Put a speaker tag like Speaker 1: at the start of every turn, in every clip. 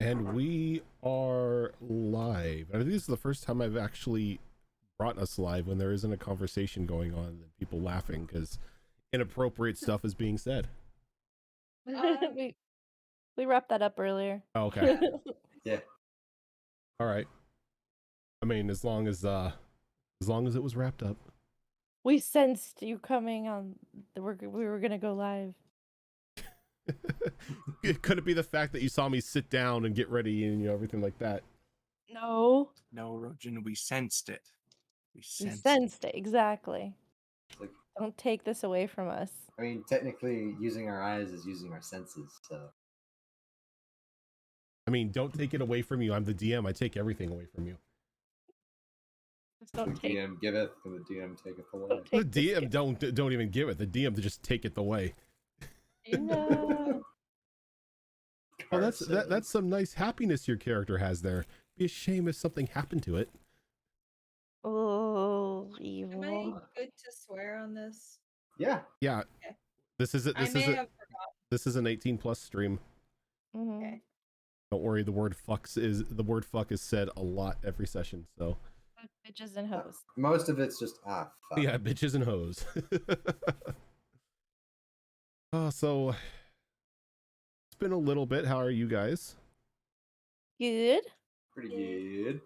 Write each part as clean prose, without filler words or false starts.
Speaker 1: And we are live. I think this is the first time I've actually brought us live when there isn't a conversation going on and people laughing because inappropriate stuff is being said.
Speaker 2: we wrapped that up earlier.
Speaker 1: Oh, okay.
Speaker 3: Yeah.
Speaker 1: All right. I mean, as long as it was wrapped up.
Speaker 2: We sensed you coming on. We were gonna go live.
Speaker 1: Could it be the fact that you saw me sit down and get ready and everything like that?
Speaker 2: No,
Speaker 4: Rojan, we sensed it. We
Speaker 2: we
Speaker 4: sensed
Speaker 2: sensed it exactly.
Speaker 3: Like,
Speaker 2: Don't take this away from us.
Speaker 3: I mean, technically, using our eyes is using our senses. So,
Speaker 1: I mean, don't take it away from you. I'm the DM. I take everything away from you.
Speaker 2: Just don't
Speaker 3: the
Speaker 2: take.
Speaker 3: DM giveth, and the DM taketh away.
Speaker 2: Don't
Speaker 1: The
Speaker 2: take this
Speaker 1: DM
Speaker 2: gift.
Speaker 1: don't even give it. The DM to just take it away.
Speaker 2: No.
Speaker 1: Oh, that's some nice happiness your character has there. Be a shame if something happened to it.
Speaker 2: Oh,
Speaker 5: Am
Speaker 2: evil.
Speaker 5: I good to swear on this?
Speaker 3: Yeah.
Speaker 1: Yeah.
Speaker 5: Okay.
Speaker 1: This is it.
Speaker 5: I may have forgotten.
Speaker 1: This is an 18+ stream.
Speaker 2: Mhm.
Speaker 5: Okay.
Speaker 1: Don't worry. The word fuck is said a lot every session. So
Speaker 2: Bitches and hoes.
Speaker 3: Most of it's just fuck.
Speaker 1: yeah, bitches and hoes. So it's been a little bit. How are you guys?
Speaker 2: Good.
Speaker 3: Pretty good.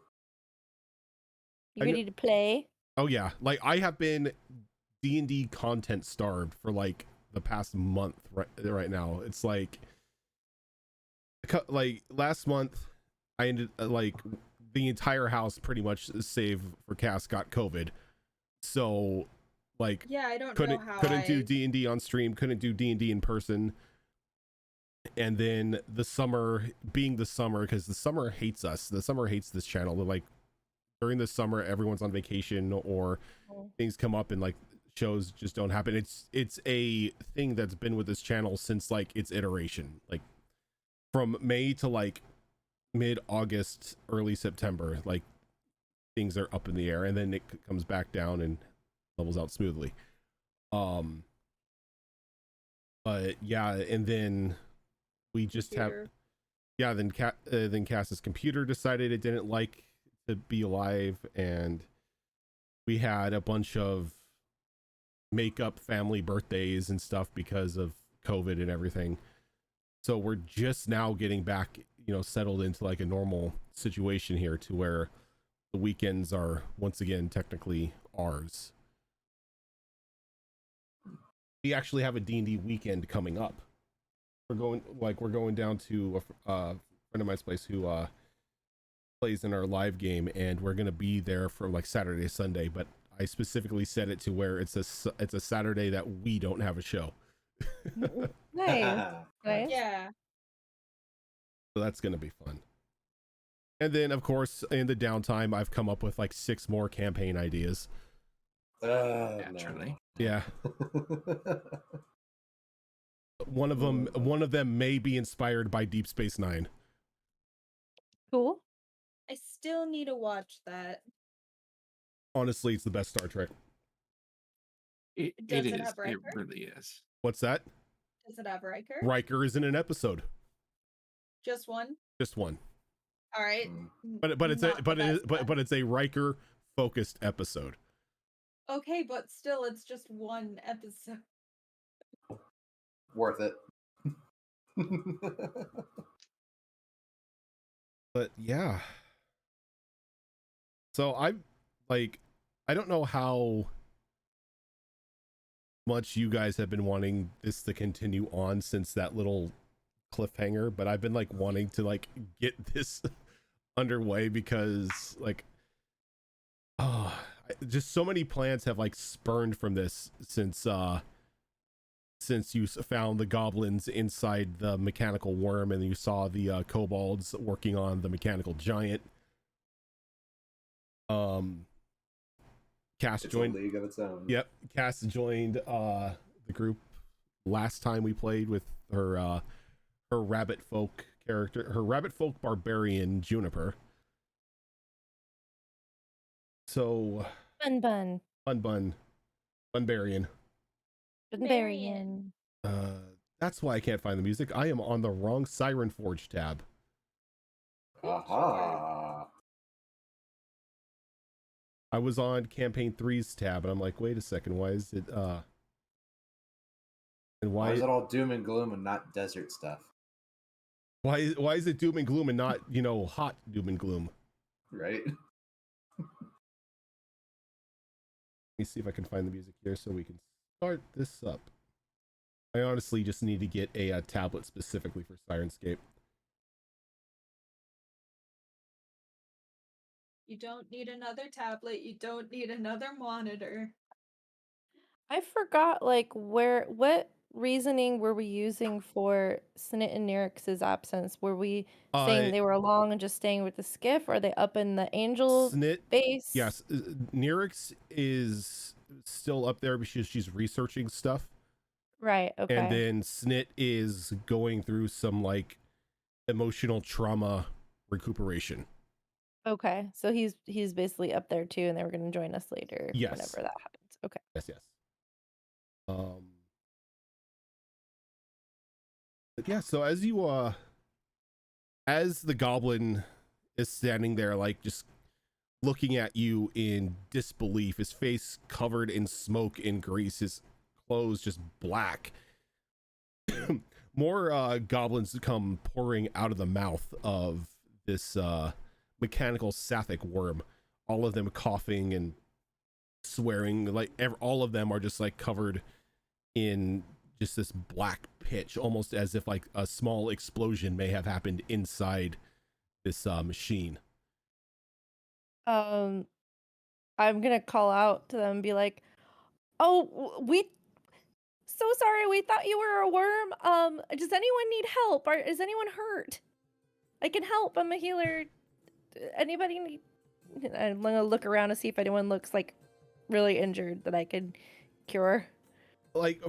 Speaker 2: You ready to play?
Speaker 1: Oh yeah, like I have been D&D content starved for like the past month right now. It's like last month I ended like the entire house pretty much save for Cass got COVID. So like
Speaker 5: Yeah, I don't
Speaker 1: couldn't
Speaker 5: know how
Speaker 1: do D&D on stream, couldn't do D&D in person. And then the summer being the summer, because the summer hates us. The summer hates this channel. They're like during the summer everyone's on vacation or things come up and like shows just don't happen. It's a thing that's been with this channel since like its iteration, like from May to like mid-August, early September, like things are up in the air and then it comes back down and levels out smoothly. But yeah, and then we just then Cass's computer decided it didn't like to be alive, and we had a bunch of makeup family birthdays and stuff because of COVID and everything. So we're just now getting back, settled into like a normal situation here to where the weekends are once again technically ours. We actually have a D&D weekend coming up. We're going down to a friend of mine's place who plays in our live game, and we're gonna be there for like Saturday, Sunday. But I specifically set it to where it's a Saturday that we don't have a show.
Speaker 2: Nice. Nice.
Speaker 5: Yeah.
Speaker 1: So that's gonna be fun. And then of course in the downtime I've come up with like 6 more campaign ideas.
Speaker 4: naturally.
Speaker 1: Yeah. One of them may be inspired by Deep Space Nine.
Speaker 2: Cool.
Speaker 5: I still need to watch that.
Speaker 1: Honestly, it's the best Star Trek.
Speaker 4: It
Speaker 5: Does it
Speaker 4: is.
Speaker 5: have
Speaker 4: It
Speaker 5: Riker?
Speaker 4: really is.
Speaker 1: What's that?
Speaker 5: Does it have Riker?
Speaker 1: Riker is in an episode.
Speaker 5: Just one?
Speaker 1: Just one.
Speaker 5: All right.
Speaker 1: But it's a Riker focused episode.
Speaker 5: Okay, but still, it's just one episode.
Speaker 3: Worth it.
Speaker 1: But yeah. So I don't know how much you guys have been wanting this to continue on since that little cliffhanger, but I've been like wanting to like get this underway because like just so many plans have like spurned from this since you found the goblins inside the mechanical worm and you saw the kobolds working on the mechanical giant. Cass joined
Speaker 3: a league of its own.
Speaker 1: Yep, Cass joined the group last time we played with her rabbit folk character, her rabbit folk barbarian Juniper. So
Speaker 2: Bunbarian.
Speaker 1: That's why I can't find the music. I am on the wrong Siren Forge tab.
Speaker 3: Aha.
Speaker 1: I was on campaign 3's tab and I'm like, wait a second, why is it and
Speaker 3: Why
Speaker 1: why
Speaker 3: is it all doom and gloom and not desert stuff?
Speaker 1: why is it doom and gloom and not, you know, hot doom and gloom?
Speaker 3: Right?
Speaker 1: Let me see if I can find the music here so we can start this up. I honestly just need to get a tablet specifically for Sirenscape.
Speaker 5: You don't need another tablet. You don't need another monitor.
Speaker 2: I forgot, like, what reasoning were we using for Snit and Nyrix's absence? Were we saying they were along and just staying with the skiff? Are they up in the angel
Speaker 1: Snit,
Speaker 2: base?
Speaker 1: yes, Nyrix is still up there because she's researching stuff.
Speaker 2: Right,
Speaker 1: And
Speaker 2: okay.
Speaker 1: then Snit is going through some like emotional trauma recuperation.
Speaker 2: Okay, so he's basically up there too, and they were going to join us later
Speaker 1: Yes.
Speaker 2: whenever that happens. Okay.
Speaker 1: Yes. But yeah, so as you as the goblin is standing there like just looking at you in disbelief, his face covered in smoke and grease, his clothes just black. More goblins come pouring out of the mouth of this mechanical Sapphic worm, all of them coughing and swearing, like all of them are just like covered in just this black pitch, almost as if like a small explosion may have happened inside this machine.
Speaker 2: I'm gonna call out to them and be like, "Oh, we so sorry. We thought you were a worm. Does anyone need help? Or is anyone hurt? I can help. I'm a healer. Anybody need?" I'm gonna look around to see if anyone looks like really injured that I could cure.
Speaker 1: Like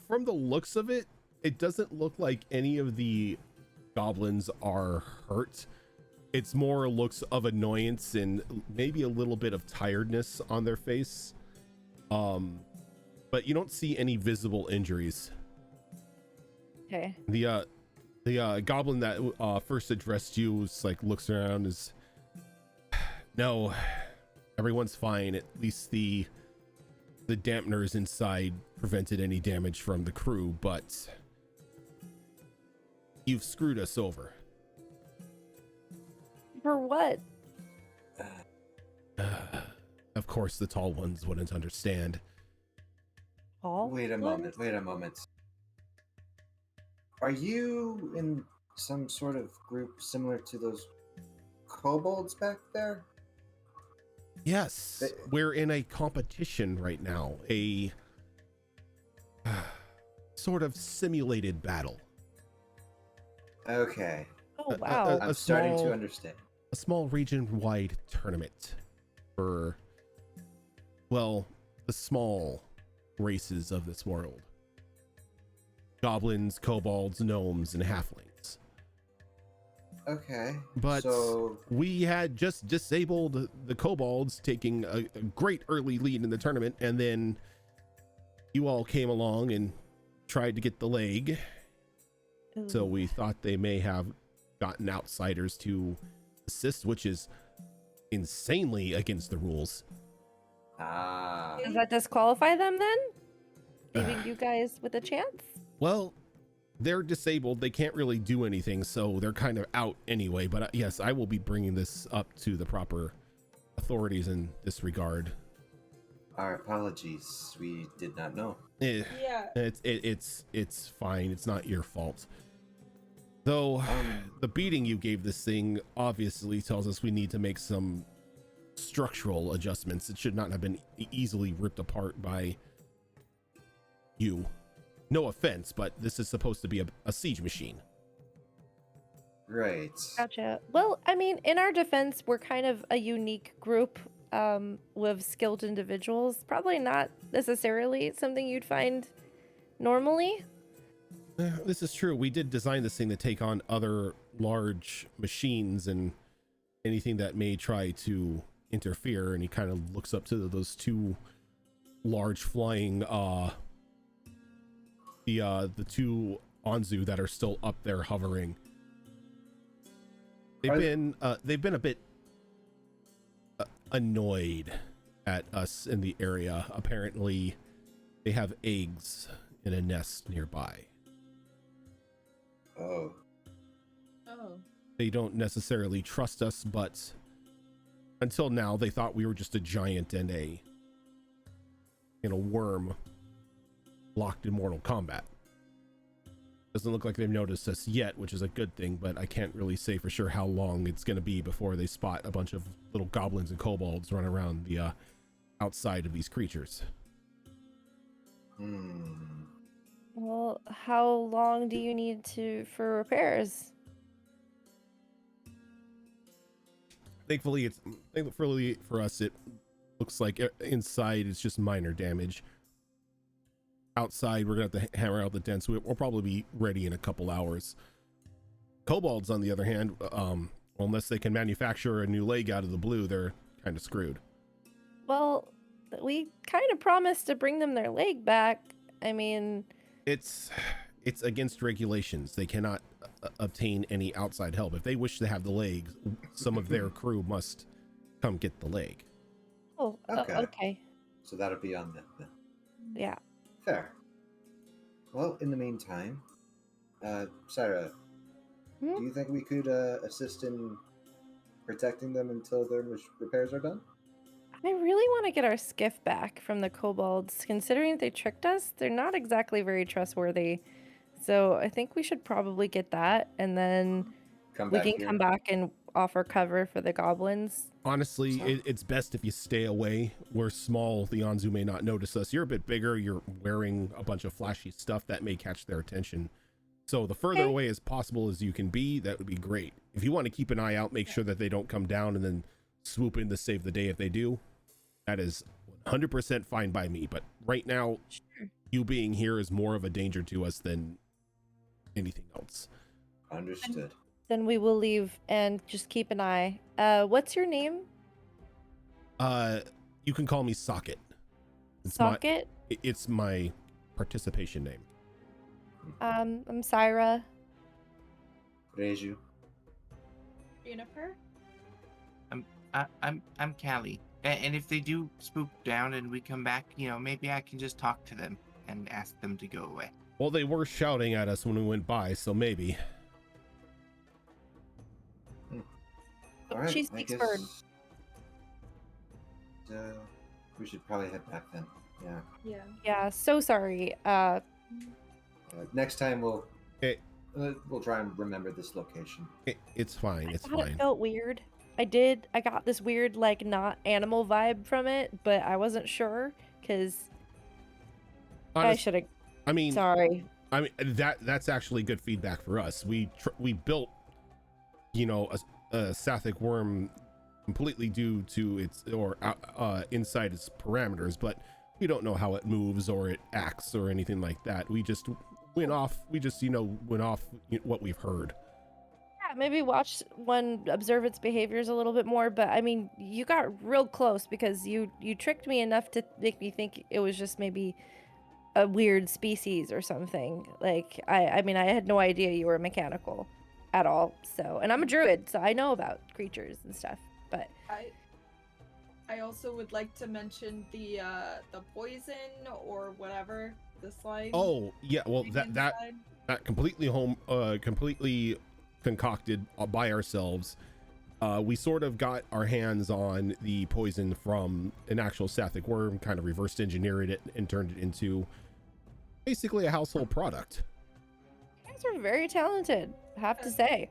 Speaker 1: from the looks of it, it doesn't look like any of the goblins are hurt. It's more looks of annoyance and maybe a little bit of tiredness on their face. But you don't see any visible injuries.
Speaker 2: Okay.
Speaker 1: The goblin that first addressed you was like looks around, is no, everyone's fine. At least the dampeners inside prevented any damage from the crew, but you've screwed us over.
Speaker 2: For what?
Speaker 1: Of course the tall ones wouldn't understand.
Speaker 2: Paul?
Speaker 3: Wait a moment. Are you in some sort of group similar to those kobolds back there?
Speaker 1: Yes, we're in a competition right now, a sort of simulated battle.
Speaker 3: Okay.
Speaker 2: Oh wow.
Speaker 3: I'm starting to understand.
Speaker 1: A small region-wide tournament for, well, the small races of this world. Goblins, kobolds, gnomes, and halflings.
Speaker 3: Okay.
Speaker 1: But
Speaker 3: so
Speaker 1: we had just disabled the kobolds, taking a great early lead in the tournament, and then you all came along and tried to get the leg. So we thought they may have gotten outsiders to assist, which is insanely against the rules.
Speaker 2: Does that disqualify them then? Leaving you guys with a chance?
Speaker 1: Well, they're disabled. They can't really do anything, so they're kind of out anyway. But yes, I will be bringing this up to the proper authorities in this regard.
Speaker 3: Our apologies. We did not know.
Speaker 5: Yeah.
Speaker 1: It's fine. It's not your fault. Though the beating you gave this thing obviously tells us we need to make some structural adjustments. It should not have been easily ripped apart by you. No offense, but this is supposed to be a siege machine.
Speaker 3: Right.
Speaker 2: Gotcha. Well, I mean, in our defense, we're kind of a unique group with skilled individuals. Probably not necessarily something you'd find normally.
Speaker 1: This is true. We did design this thing to take on other large machines and anything that may try to interfere. And he kind of looks up to those two large flying the two Anzu that are still up there hovering. They've been a bit annoyed at us in the area. Apparently, they have eggs in a nest nearby.
Speaker 3: Oh.
Speaker 5: Oh.
Speaker 1: They don't necessarily trust us, but until now, they thought we were just a giant and a worm locked in Mortal Kombat. Doesn't look like they've noticed us yet, which is a good thing, but I can't really say for sure how long it's going to be before they spot a bunch of little goblins and kobolds running around the outside of these creatures.
Speaker 2: Well, how long do you need for repairs?
Speaker 1: Thankfully for us, it looks like inside it's just minor damage. Outside, we're gonna have to hammer out the dents. We'll probably be ready in a couple hours. Kobolds, on the other hand, unless they can manufacture a new leg out of the blue, they're kind of screwed.
Speaker 2: Well, we kind of promised to bring them their leg back. I mean,
Speaker 1: It's against regulations. They cannot obtain any outside help. If they wish to have the leg, some of their crew must come get the leg.
Speaker 2: okay.
Speaker 3: So that'll be on them then.
Speaker 2: Yeah.
Speaker 3: Fair. Well, in the meantime, Sarah, do you think we could assist in protecting them until their repairs are done?
Speaker 2: I really want to get our skiff back from the kobolds. Considering they tricked us, they're not exactly very trustworthy. So I think we should probably get that, and then we can come back and offer cover for the goblins.
Speaker 1: Honestly, it's best if you stay away. We're small. The Anzu may not notice us. You're a bit bigger. You're wearing a bunch of flashy stuff that may catch their attention. So the further away as possible as you can be, that would be great. If you want to keep an eye out, make sure that they don't come down and then swoop in to save the day if they do. That is 100% fine by me. But right now, you being here is more of a danger to us than anything else.
Speaker 3: Understood.
Speaker 2: Then we will leave and just keep an eye. What's your name?
Speaker 1: You can call me Socket.
Speaker 2: Socket?
Speaker 1: It's my participation name.
Speaker 2: I'm Syra.
Speaker 3: Reju.
Speaker 5: Juniper?
Speaker 4: I'm Callie. And if they do spook down and we come back, maybe I can just talk to them and ask them to go away.
Speaker 1: Well, they were shouting at us when we went by, so maybe.
Speaker 3: All right,
Speaker 2: She speaks bird.
Speaker 3: We should probably head back then. Yeah.
Speaker 5: Yeah.
Speaker 2: Yeah, so sorry.
Speaker 3: Next time we'll
Speaker 1: It,
Speaker 3: try and remember this location.
Speaker 1: it's fine.
Speaker 2: I
Speaker 1: It's
Speaker 2: thought
Speaker 1: fine.
Speaker 2: it felt weird. I got this weird, like, not animal vibe from it, but I wasn't sure, because I should have...
Speaker 1: I mean,
Speaker 2: Sorry.
Speaker 1: I mean that's actually good feedback for us. We built, a Sathik worm completely due to its inside its parameters, but we don't know how it moves or it acts or anything like that. We just went off what we've heard.
Speaker 2: Yeah, maybe observe its behaviors a little bit more, but I mean, you got real close because you tricked me enough to make me think it was just maybe a weird species or something. Like, I mean, I had no idea you were mechanical at all. So, and I'm a druid, so I know about creatures and stuff, but
Speaker 5: I also would like to mention the poison or whatever, the slime.
Speaker 1: Oh, yeah, well that completely concocted by ourselves. We sort of got our hands on the poison from an actual Sathik worm, kind of reverse engineered it and turned it into basically a household product.
Speaker 2: you guys are very talented, I have to say.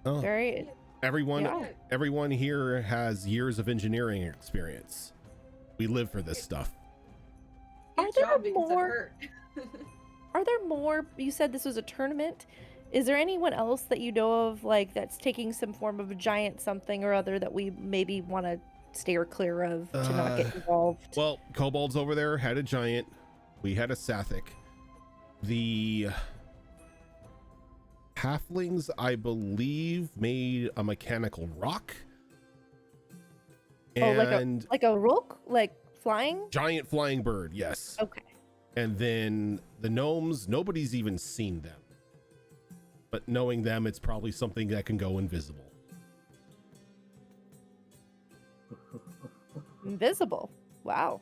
Speaker 1: Oh.
Speaker 2: Very...
Speaker 1: Everyone here has years of engineering experience. We live for this stuff.
Speaker 2: Are there more? Are there more? You said this was a tournament. Is there anyone else that you know of, like, that's taking some form of a giant something or other that we maybe want to steer clear of to not get involved?
Speaker 1: Well, kobolds over there had a giant. We had a Sathik. The halflings, I believe, made a mechanical rock. And
Speaker 2: like a rook, like flying?
Speaker 1: Giant flying bird, yes.
Speaker 2: Okay.
Speaker 1: And then the gnomes, nobody's even seen them. But knowing them, it's probably something that can go invisible.
Speaker 2: Invisible. Wow.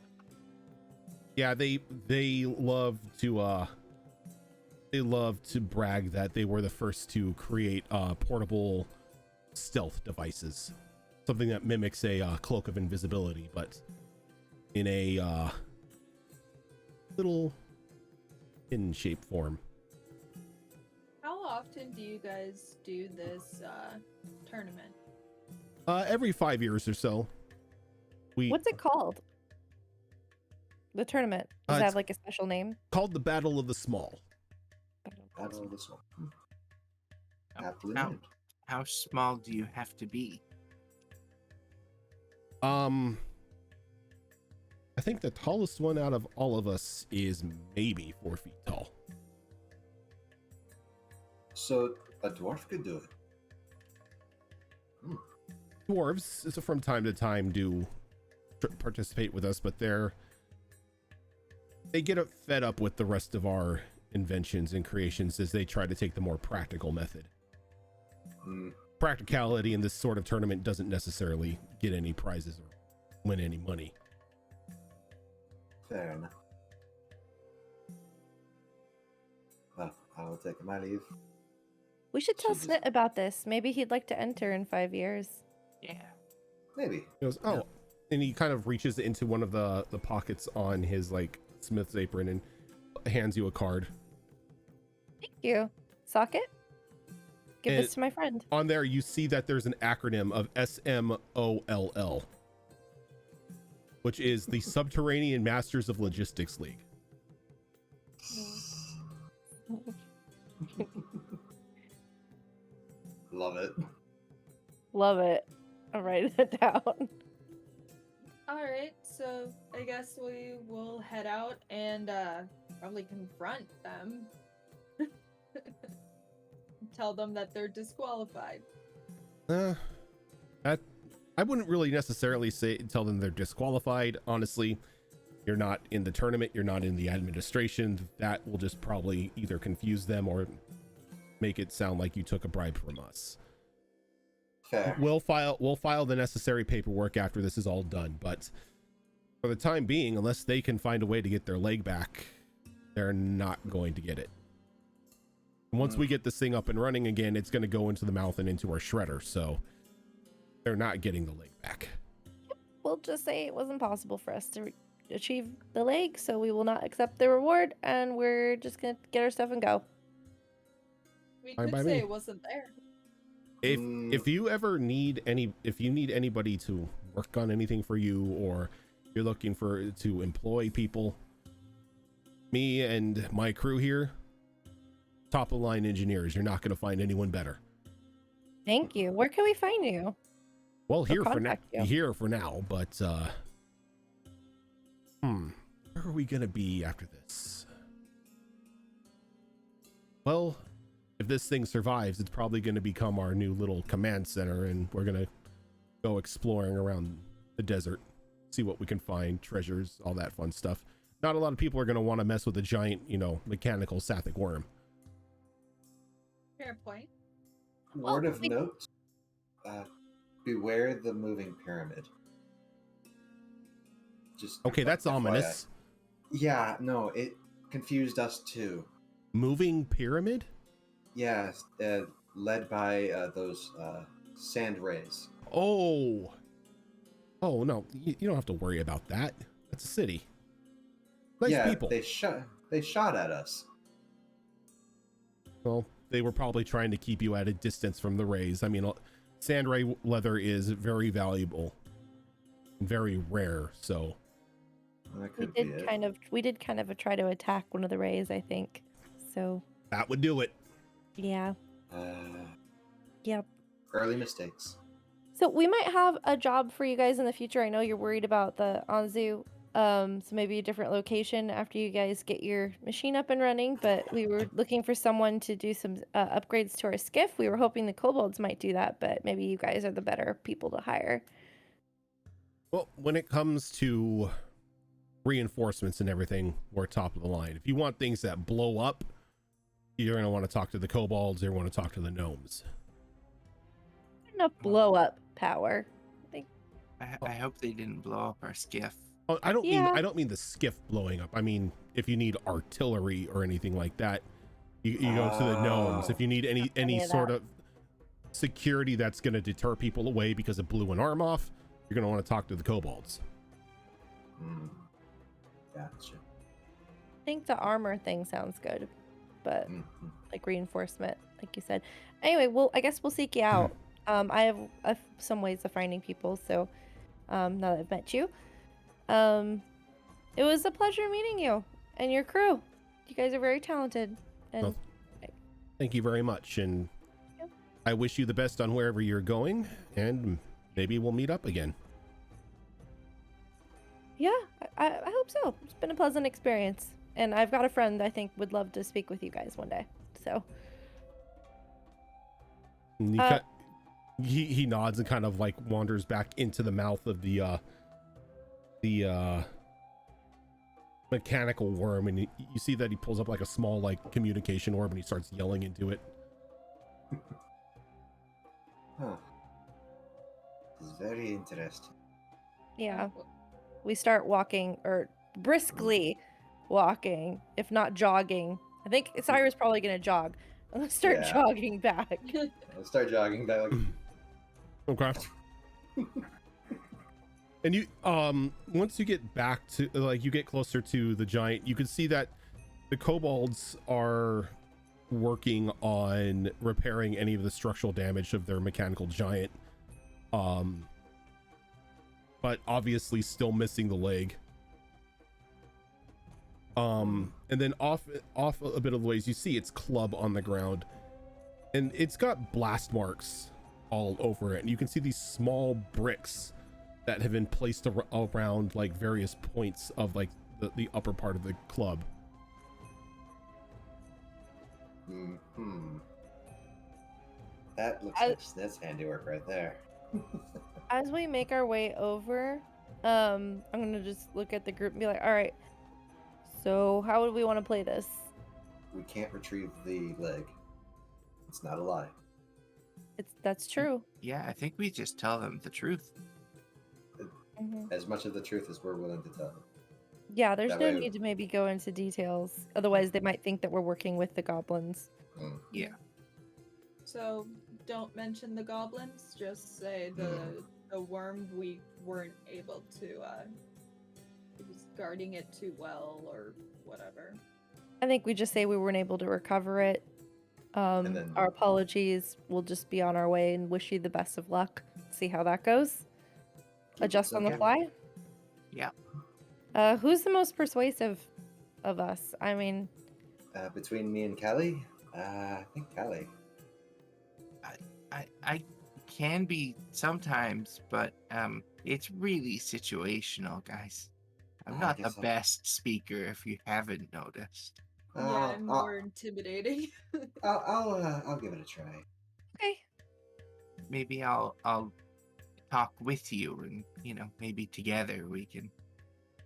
Speaker 1: Yeah, they love to brag that they were the first to create portable stealth devices, something that mimics a cloak of invisibility, but in a little in shape form.
Speaker 5: How often do you guys do this tournament?
Speaker 1: Every 5 years or so.
Speaker 2: What's it called? The tournament. Does it
Speaker 1: it's
Speaker 2: have like a special name?
Speaker 1: called the Battle of the Small.
Speaker 3: Battle of the Soul. Aptly
Speaker 4: How,
Speaker 3: named.
Speaker 4: how small do you have to be?
Speaker 1: I think the tallest one out of all of us is maybe 4 feet tall.
Speaker 3: So a dwarf could do it.
Speaker 1: Dwarves from time to time do participate with us, but they get fed up with the rest of our inventions and creations as they try to take the more practical method. Practicality in this sort of tournament doesn't necessarily get any prizes or win any money.
Speaker 3: Fair enough. Well, I will take my leave.
Speaker 2: We should tell
Speaker 3: So this-
Speaker 2: Snit about this. Maybe he'd like to enter in 5 years.
Speaker 4: Yeah.
Speaker 3: Maybe.
Speaker 1: He goes, oh, and he kind of reaches into one of the pockets on his like smith's apron and hands you a card.
Speaker 2: Thank you. Socket? Give
Speaker 1: And
Speaker 2: this to my friend.
Speaker 1: on there, you see that there's an acronym of SMOLL, which is the Subterranean Masters of Logistics League.
Speaker 3: Love it.
Speaker 2: Love it. I'll write it down.
Speaker 5: All right, so I guess we will head out and probably confront them. Tell them that they're disqualified.
Speaker 1: I wouldn't really necessarily tell them they're disqualified. Honestly, you're not in the tournament, you're not in the administration. That will just probably either confuse them or make it sound like you took a bribe from us.
Speaker 3: Fair.
Speaker 1: We'll file the necessary paperwork after this is all done, but for the time being, unless they can find a way to get their leg back, they're not going to get it. And once we get this thing up and running again, it's going to go into the mouth and into our shredder, so they're not getting the leg back.
Speaker 2: We'll just say it wasn't possible for us to achieve the leg, so we will not accept the reward, and we're just gonna get our stuff and go.
Speaker 5: We
Speaker 1: Fine
Speaker 5: could
Speaker 1: by
Speaker 5: say
Speaker 1: me.
Speaker 5: it wasn't there.
Speaker 1: If you ever need anybody to work on anything for you, or you're looking to employ people, me and my crew here, top of the line engineers, you're not going to find anyone better.
Speaker 2: Thank you. Where can we find you?
Speaker 1: Well, here for now,
Speaker 2: contact you.
Speaker 1: but where are we going to be after this? Well, if this thing survives, it's probably going to become our new little command center, and we're going to go exploring around the desert, see what we can find, treasures, all that fun stuff. Not a lot of people are going to want to mess with a giant, mechanical Sathik worm.
Speaker 5: Fair point.
Speaker 3: Word of note, beware the moving pyramid. Just
Speaker 1: Okay, that's
Speaker 3: FYI.
Speaker 1: ominous.
Speaker 3: Yeah, no, it confused us too.
Speaker 1: Moving pyramid?
Speaker 3: Yeah, led by those sand rays.
Speaker 1: Oh no, you don't have to worry about that. That's a city. Nice
Speaker 3: yeah,
Speaker 1: people.
Speaker 3: They shot at us.
Speaker 1: Well, they were probably trying to keep you at a distance from the rays. I mean, sand ray leather is very valuable, and very rare. So
Speaker 3: That
Speaker 2: We
Speaker 3: could be
Speaker 2: did
Speaker 3: it.
Speaker 2: kind of try to attack one of the rays, I think. So
Speaker 1: that would do it.
Speaker 2: yeah. Yep.
Speaker 3: Early mistakes.
Speaker 2: So we might have a job for you guys in the future. I know you're worried about the Anzu. So maybe a different location after you guys get your machine up and running. But we were looking for someone to do some upgrades to our skiff. We were hoping the kobolds might do that, but maybe you guys are the better people to hire.
Speaker 1: Well, when it comes to reinforcements and everything, we're top of the line. If you want things that blow up, you're going to want to talk to the kobolds, or want to talk to the gnomes.
Speaker 2: Enough blow up power.
Speaker 4: I hope they didn't blow up our skiff.
Speaker 1: Oh, I don't
Speaker 2: Yeah.
Speaker 1: mean the skiff blowing up. I mean, if you need artillery or anything like that, you go to the gnomes. If you need any
Speaker 2: Any of
Speaker 1: sort
Speaker 2: that.
Speaker 1: of security that's going to deter people away because it blew an arm off, you're going to want to talk to the kobolds.
Speaker 3: Gotcha.
Speaker 2: I think the armor thing sounds good, but
Speaker 3: Mhm.
Speaker 2: like reinforcement, like you said. Anyway, well, I guess we'll seek you out. I have some ways of finding people, so now that I've met you, it was a pleasure meeting you and your crew. You guys are very talented, and
Speaker 1: Well, thank you very much, and
Speaker 2: Yep.
Speaker 1: I wish you the best on wherever you're going, and maybe we'll meet up again.
Speaker 2: yeah, I hope so. It's been a pleasant experience, and I've got a friend I think would love to speak with you guys one day. So
Speaker 1: And he nods and kind of like wanders back into the mouth of the mechanical worm, and you see that he pulls up like a small like communication orb and he starts yelling into it.
Speaker 3: Huh. It's very interesting.
Speaker 2: yeah, we start walking, or briskly walking, if not jogging. I think Cyrus probably gonna jog. I'm gonna start
Speaker 3: Yeah.
Speaker 2: jogging back.
Speaker 3: I'll start jogging back.
Speaker 1: Okay. And you once you get back to, like, you get closer to the giant, you can see that the kobolds are working on repairing any of the structural damage of their mechanical giant, but obviously still missing the leg. And then off a bit of the ways, you see its club on the ground, and it's got blast marks all over it, and you can see these small bricks that have been placed around like various points of like the upper part of the club.
Speaker 3: That looks like that's handiwork right there.
Speaker 2: As we make our way over, I'm gonna just look at the group and be like, all right, so how would we want to play this?
Speaker 3: We can't retrieve the leg. It's not a lie.
Speaker 2: That's true.
Speaker 4: Yeah, I think we just tell them the truth.
Speaker 3: As much of the truth as we're willing to tell them.
Speaker 2: Yeah, there's
Speaker 3: That
Speaker 2: no
Speaker 3: way-
Speaker 2: need to maybe go into details. Otherwise, they might think that we're working with the goblins.
Speaker 4: Yeah.
Speaker 5: So don't mention the goblins. Just say the worm we weren't able to. He was guarding it too well, or whatever.
Speaker 2: I think we just say we weren't able to recover it.
Speaker 3: And then-
Speaker 2: Our apologies. We'll just be on our way and wish you the best of luck. See how that goes.
Speaker 3: Keep it
Speaker 2: Adjust on the
Speaker 3: simple.
Speaker 2: fly.
Speaker 4: Yeah.
Speaker 2: Who's the most persuasive of us? I mean,
Speaker 3: Between me and Callie, I think Callie.
Speaker 4: I can be sometimes, but it's really situational, guys. I'm
Speaker 3: I
Speaker 4: not the
Speaker 3: guess
Speaker 4: best speaker, if you haven't noticed.
Speaker 5: Yeah, I'm more intimidating.
Speaker 3: I'll give it a try.
Speaker 2: okay.
Speaker 4: Maybe I'll talk with you, and maybe together we can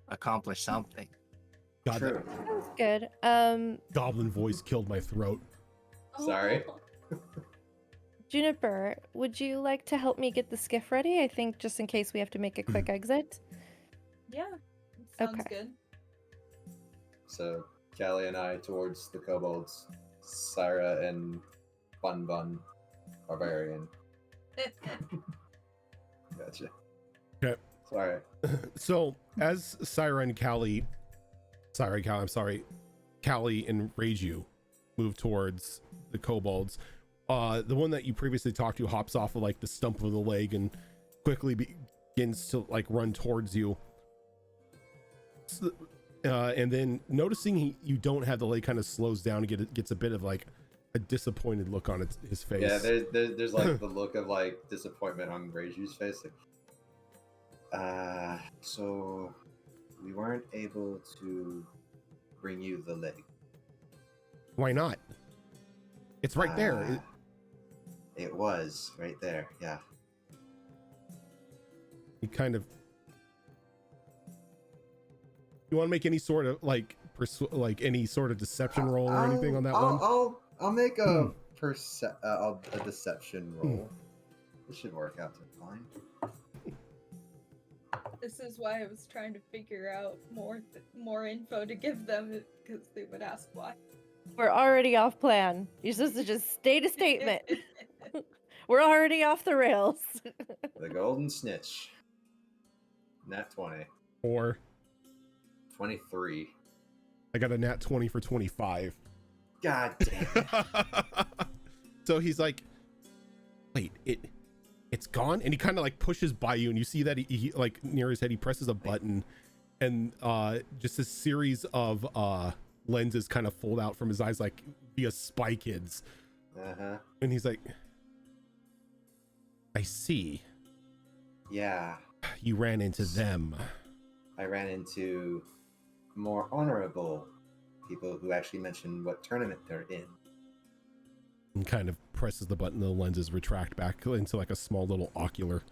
Speaker 4: accomplish something.
Speaker 1: God,
Speaker 3: True.
Speaker 2: Sounds good.
Speaker 1: that goblin voice killed my throat.
Speaker 3: Sorry.
Speaker 2: Juniper, would you like to help me get the skiff ready? I think just in case we have to make a quick exit.
Speaker 5: Yeah, sounds
Speaker 2: Okay.
Speaker 5: good.
Speaker 3: So Callie and I towards the kobolds, Syra and Bun Bun, Barbarian. Gotcha.
Speaker 1: Okay.
Speaker 3: Sorry.
Speaker 1: So as Syra and Callie and Reiju move towards the kobolds, the one that you previously talked to hops off of like the stump of the leg and quickly begins to like run towards you. And then noticing you don't have the leg, kind of slows down and gets a bit of like a disappointed look on his face.
Speaker 3: Yeah, there's like the look of like disappointment on Reiju's face. Like, so we weren't able to bring you the leg.
Speaker 1: Why not? It's right there.
Speaker 3: It was right there. Yeah.
Speaker 1: You kind of. You want to make any sort of like any sort of deception roll or anything on that one?
Speaker 3: I'll make a a deception roll. It should work out to fine.
Speaker 5: This is why I was trying to figure out more info to give them because they would ask why.
Speaker 2: We're already off plan. You're supposed to just state a statement. We're already off the rails.
Speaker 3: The golden snitch. Nat 20.
Speaker 1: 4.
Speaker 3: 23.
Speaker 1: I got a nat 20 for 25.
Speaker 3: God damn it.
Speaker 1: So he's like, wait, it's gone? And he kind of like pushes by you, and you see that he like near his head, he presses a button, and just a series of lenses kind of fold out from his eyes like via Spy Kids.
Speaker 3: Uh-huh.
Speaker 1: And he's like, I see.
Speaker 3: Yeah.
Speaker 1: You ran into them.
Speaker 3: I ran into more honorable people who actually mentioned what tournament they're in.
Speaker 1: And kind of presses the button, the lenses retract back into like a small little ocular.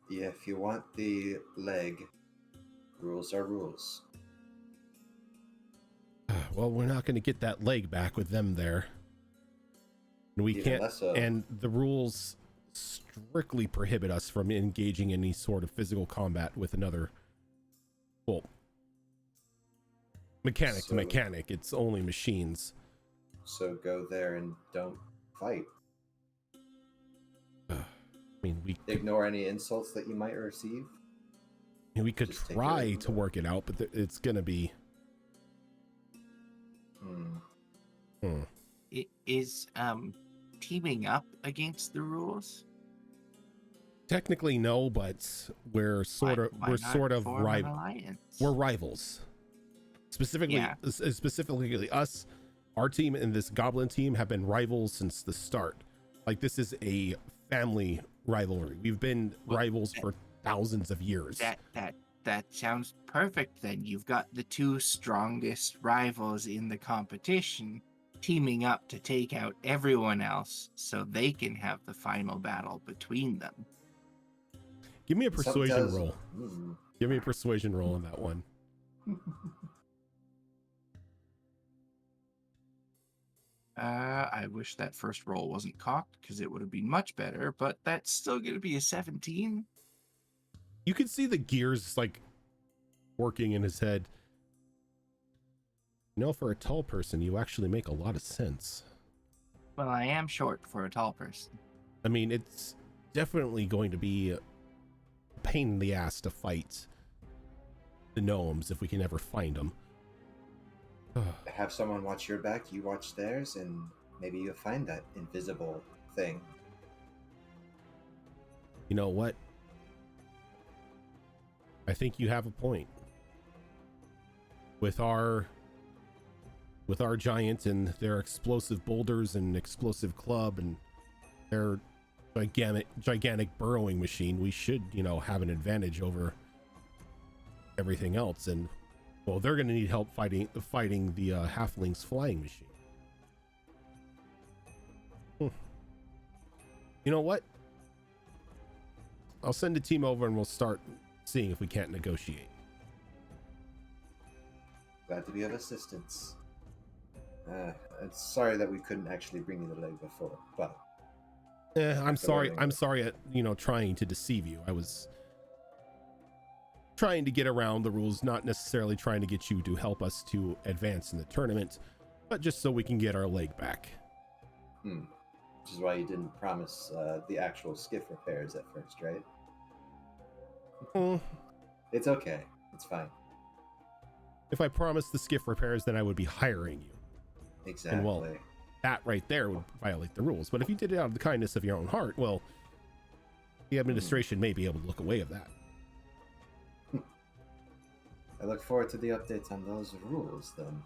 Speaker 3: Yeah, if you want the leg, rules are rules.
Speaker 1: Well, we're not going to get that leg back with them there. And we
Speaker 3: Even
Speaker 1: can't,
Speaker 3: less so.
Speaker 1: and the rules strictly prohibit us from engaging in any sort of physical combat with another, well, mechanic to mechanic. It's only machines.
Speaker 3: So go there and don't fight.
Speaker 1: I mean, we
Speaker 3: Ignore any insults that you might receive.
Speaker 1: could
Speaker 3: Just take
Speaker 1: try
Speaker 3: it.
Speaker 1: to work it out, but it's going to be...
Speaker 4: It is teaming up against the rules?
Speaker 1: Technically no, but we're sort of
Speaker 4: Why not form an alliance?
Speaker 1: we're rivals. Specifically us, our team and this goblin team have been rivals since the start. Like, this is a family rivalry. We've been rivals for thousands of years.
Speaker 4: That sounds perfect then. You've got the two strongest rivals in the competition teaming up to take out everyone else so they can have the final battle between them.
Speaker 1: Give me a persuasion
Speaker 3: Something
Speaker 1: roll. Give me a persuasion roll on that one.
Speaker 4: I wish that first roll wasn't cocked because it would have been much better, but that's still going to be a 17.
Speaker 1: You can see the gears like working in his head. You know, for a tall person, you actually make a lot of sense.
Speaker 4: Well, I am short for a tall person.
Speaker 1: I mean, it's definitely going to be a pain in the ass to fight the gnomes if we can ever find them.
Speaker 3: Have someone watch your back, you watch theirs, and maybe you'll find that invisible thing.
Speaker 1: You know what? I think you have a point. With our giant and their explosive boulders and explosive club and their gigantic burrowing machine, we should, have an advantage over everything else. And well, they're going to need help fighting the halfling's flying machine. You know what? I'll send a team over and we'll start seeing if we can't negotiate.
Speaker 3: Glad to be of assistance. It's sorry that we couldn't actually bring you the leg before, but
Speaker 1: I'm sorry at trying to deceive you. I was trying to get around the rules, not necessarily trying to get you to help us to advance in the tournament, but just so we can get our leg back.
Speaker 3: Which is why you didn't promise the actual skiff repairs at first, right? It's okay. It's fine.
Speaker 1: If I promised the skiff repairs, then I would be hiring you.
Speaker 3: Exactly.
Speaker 1: And well, that right there would violate the rules. But if you did it out of the kindness of your own heart, well, the administration may be able to look away of that.
Speaker 3: I look forward to the updates on those rules, then.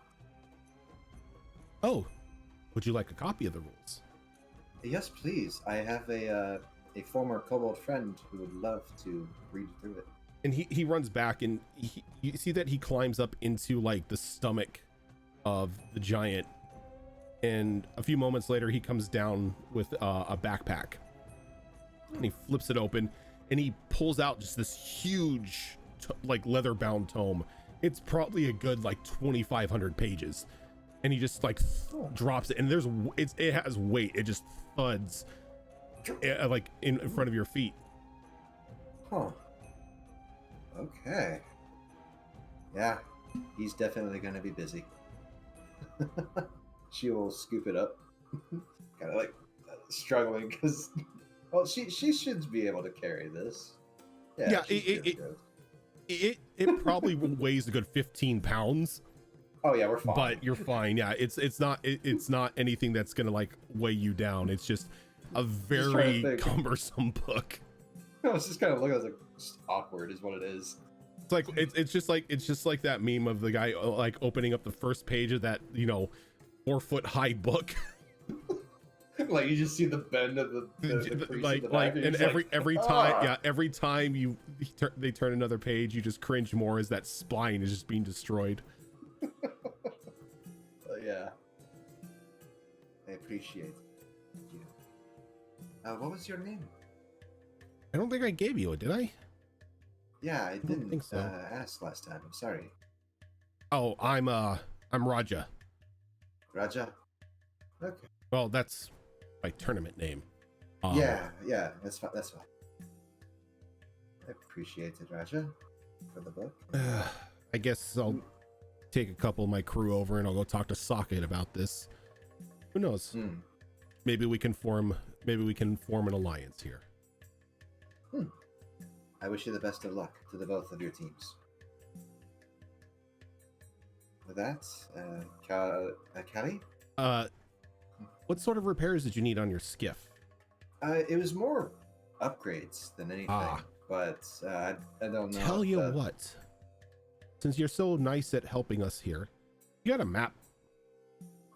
Speaker 1: Oh, would you like a copy of the rules?
Speaker 3: Yes, please. I have a former kobold friend who would love to read through it.
Speaker 1: And he runs back, and you see that he climbs up into like the stomach of the giant, and a few moments later he comes down with a backpack, and he flips it open, and he pulls out just this huge like leather bound tome. It's probably a good like 2,500 pages, and he just like drops it, and it has weight. It just thuds like in front of your feet.
Speaker 3: Huh. Okay. Yeah, he's definitely gonna be busy. She will scoop it up, kind of like struggling because, well, she should be able to carry this.
Speaker 1: Yeah,
Speaker 3: she's good.
Speaker 1: it probably weighs a good 15 pounds.
Speaker 3: Oh yeah, we're fine.
Speaker 1: But you're fine. Yeah, it's not anything that's gonna like weigh you down. It's just a very cumbersome book.
Speaker 3: I was just kind of looking. I was like, just awkward is what it is.
Speaker 1: It's like it's just like that meme of the guy like opening up the first page of that 4-foot high book.
Speaker 3: Like you just see the bend of the
Speaker 1: like and every time they turn another page, you just cringe more as that spine is just being destroyed.
Speaker 3: Yeah, I appreciate it. Thank you. What was your name?
Speaker 1: I don't think I gave you it, did I?
Speaker 3: Yeah, I didn't
Speaker 1: think so.
Speaker 3: Ask last time. I'm sorry.
Speaker 1: Oh, I'm Raja.
Speaker 3: Raja. Okay.
Speaker 1: Well, that's my tournament name.
Speaker 3: Yeah, that's fine. That's fine. I appreciate it, Raja, for the book.
Speaker 1: I guess I'll take a couple of my crew over and I'll go talk to Socket about this. Who knows? Maybe we can form an alliance here.
Speaker 3: I wish you the best of luck to the both of your teams. With that, Callie?
Speaker 1: What sort of repairs did you need on your skiff?
Speaker 3: It was more upgrades than anything, but I don't know.
Speaker 1: Tell you what, since you're so nice at helping us here, you got a map?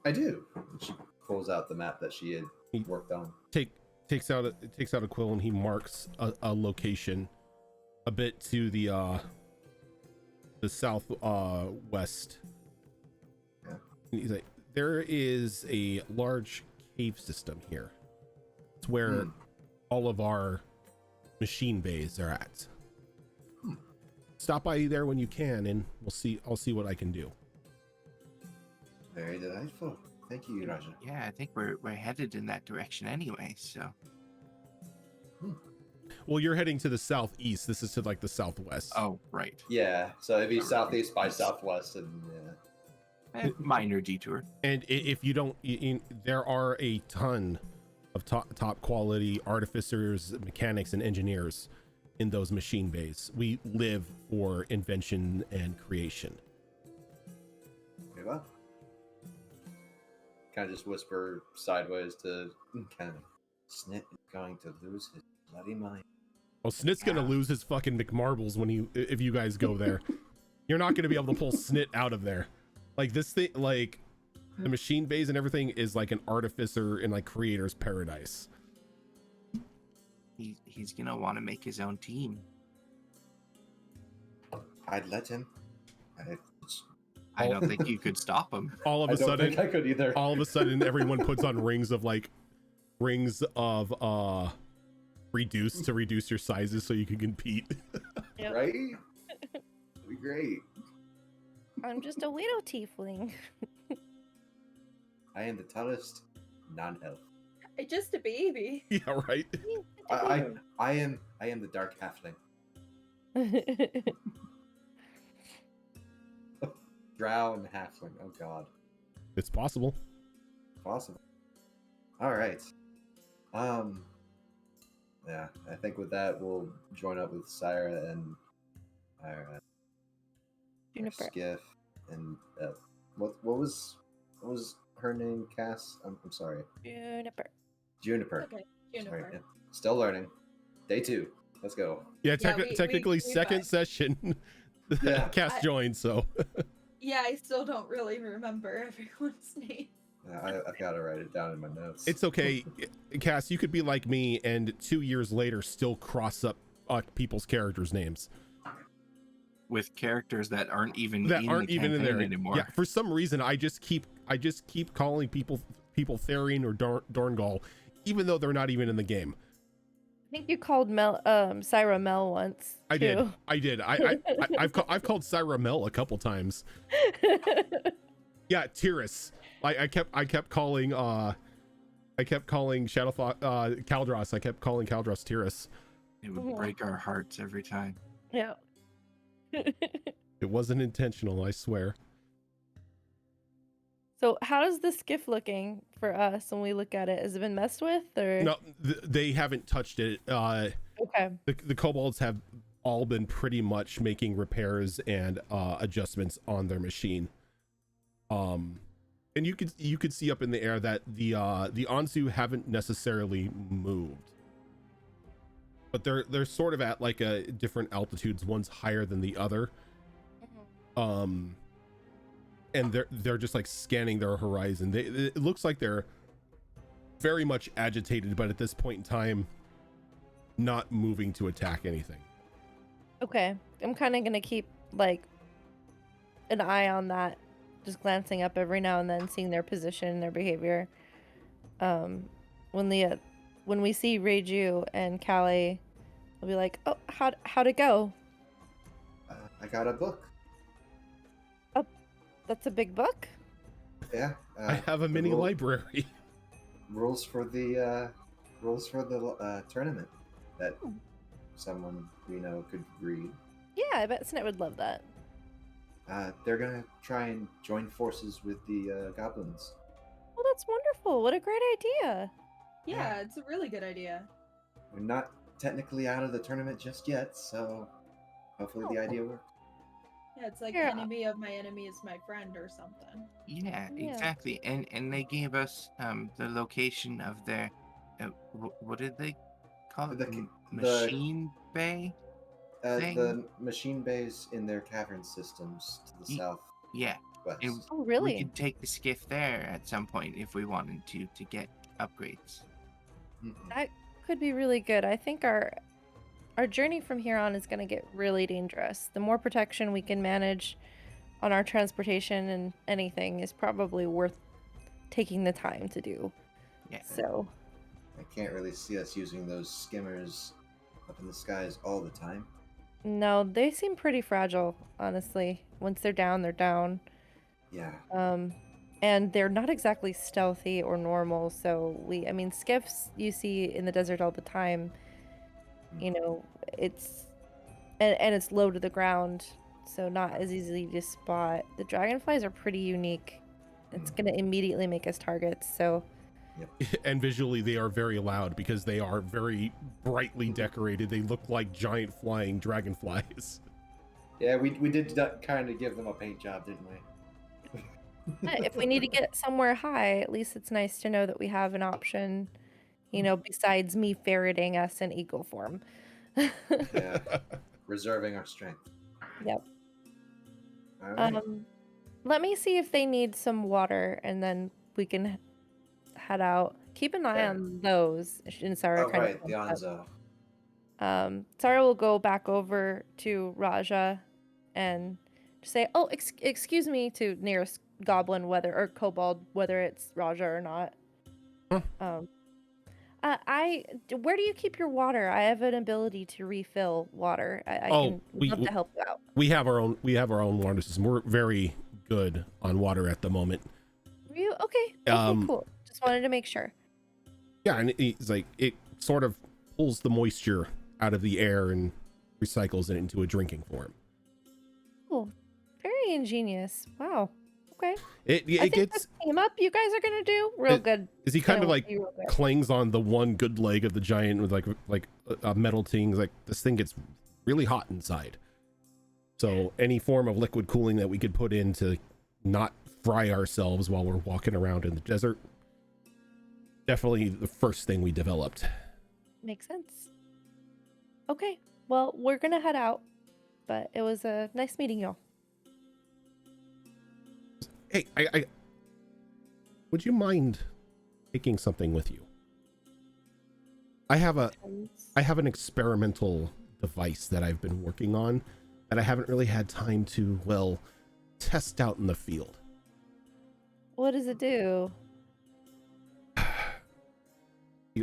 Speaker 3: I do. She pulls out the map that she had worked on.
Speaker 1: Takes out a quill and he marks a location a bit to the south west.
Speaker 3: Yeah.
Speaker 1: And he's like, there is a large cave system here. It's where all of our machine bays are at. Stop by there when you can, and I'll see what I can do.
Speaker 3: Very delightful. Thank you, Raja.
Speaker 4: Yeah, I think we're headed in that direction anyway. So.
Speaker 1: Well, you're heading to the southeast. This is to like the southwest.
Speaker 4: Oh, right.
Speaker 3: Yeah, so it'd be southeast by southwest, and
Speaker 4: minor detour.
Speaker 1: And if you don't, there are a ton of top quality artificers, mechanics, and engineers in those machine bays. We live for invention and creation.
Speaker 3: Very well. Kind of just whisper sideways to kind of Snit is going to lose his bloody mind.
Speaker 1: Well, Snit's gonna lose his fucking McMarbles if you guys go there. You're not gonna be able to pull Snit out of there. Like this thing, like the machine bays and everything is like an artificer and like creator's paradise.
Speaker 4: He's gonna want to make his own team.
Speaker 3: I'd let him.
Speaker 4: I don't think you could stop him.
Speaker 1: All of a sudden,
Speaker 3: I don't think I could either.
Speaker 1: All of a sudden, everyone puts on rings of reduce to reduce your sizes so you can compete.
Speaker 2: Yep.
Speaker 3: Right? That'd be great.
Speaker 2: I'm just a widow tiefling.
Speaker 3: I am the tallest non-elf.
Speaker 5: Just a baby.
Speaker 1: Yeah, right.
Speaker 3: I am the dark halfling. Drow halfling. Oh god.
Speaker 1: It's possible.
Speaker 3: Possible. All right. Yeah, I think with that we'll join up with Syra and our
Speaker 2: Juniper.
Speaker 3: skiff and what was her name? Cass. I'm sorry.
Speaker 2: Juniper.
Speaker 3: Juniper.
Speaker 5: Okay, Juniper.
Speaker 3: Sorry, yeah. Still learning. Day 2. Let's go.
Speaker 1: Yeah,
Speaker 5: Yeah,
Speaker 1: technically
Speaker 5: we
Speaker 1: second
Speaker 5: met.
Speaker 1: session.
Speaker 3: Yeah.
Speaker 1: Cass joined, so.
Speaker 5: Yeah, I still don't really remember everyone's name.
Speaker 3: I've got to write it down in my notes.
Speaker 1: It's okay, Cass. You could be like me, and 2 years later, still cross up people's characters' names
Speaker 4: With characters that aren't even
Speaker 1: in there
Speaker 4: anymore.
Speaker 1: Yeah, for some reason, I just keep calling people Therian or Dorngall, even though they're not even in the game.
Speaker 2: I think you called Syra Mel once.
Speaker 1: I
Speaker 2: too.
Speaker 1: did. I've called Syra Mel a couple times. Yeah, Tiris. I kept calling Shadowfox Caldros. I kept calling Caldros Tiris.
Speaker 4: It would break our hearts every time.
Speaker 2: Yeah.
Speaker 1: It wasn't intentional, I swear.
Speaker 2: So how's the skiff looking for us when we look at it? Has it been messed with or?
Speaker 1: No, they haven't touched it.
Speaker 2: Okay.
Speaker 1: The kobolds have all been pretty much making repairs and adjustments on their machine. And you could see up in the air that the Anzu haven't necessarily moved, but they're sort of at like a different altitudes. One's higher than the other. And they're just like scanning their horizon. It looks like they're very much agitated, but at this point in time, not moving to attack anything.
Speaker 2: Okay. I'm kind of gonna keep like an eye on that, just glancing up every now and then, seeing their position and their behavior. When we see Reiju and Callie, we'll be like, "Oh, how'd it go?"
Speaker 3: I got a book.
Speaker 2: That's a big book.
Speaker 3: Yeah.
Speaker 1: I have a mini library.
Speaker 3: Rules for the tournament that someone we know could read.
Speaker 2: Yeah, I bet Snit would love that.
Speaker 3: They're gonna try and join forces with the goblins.
Speaker 2: Oh, that's wonderful. What a great idea.
Speaker 5: Yeah, it's a really good idea.
Speaker 3: We're not technically out of the tournament just yet, so hopefully the idea works.
Speaker 5: Yeah, it's like
Speaker 2: Yeah.
Speaker 5: enemy of my enemy is my friend or something.
Speaker 4: Yeah,
Speaker 2: Yeah.
Speaker 4: exactly. And they gave us the location of their what did they call it?
Speaker 3: The
Speaker 4: Machine bay. thing?
Speaker 3: The machine bays in their cavern systems to the southwest.
Speaker 4: Yeah. And
Speaker 2: Oh,
Speaker 4: we
Speaker 2: really?
Speaker 4: could take the skiff there at some point if we wanted to get upgrades.
Speaker 3: Mhm.
Speaker 2: That could be really good. I think our journey from here on is going to get really dangerous. The more protection we can manage on our transportation and anything is probably worth taking the time to do.
Speaker 4: Yeah.
Speaker 2: So,
Speaker 3: I can't really see us using those skimmers up in the skies all the time.
Speaker 2: no, they seem pretty fragile, honestly. Once they're down, they're down.
Speaker 3: Yeah.
Speaker 2: And they're not exactly stealthy or normal. So I mean, skiffs you see in the desert all the time. You know, it's and it's low to the ground, so not as easily to spot. The dragonflies are pretty unique. It's gonna immediately make us targets. So
Speaker 1: And visually they are very loud because they are very brightly decorated. They look like giant flying dragonflies.
Speaker 3: Yeah, we did kind of give them a paint job, didn't we?
Speaker 2: if we need to get somewhere high, at least it's nice to know that we have an option. You know, besides me ferreting us in eagle form.
Speaker 3: Yeah. Reserving our strength.
Speaker 2: Yep.
Speaker 3: All right.
Speaker 2: Let me see if they need some water, and then we can head out. Keep an eye
Speaker 3: Fair.
Speaker 2: on those. And Sarah
Speaker 3: Oh,
Speaker 2: kind
Speaker 3: right,
Speaker 2: of
Speaker 3: the Anzo.
Speaker 2: Sarah will go back over to Raja and say, "Oh, excuse me," to nearest goblin, whether or kobold, whether it's Raja or not.
Speaker 1: Huh.
Speaker 2: Where do you keep your water? I have an ability to refill water. I
Speaker 1: Oh,
Speaker 2: can love to help you out.
Speaker 1: We have our own water system. We're very good on water at the moment.
Speaker 2: Are you okay? Cool. Just wanted to make sure.
Speaker 1: Yeah, and it's like it sort of pulls the moisture out of the air and recycles it into a drinking form.
Speaker 2: Cool. Very ingenious. Wow. Okay.
Speaker 1: It
Speaker 2: I think
Speaker 1: gets
Speaker 2: this team up you guys are gonna do real good.
Speaker 1: is he kind of
Speaker 2: Gonna
Speaker 1: like
Speaker 2: be real good.
Speaker 1: clings on the one good leg of the giant with like a metal thing. Like this thing gets really hot inside. So any form of liquid cooling that we could put in to not fry ourselves while we're walking around in the desert, definitely the first thing we developed.
Speaker 2: Makes sense. Okay. Well, we're gonna head out, but it was a nice meeting y'all.
Speaker 1: Hey, I would you mind taking something with you? I have an experimental device that I've been working on that I haven't really had time to, well, test out in the field.
Speaker 2: What does it do?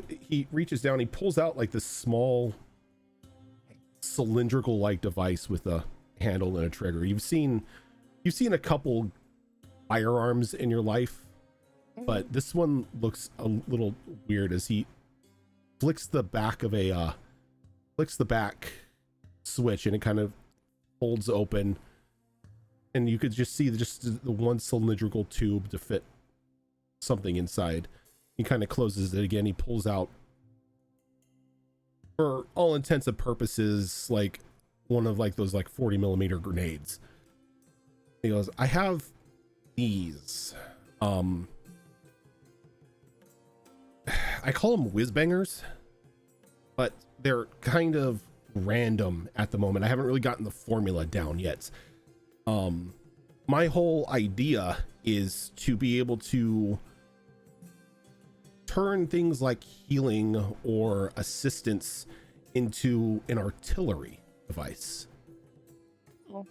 Speaker 1: He reaches down, he pulls out like this small cylindrical like device with a handle and a trigger. You've seen a couple firearms in your life, but this one looks a little weird as he flicks the back of a clicks the back switch and it kind of folds open, and you could just see just the one cylindrical tube to fit something inside. He kind of closes it again. He pulls out, for all intents and purposes, like one of like those like 40 millimeter grenades. He goes, I have these. I call them whiz bangers, but they're kind of random at the moment. I haven't really gotten the formula down yet. My whole idea is to be able to turn things like healing or assistance into an artillery device.
Speaker 2: Oh.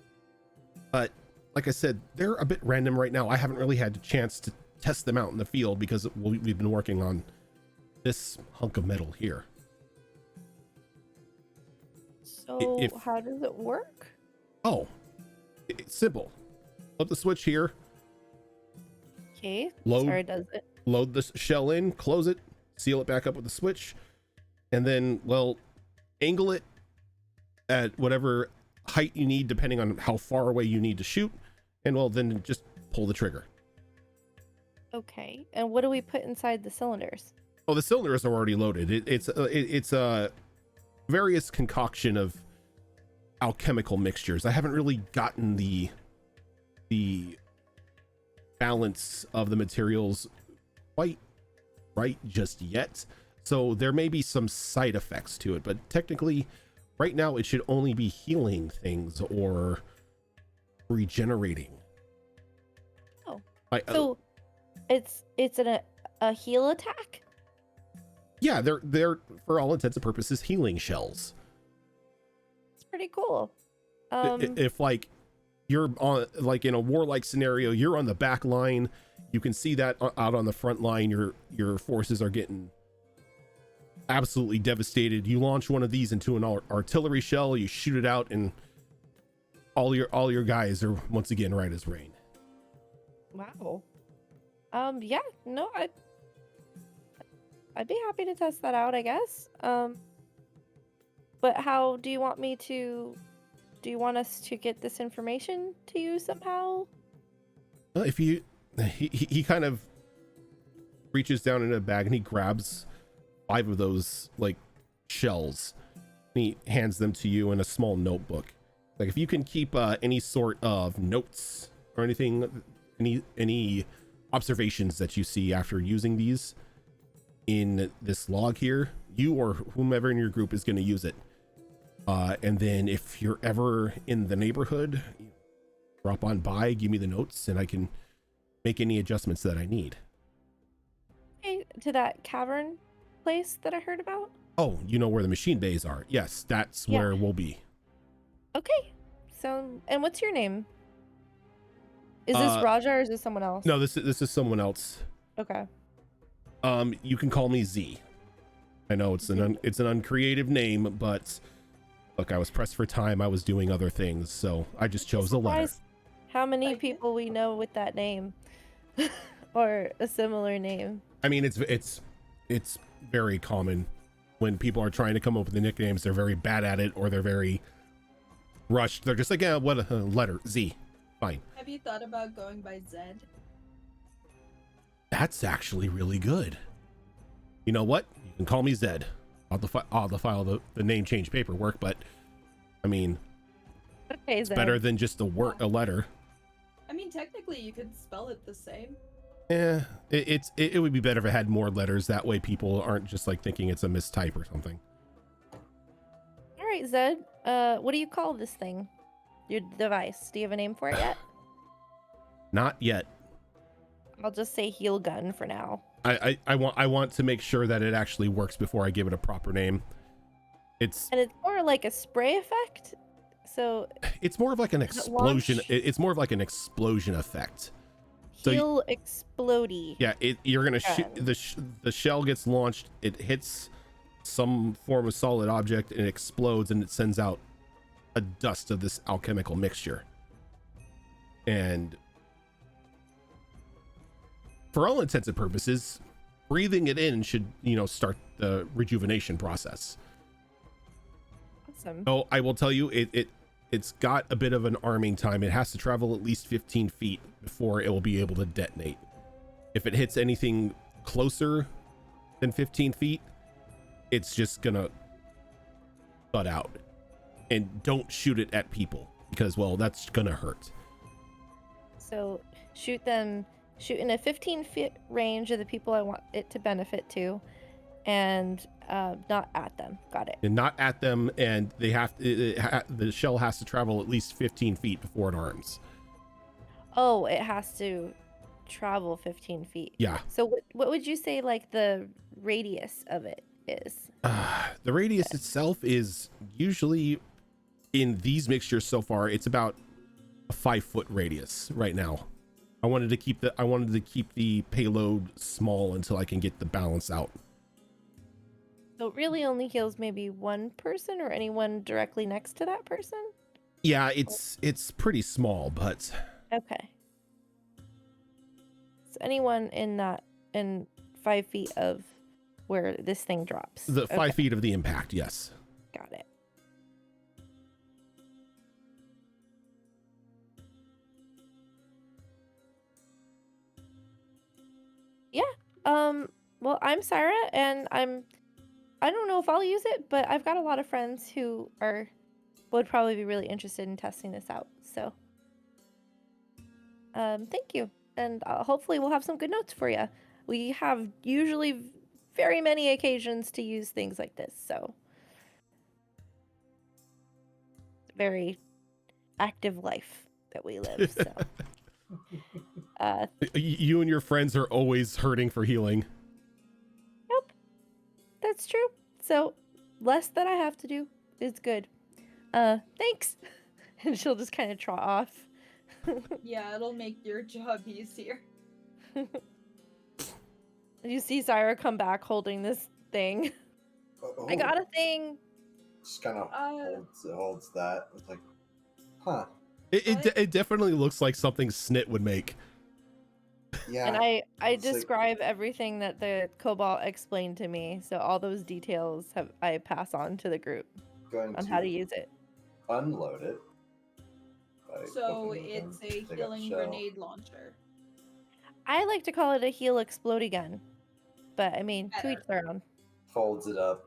Speaker 1: But like I said, they're a bit random right now. I haven't really had a chance to test them out in the field because we've been working on this hunk of metal here.
Speaker 2: So how does it work?
Speaker 1: Oh, it's simple. Flip the switch here.
Speaker 2: Okay.
Speaker 1: Load.
Speaker 2: Sorry, does it?
Speaker 1: Load the shell in, close it, seal it back up with the switch, and then, well, angle it at whatever height you need depending on how far away you need to shoot, and well, then just pull the trigger.
Speaker 2: Okay. And what do we put inside the cylinders?
Speaker 1: Oh, the cylinders are already loaded. It's a various concoction of alchemical mixtures. I haven't really gotten the balance of the materials quite right just yet, so there may be some side effects to it, but technically right now it should only be healing things or regenerating.
Speaker 2: Oh, so it's a heal attack?
Speaker 1: Yeah, they're for all intents and purposes healing shells.
Speaker 2: It's pretty cool.
Speaker 1: If like you're on like in a warlike scenario, you're on the back line, you can see that out on the front line your forces are getting absolutely devastated. You launch one of these into an artillery shell, you shoot it out, and all your guys are once again right as rain.
Speaker 2: Wow. Yeah, no, I'd be happy to test that out, I guess. But how do you want me to? Do you want us to get this information to you somehow?
Speaker 1: If he kind of reaches down in a bag and he grabs 5 of those like shells. And he hands them to you in a small notebook. Like if you can keep any sort of notes or anything, any observations that you see after using these in this log here, you or whomever in your group is going to use it. And then if you're ever in the neighborhood, drop on by, give me the notes, and I can make any adjustments that I need.
Speaker 2: Hey, to that cavern place that I heard about?
Speaker 1: Oh, you know where the machine bays are? Yes, that's where we'll be.
Speaker 2: Okay. So, and what's your name? Is this Raja or is this someone else?
Speaker 1: No, this is someone else.
Speaker 2: Okay.
Speaker 1: You can call me Z. I know it's an uncreative name, but look, I was pressed for time. I was doing other things, so I just chose a letter.
Speaker 2: How many people we know with that name or a similar name?
Speaker 1: I mean, it's very common when people are trying to come up with the nicknames. They're very bad at it, or they're very rushed. They're just like, yeah, what a letter, Z, fine.
Speaker 5: Have you thought about going by Zed?
Speaker 1: That's actually really good. You know what? You can call me Zed. I'll file the name change paperwork, but I mean,
Speaker 2: okay,
Speaker 1: it's better than just a letter.
Speaker 5: I mean, technically, you could spell it the same.
Speaker 1: Yeah, it would be better if it had more letters. That way, people aren't just like thinking it's a mistype or something.
Speaker 2: All right, Zed. What do you call this thing? Your device? Do you have a name for it yet?
Speaker 1: Not yet.
Speaker 2: I'll just say heal gun for now.
Speaker 1: I want to make sure that it actually works before I give it a proper name. And
Speaker 2: it's more like a spray effect. So
Speaker 1: it's more of like an explosion. It's more of like an explosion effect.
Speaker 2: Heal explodey.
Speaker 1: Yeah, you're gonna shoot the shell gets launched. It hits some form of solid object and it explodes, and it sends out a dust of this alchemical mixture. And for all intents and purposes, breathing it in should, start the rejuvenation process.
Speaker 2: Awesome.
Speaker 1: Oh, I will tell you, it's got a bit of an arming time. It has to travel at least 15 feet before it will be able to detonate. If it hits anything closer than 15 feet, it's just gonna butt out. And don't shoot it at people because, well, that's gonna hurt.
Speaker 2: So shoot in a 15-foot range of the people I want it to benefit to, and not at them. Got it.
Speaker 1: And not at them, and they have the shell has to travel at least 15 feet before it arms.
Speaker 2: Oh, it has to travel 15 feet.
Speaker 1: Yeah.
Speaker 2: So what would you say like the radius of it is?
Speaker 1: The radius itself is usually, in these mixtures so far, it's about a 5-foot radius right now. I wanted to keep the payload small until I can get the balance out.
Speaker 2: So it really only heals maybe one person or anyone directly next to that person?
Speaker 1: Yeah, it's pretty small, but
Speaker 2: Okay. So anyone in 5 feet of where this thing drops.
Speaker 1: the 5 feet of the impact, yes.
Speaker 2: Got it. Yeah. Well, I'm Sarah, and I don't know if I'll use it, but I've got a lot of friends who would probably be really interested in testing this out. So, thank you, and hopefully we'll have some good notes for you. We have usually very many occasions to use things like this, so very active life that we live. So,
Speaker 1: You and your friends are always hurting for healing.
Speaker 2: yep, that's true. So, less that I have to do is good. Thanks. And she'll just kind of trot off.
Speaker 5: Yeah, it'll make your job easier.
Speaker 2: You see Zyra come back holding this thing.
Speaker 3: Oh,
Speaker 2: I got a thing.
Speaker 3: Just kind of holds that. It's like, huh?
Speaker 1: It definitely looks like something Snit would make.
Speaker 3: Yeah.
Speaker 2: And I
Speaker 3: it's like-
Speaker 2: describe everything that the Cobalt explained to me. So all those details I pass on to the group
Speaker 3: going
Speaker 2: on
Speaker 3: to
Speaker 2: how to use it.
Speaker 3: unload it. by
Speaker 5: So
Speaker 3: opening it
Speaker 5: it's
Speaker 3: and
Speaker 5: a
Speaker 3: take out the
Speaker 5: healing
Speaker 3: shell.
Speaker 5: grenade launcher.
Speaker 2: I like to call it a heal explodey gun. But I mean, to each their own.
Speaker 3: Folds it up,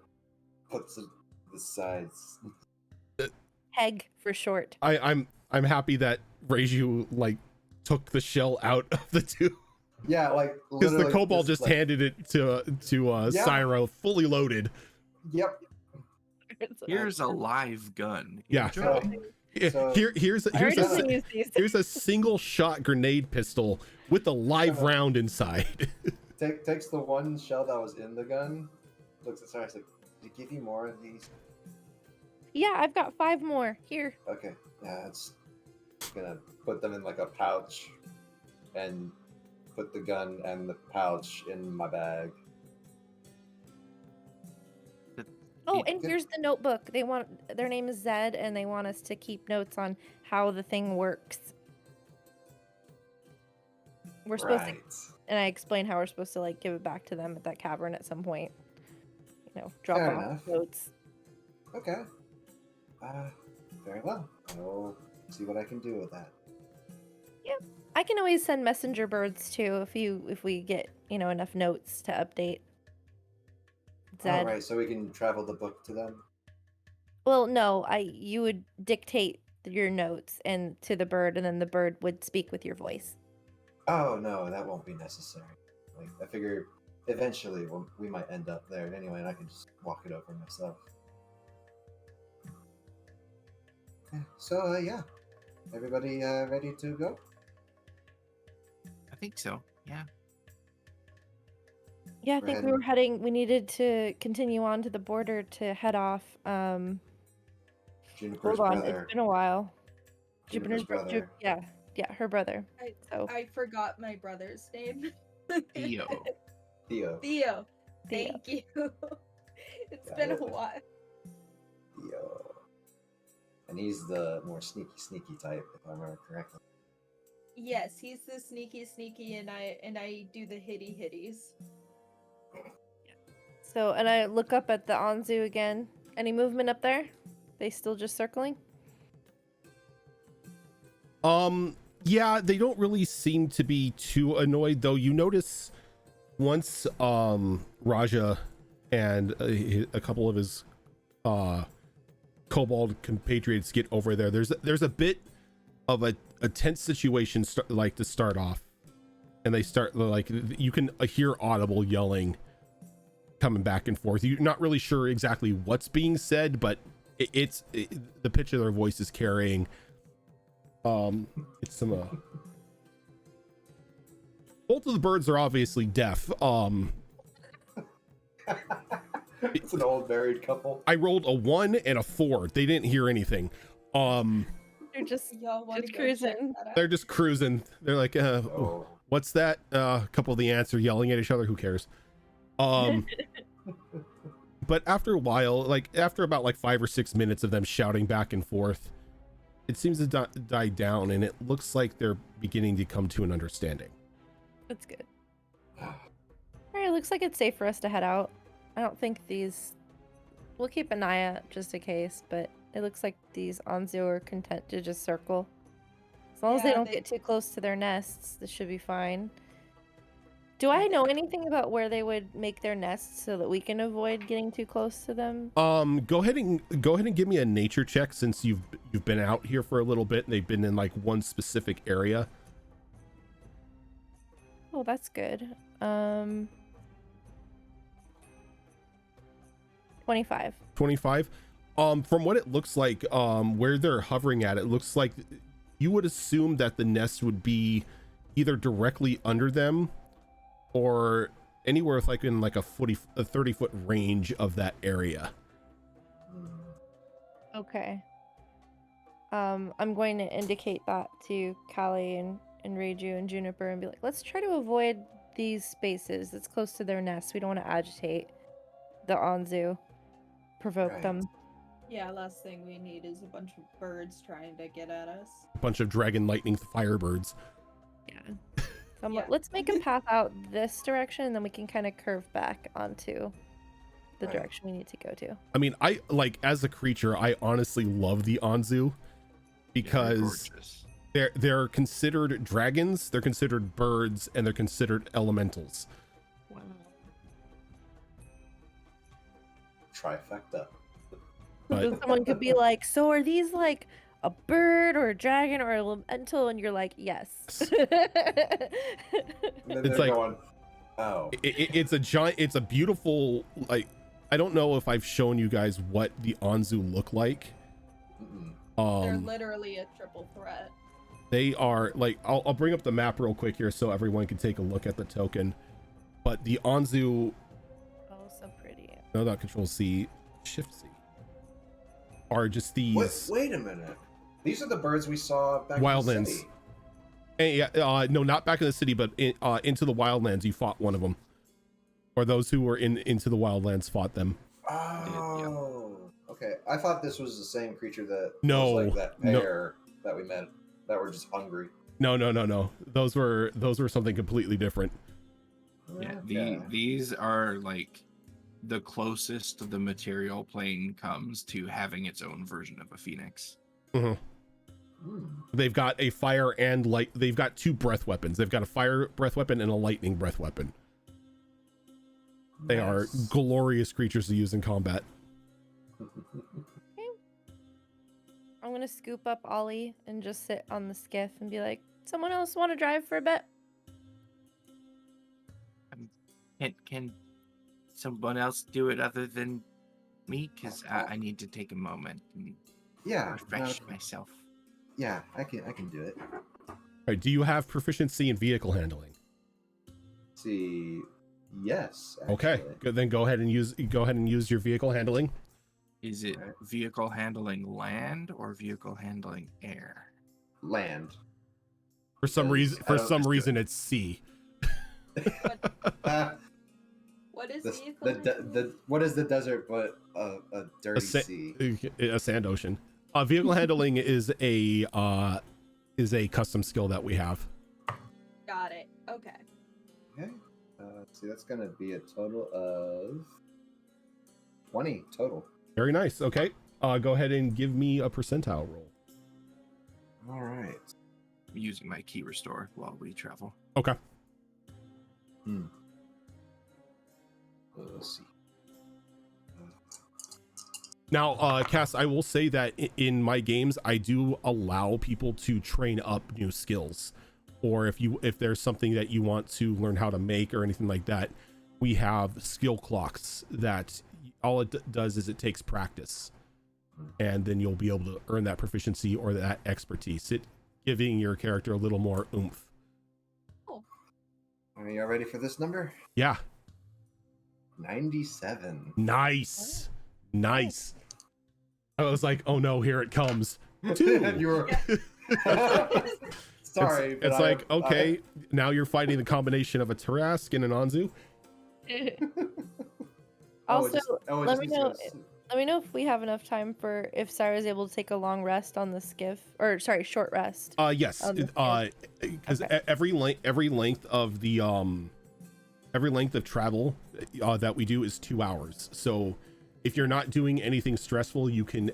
Speaker 3: puts it to the sides.
Speaker 2: Heg for short.
Speaker 1: I'm happy that Reiju like took the shell out of the two,
Speaker 3: Yeah, like
Speaker 1: because the
Speaker 3: literally
Speaker 1: Cobalt just
Speaker 3: like,
Speaker 1: handed it to
Speaker 3: Yeah.
Speaker 1: Syro fully loaded.
Speaker 3: Yep.
Speaker 4: Here's a live gun.
Speaker 1: Yeah.
Speaker 4: Enjoy.
Speaker 3: So-
Speaker 1: Here's
Speaker 2: I already
Speaker 3: a-
Speaker 2: used these.
Speaker 1: here's a single shot grenade pistol with a live
Speaker 3: Shut up.
Speaker 1: round inside.
Speaker 3: Takes the one shell that was in the gun, looks at Sarah, like, "Did it give you more of these?"
Speaker 2: Yeah, I've got 5 more. Here.
Speaker 3: Okay, yeah, it's gonna put them in like a pouch, and put the gun and the pouch in my bag.
Speaker 2: Oh,
Speaker 4: Yeah.
Speaker 2: and here's the notebook. Their name is Zed, and they want us to keep notes on how the thing works. We're supposed to,
Speaker 3: Right.
Speaker 2: and I explain how we're supposed to like give it back to them at that cavern at some point. You know, drop
Speaker 3: Fair
Speaker 2: off
Speaker 3: enough.
Speaker 2: notes.
Speaker 3: Okay. Very well. I'll see what I can do with that.
Speaker 2: I can always send messenger birds too if we get enough notes to update. Zed.
Speaker 3: All right, so we can travel the book to them.
Speaker 2: Well, no, you would dictate your notes and to the bird, and then the bird would speak with your voice.
Speaker 3: Oh no, that won't be necessary. Like I figure, eventually we might end up there anyway, and I can just walk it over myself. Okay, so yeah, everybody ready to go?
Speaker 4: I think so. Yeah.
Speaker 2: Yeah, I
Speaker 3: We're
Speaker 2: think we needed to continue on to the border to head off.
Speaker 3: Juniper's
Speaker 2: Hold on,
Speaker 3: brother.
Speaker 2: it's been a while.
Speaker 3: Juniper's brother.
Speaker 2: Yeah, her brother. So
Speaker 5: I forgot my brother's name.
Speaker 4: Theo.
Speaker 3: Theo.
Speaker 5: Theo.
Speaker 2: Theo.
Speaker 5: Thank you. It's
Speaker 3: Got
Speaker 5: been a
Speaker 3: it.
Speaker 5: while.
Speaker 3: Theo. And he's the more sneaky type, if I remember correctly.
Speaker 5: Yes, he's the sneaky, and I do the hitties.
Speaker 2: So, and I look up at the Anzu again. Any movement up there? They still just circling?
Speaker 1: Yeah, they don't really seem to be too annoyed, though. You notice once Raja and a couple of his kobold compatriots get over there, there's a bit of a tense situation to start off, and they start like, you can hear audible yelling coming back and forth. You're not really sure exactly what's being said, but it's the pitch of their voice is carrying it's some both of the birds are obviously deaf.
Speaker 3: It's an old married couple.
Speaker 1: I rolled a 1 and a 4. They didn't hear anything.
Speaker 2: They're just
Speaker 5: Y'all want to go check
Speaker 2: cruising.
Speaker 5: that out?
Speaker 1: They're just cruising. They're like,
Speaker 3: Oh.
Speaker 1: what's that? A couple of the ants are yelling at each other. Who cares? But after a while, like after about like 5 or 6 minutes of them shouting back and forth, it seems to die down, and it looks like they're beginning to come to an understanding.
Speaker 2: That's good. All right, looks like it's safe for us to head out. I don't think these... We'll keep an eye out just in case, but it looks like these Anzu are content to just circle. As long as they
Speaker 5: Yeah,
Speaker 2: don't
Speaker 5: they-
Speaker 2: get too close to their nests, this should be fine. Do I know anything about where they would make their nests so that we can avoid getting too close to them?
Speaker 1: Go ahead and give me a nature check, since you've been out here for a little bit and they've been in like one specific area.
Speaker 2: Oh, that's good. 25.
Speaker 1: 25. From what it looks like, where they're hovering at, it looks like you would assume that the nest would be either directly under them or anywhere with like in like a 30-foot range of that area.
Speaker 2: Okay. I'm going to indicate that to Callie and Reiju and Juniper and be like, let's try to avoid these spaces that's close to their nests. We don't want to agitate the Anzu, provoke
Speaker 3: Right.
Speaker 2: them.
Speaker 5: Yeah, last thing we need is a bunch of birds trying to get at us.
Speaker 1: A bunch of dragon lightning firebirds.
Speaker 2: Yeah. So I'm like,
Speaker 5: Yeah.
Speaker 2: let's make them path out this direction, and then we can kind of curve back onto the
Speaker 3: Right.
Speaker 2: direction we need to go to.
Speaker 1: I mean, I like, as a creature, I honestly love the Anzu because
Speaker 4: Gorgeous.
Speaker 1: they're considered dragons, they're considered birds, and they're considered elementals.
Speaker 2: Wow.
Speaker 3: Trifecta.
Speaker 1: But
Speaker 2: Someone could be like, so are these like a bird or a dragon or elemental? And you're like, yes.
Speaker 3: And then
Speaker 1: It's
Speaker 3: they're
Speaker 1: like-
Speaker 3: going, oh.
Speaker 1: it's a giant, it's a beautiful, like, I don't know if I've shown you guys what the Anzu look like.
Speaker 3: Mm-mm.
Speaker 5: They're literally a triple threat.
Speaker 1: They are like, I'll bring up the map real quick here so everyone can take a look at the token. But the Anzu,
Speaker 2: Oh, so pretty.
Speaker 1: no, not Control C, Shift C, are just these
Speaker 3: Wait a minute. These are the birds we saw back in the
Speaker 1: Wildlands.
Speaker 3: city.
Speaker 1: No, not back in the city, but into the wildlands. You fought one of them, or those who were into the wildlands fought them.
Speaker 3: Oh, okay. I thought this was the same creature that
Speaker 1: No,
Speaker 3: was like that
Speaker 1: no.
Speaker 3: pair that we met that were just hungry.
Speaker 1: No. Those were something completely different.
Speaker 4: Yeah,
Speaker 3: Okay.
Speaker 4: these are like the closest the material plane comes to having its own version of a phoenix.
Speaker 1: Mhm.
Speaker 3: Hmm.
Speaker 1: They've got a fire and light. They've got 2 breath weapons. They've got a fire breath weapon and a lightning breath weapon. They are
Speaker 3: Nice.
Speaker 1: glorious creatures to use in combat.
Speaker 2: I'm going to scoop up Ollie and just sit on the skiff and be like, someone else want to drive for a bit?
Speaker 4: Can someone else do it other than me? Because I need to take a moment and
Speaker 3: Yeah.
Speaker 4: refresh myself.
Speaker 3: Yeah, I can do it.
Speaker 1: All right. Do you have proficiency in vehicle handling?
Speaker 3: See, yes.
Speaker 1: Okay.
Speaker 3: actually.
Speaker 1: Good. Then go ahead and use your vehicle handling.
Speaker 4: Is it
Speaker 3: Right.
Speaker 4: vehicle handling land or vehicle handling air?
Speaker 3: Land.
Speaker 1: For some
Speaker 3: Because
Speaker 1: reason,
Speaker 3: I
Speaker 1: for
Speaker 3: don't-
Speaker 1: some reason, it's C.
Speaker 3: Ah,
Speaker 5: What is
Speaker 3: what is the desert but a dirty
Speaker 1: sa-
Speaker 3: sea?
Speaker 1: A sand ocean. Vehicle handling is a custom skill that we have.
Speaker 5: Got it. Okay.
Speaker 3: Okay. See, that's gonna be a total of 20 total.
Speaker 1: Very nice. Okay. Go ahead and give me a percentile roll.
Speaker 3: All right.
Speaker 4: I'm using my key restore while we travel.
Speaker 1: Okay.
Speaker 3: Let's see.
Speaker 1: Now, Cass, I will say that in my games, I do allow people to train up new skills, or if there's something that you want to learn how to make or anything like that, we have skill clocks that all it does is it takes practice, and then you'll be able to earn that proficiency or that expertise, giving your character a little more oomph.
Speaker 3: Are you all ready for this number?
Speaker 1: Yeah.
Speaker 3: 97.
Speaker 1: Nice. I was like, oh no, here it comes. 2.
Speaker 3: You were... Sorry.
Speaker 1: It's like, okay, now you're fighting the combination of a Tarask and an Anzu.
Speaker 2: Also, let me
Speaker 3: know.
Speaker 2: know if we have enough time for if Sarah's able to take a long rest on the skiff, or sorry, short rest.
Speaker 1: Yes. Because every length of the every length of travel that we do is 2 hours. So if you're not doing anything stressful, you can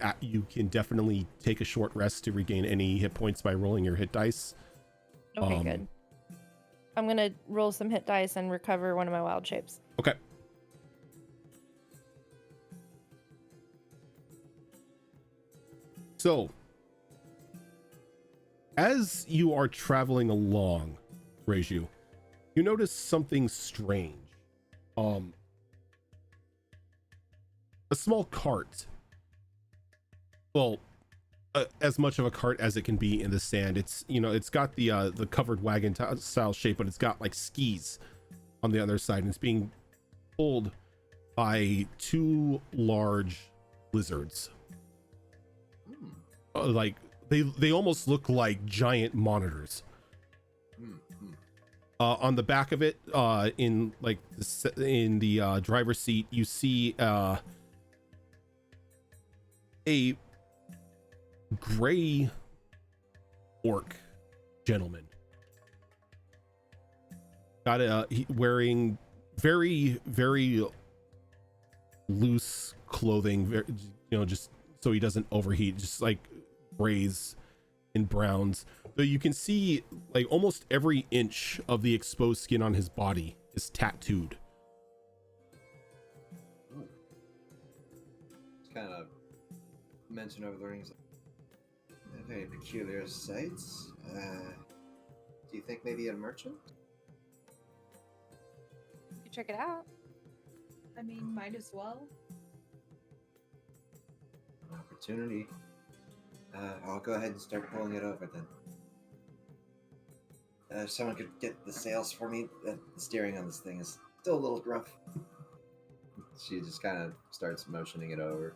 Speaker 1: definitely take a short rest to regain any hit points by rolling your hit dice.
Speaker 2: Okay, good. I'm gonna roll some hit dice and recover one of my wild shapes.
Speaker 1: Okay. So, as you are traveling along, Reiju, you notice something strange. A small cart. Well, as much of a cart as it can be in the sand. It's, it's got the covered wagon style shape, but it's got like skis on the other side, and it's being pulled by 2 large lizards. Like they almost look like giant monitors. On the back of it, in the driver's seat, you see a gray orc gentleman. Wearing very, very loose clothing, just so he doesn't overheat, just like grays and browns. Though you can see like almost every inch of the exposed skin on his body is tattooed.
Speaker 3: It's kind of mentioned over the rings. Very peculiar sights. Do you think maybe a merchant?
Speaker 2: You can check it out.
Speaker 5: I mean, might as well.
Speaker 3: An opportunity. I'll go ahead and start pulling it over then. If someone could get the sails for me, the steering on this thing is still a little rough. She just kind of starts motioning it over.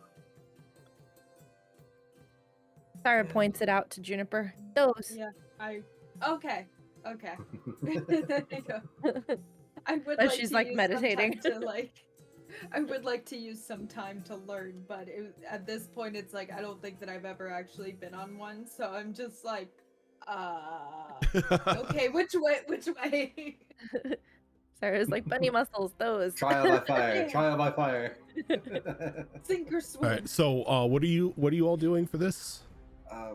Speaker 2: Sarah points it out to Juniper. Those.
Speaker 5: Yeah, okay. There you go. I would like
Speaker 2: she's
Speaker 5: to
Speaker 2: like
Speaker 5: use
Speaker 2: meditating.
Speaker 5: some time to, I would like to use some time to learn, but at this point, it's like I don't think that I've ever actually been on one, so I'm just like, okay, which way?
Speaker 2: Sarah's like, bunny muscles, those.
Speaker 3: Trial by fire. Trial by fire.
Speaker 5: Sink or swim.
Speaker 1: All right. So, what are you all doing for this?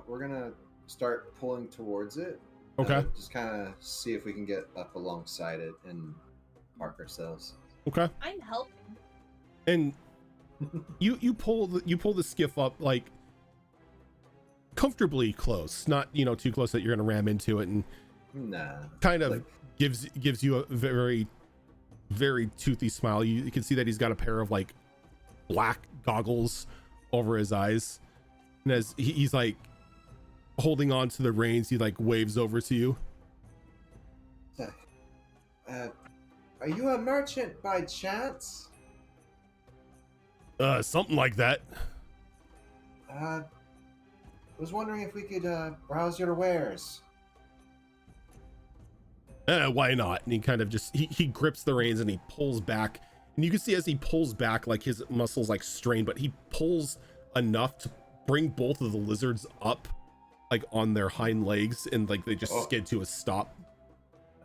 Speaker 3: We're gonna start pulling towards it.
Speaker 1: Okay.
Speaker 3: Just kind of see if we can get up alongside it and park ourselves.
Speaker 1: Okay.
Speaker 5: I'm helping.
Speaker 1: And you pull the skiff up like comfortably close, not too close that you're gonna ram into it, and kind of gives you a very, very toothy smile. You can see that he's got a pair of like black goggles over his eyes, and as he's like holding on to the reins, he like waves over to you.
Speaker 3: Are you a merchant by chance?
Speaker 1: Something like that.
Speaker 3: Was wondering if we could browse your wares.
Speaker 1: Why not? And he kind of just he grips the reins and he pulls back, and you can see as he pulls back, like his muscles like strain, but he pulls enough to bring both of the lizards up like on their hind legs, and like they just skid to a stop.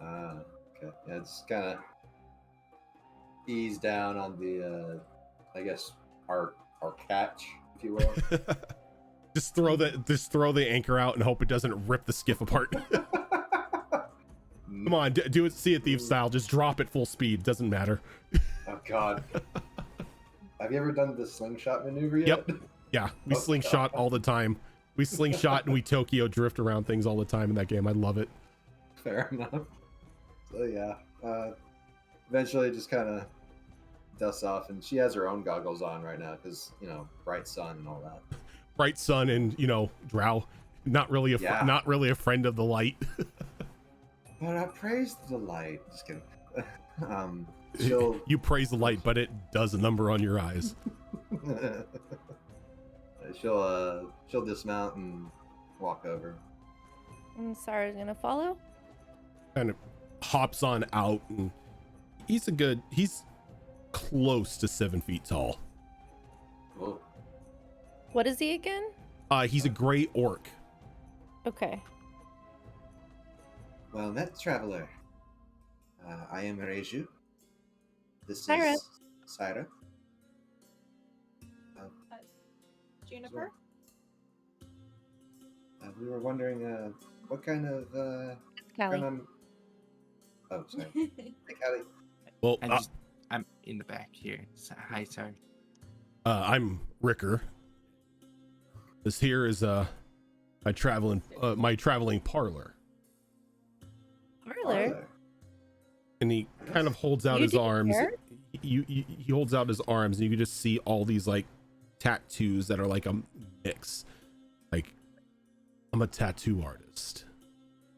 Speaker 3: Okay. Yeah, just kind of ease down on the I guess our catch if you will.
Speaker 1: Just throw the anchor out and hope it doesn't rip the skiff apart. Come on, do it Sea of Thieves style. Just drop it full speed. Doesn't matter.
Speaker 3: Oh God. Have you ever done the slingshot maneuver yet?
Speaker 1: Yep. Yeah, we slingshot all the time. We slingshot and we Tokyo drift around things all the time in that game. I love it.
Speaker 3: Fair enough. So yeah, eventually just kind of dusts off, and she has her own goggles on right now because bright sun and all that.
Speaker 1: Bright sun and drow. Not really a friend of the light.
Speaker 3: But I praise the light. Just kidding.
Speaker 1: You praise the light, but it does a number on your eyes.
Speaker 3: She'll dismount and walk over.
Speaker 2: And Sarah's gonna follow.
Speaker 1: Kind of hops on out, and he's close to 7 feet tall.
Speaker 3: Whoa.
Speaker 2: What is he again?
Speaker 1: He's a gray orc.
Speaker 2: Okay.
Speaker 3: Well met, traveler. I am Reju. This
Speaker 2: Syra.
Speaker 3: is Syra.
Speaker 5: Juniper?
Speaker 3: We were wondering what kind of
Speaker 2: It's Callie.
Speaker 3: Oh, sorry. Hey, Callie.
Speaker 1: Well,
Speaker 4: I'm in the back here. Hi, sorry.
Speaker 1: I'm Ricker. This here is my traveling parlor.
Speaker 2: Parlor?
Speaker 1: And he kind of holds out
Speaker 2: You
Speaker 1: his
Speaker 2: did
Speaker 1: arms.
Speaker 2: hair?
Speaker 1: He holds out his arms, and you can just see all these like tattoos that are like a mix. Like, I'm a tattoo artist,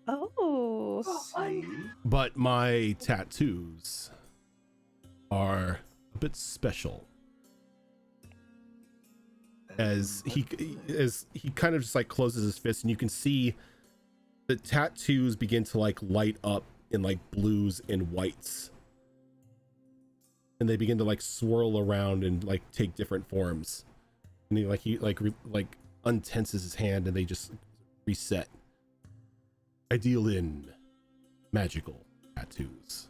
Speaker 2: Oh.
Speaker 3: See?
Speaker 1: but my tattoos are a bit special. As he kind of just like closes his fist, and you can see the tattoos begin to like light up in like blues and whites, and they begin to like swirl around and like take different forms. And he untenses his hand, and they just reset. I deal in magical tattoos.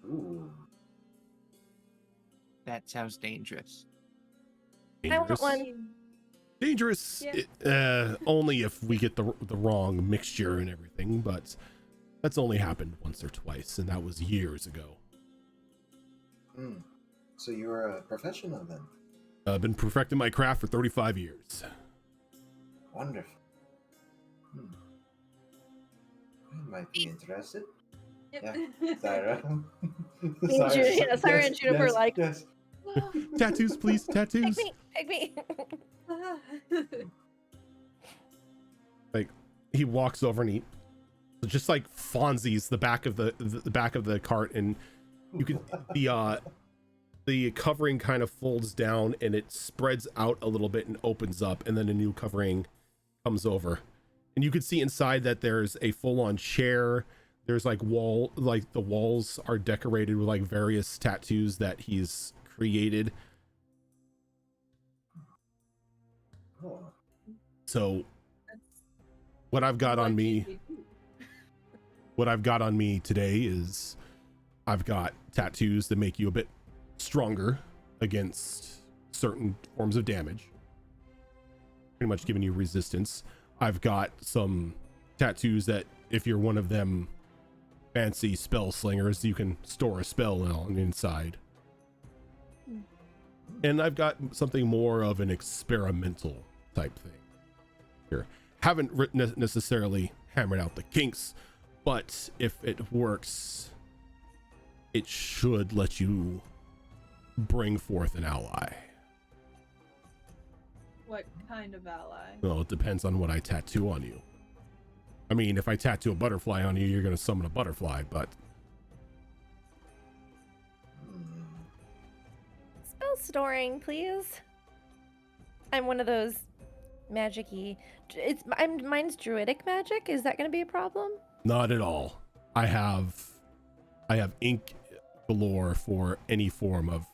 Speaker 3: Ooh.
Speaker 4: That sounds dangerous.
Speaker 2: I want
Speaker 1: Dangerous?
Speaker 2: one.
Speaker 1: Dangerous.
Speaker 5: Yeah.
Speaker 1: Only if we get the wrong mixture and everything, but that's only happened once or twice, and that was years ago.
Speaker 3: So you're a professional then?
Speaker 1: I've been perfecting my craft for 35 years.
Speaker 3: Wonderful. I might be interested.
Speaker 5: Yep.
Speaker 3: Yeah, Syra.
Speaker 2: Syra and Juniper like-
Speaker 3: Yes.
Speaker 1: Tattoos, please, tattoos.
Speaker 2: Pick me.
Speaker 1: Like, he walks over and he just like Fonzie's the back of the back of the cart, and you can the covering kind of folds down and it spreads out a little bit and opens up, and then a new covering comes over, and you can see inside that there's a full-on chair. There's like the walls are decorated with like various tattoos that he's created.
Speaker 3: Oh.
Speaker 1: So what I've got on me today is I've got tattoos that make you a bit stronger against certain forms of damage, pretty much giving you resistance. I've got some tattoos that if you're one of them fancy spell slingers, you can store a spell on inside. And I've got something more of an experimental type thing here. Haven't necessarily hammered out the kinks, but if it works, it should let you bring forth an ally.
Speaker 5: What kind of ally?
Speaker 1: Well, it depends on what I tattoo on you. I mean, if I tattoo a butterfly on you, you're going to summon a butterfly, but
Speaker 2: Spell storing, please. I'm one of those magic-y. Mine's druidic magic. Is that going to be a problem?
Speaker 1: not at all. I have ink galore for any form of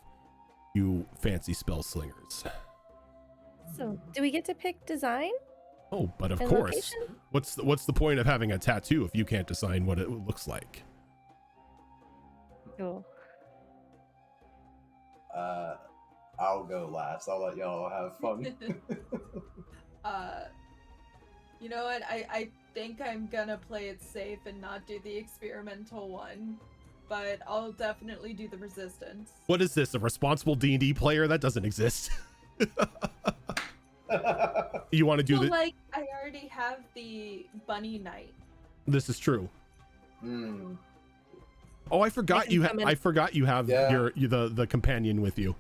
Speaker 1: you fancy spell slingers.
Speaker 2: So, do we get to pick design?
Speaker 1: Oh, but of
Speaker 2: and
Speaker 1: course.
Speaker 2: location?
Speaker 1: What's the point of having a tattoo if you can't decide what it looks like?
Speaker 2: Cool.
Speaker 3: I'll go last. I'll let y'all have fun.
Speaker 5: You know what? I think I'm gonna play it safe and not do the experimental one, but I'll definitely do the resistance.
Speaker 1: What is this? A responsible D&D player? That doesn't exist. You want to do
Speaker 5: Well,
Speaker 1: the?
Speaker 5: like, I already have the bunny knight.
Speaker 1: This is true.
Speaker 3: Hmm.
Speaker 1: Oh, I forgot
Speaker 2: can
Speaker 1: you.
Speaker 2: come in-
Speaker 1: I forgot you have
Speaker 3: Yeah.
Speaker 1: the companion with you.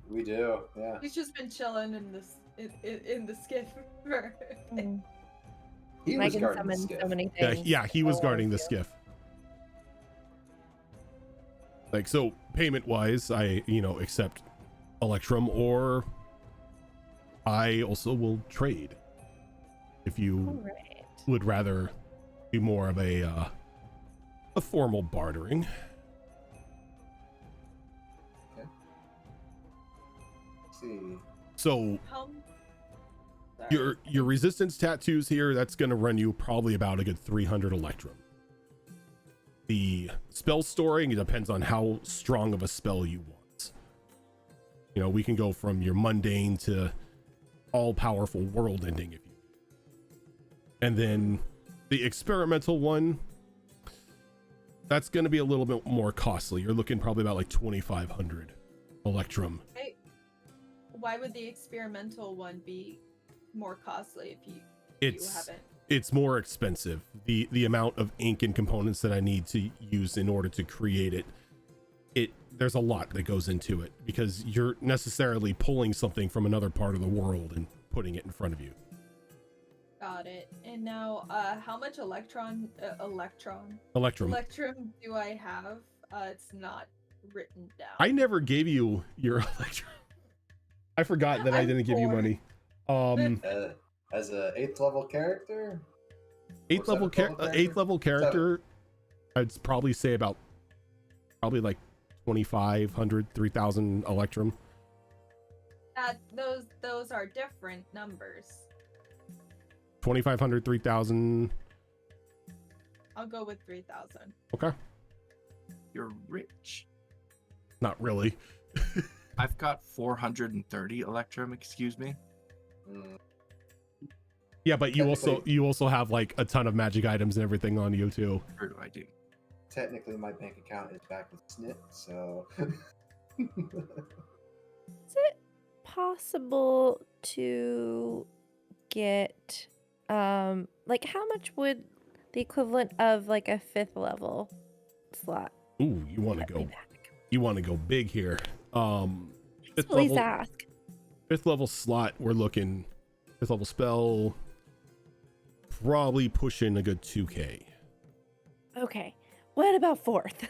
Speaker 3: We do, yeah.
Speaker 5: He's just been chilling in this in the skiff for.
Speaker 2: Mm.
Speaker 3: He
Speaker 2: I
Speaker 3: was
Speaker 2: can
Speaker 3: guarding the
Speaker 2: summon
Speaker 3: skiff.
Speaker 2: so many
Speaker 1: Yeah,
Speaker 2: things.
Speaker 1: yeah, he was
Speaker 2: Oh,
Speaker 1: guarding the
Speaker 2: yeah.
Speaker 1: skiff. Like, so payment wise, I accept Electrum, or I also will trade if you
Speaker 2: Alright.
Speaker 1: would rather be more of a formal bartering.
Speaker 3: Let's see.
Speaker 1: So
Speaker 5: Sorry.
Speaker 1: your resistance tattoos here, that's going to run you probably about a good 300 Electrum. The spell storing, it depends on how strong of a spell you want. We can go from your mundane to all-powerful world ending if you. And then the experimental one, that's going to be a little bit more costly. You're looking probably about like 2,500 Electrum.
Speaker 5: Why would the experimental one be more costly if you haven't?
Speaker 1: It's more expensive. The amount of ink and components that I need to use in order to create it, there's a lot that goes into it, because you're necessarily pulling something from another part of the world and putting it in front of you.
Speaker 5: Got it. And now, how much electrum do I have? It's not written down.
Speaker 1: I never gave you your Electrum. I forgot that I
Speaker 5: I'm
Speaker 1: didn't give you
Speaker 5: poor.
Speaker 1: money.
Speaker 3: As a 8th level character?
Speaker 1: Eighth
Speaker 3: Or
Speaker 1: level
Speaker 3: 7th level
Speaker 1: eighth level character, I'd probably say about like 2,500, 3,000 Electrum.
Speaker 5: Those are different numbers.
Speaker 1: 2,500, 3,000.
Speaker 5: I'll go with 3,000.
Speaker 1: Okay.
Speaker 4: You're rich.
Speaker 1: Not really.
Speaker 4: I've got 430 Electrum, excuse me.
Speaker 3: Mm,
Speaker 1: Yeah, but you
Speaker 3: Technically-
Speaker 1: also have like a ton of magic items and everything on you too.
Speaker 4: Or do I do?
Speaker 3: technically, my bank account is back with Snit, so.
Speaker 2: Is it possible to get like how much would the equivalent of like a 5th level slot?
Speaker 1: Ooh, you want to go? You want to go big here? Fifth
Speaker 2: Please
Speaker 1: level,
Speaker 2: ask.
Speaker 1: 5th level slot. We're looking 5th level spell. Probably pushing a good 2K.
Speaker 2: Okay. What about 4th?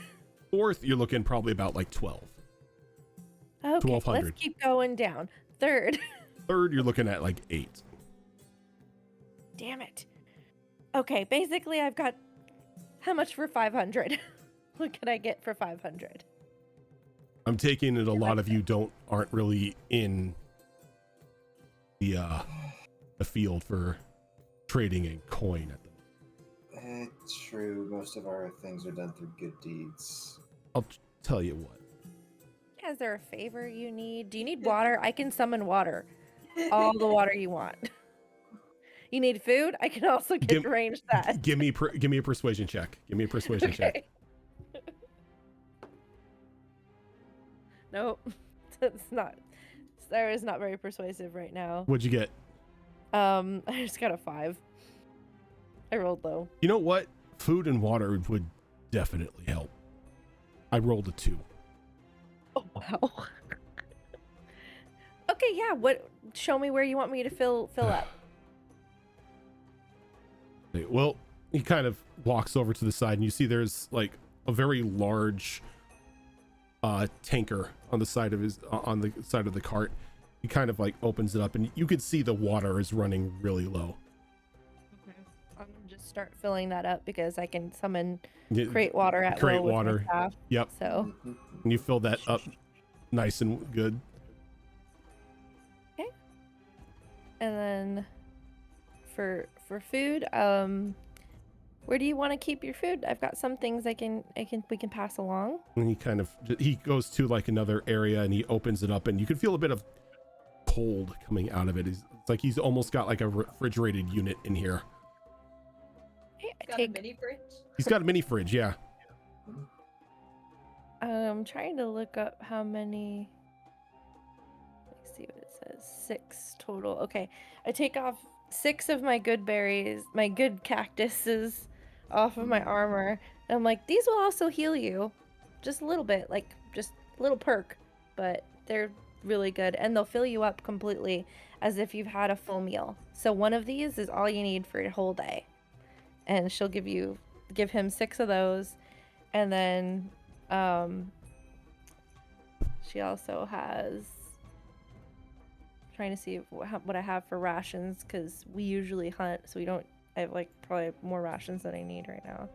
Speaker 1: 4th, you're looking probably about like 12.
Speaker 2: Okay,
Speaker 1: 1,200.
Speaker 2: let's keep going down. 3rd.
Speaker 1: 3rd, you're looking at like 8.
Speaker 2: Damn it. Okay, basically I've got how much for 500? What can I get for 500?
Speaker 1: I'm taking it a lot of you aren't really in the field for trading a coin at the moment.
Speaker 3: It's true. Most of our things are done through good deeds.
Speaker 1: I'll tell you what.
Speaker 2: Is there a favor you need? Do you need water? I can summon water. All the water you want. You need food? I can also get arrange that.
Speaker 1: Give me a persuasion check. Give me a persuasion check.
Speaker 2: Nope. It's not. Sarah is not very persuasive right now.
Speaker 1: What'd you get?
Speaker 2: I just got a 5. I rolled low.
Speaker 1: You know what? Food and water would definitely help. I rolled a 2.
Speaker 2: Oh wow. Okay, yeah. What? Show me where you want me to fill up.
Speaker 1: Well, he kind of walks over to the side, and you see there's like a very large tanker on the side of the cart. He kind of like opens it up, and you can see the water is running really low.
Speaker 2: Okay. I'm gonna just start filling that up because I can summon
Speaker 1: Yeah,
Speaker 2: create water at
Speaker 1: create
Speaker 2: will with my
Speaker 1: water.
Speaker 2: staff,
Speaker 1: Yep.
Speaker 2: So
Speaker 3: Mhm.
Speaker 1: And you fill that up nice and good.
Speaker 2: and then for food, Where do you want to keep your food? I've got some things we can pass along.
Speaker 1: And he goes to like another area and he opens it up and you can feel a bit of cold coming out of it. It's like he's almost got like a refrigerated unit in here.
Speaker 2: Hey,
Speaker 5: Got a mini fridge.
Speaker 1: He's got a mini fridge, yeah.
Speaker 2: I'm trying to look up how many. Let's see what it says. 6 total. Okay, I take off 6 of my good berries, my good cactuses, off of my armor. And I'm like, these will also heal you, just a little bit, like just a little perk, but they're really good, and they'll fill you up completely as if you've had a full meal. So one of these is all you need for a whole day, and she'll give him 6 of those, and then she also has, trying to see what I have for rations, because we usually hunt, so I have like probably more rations than I need right now.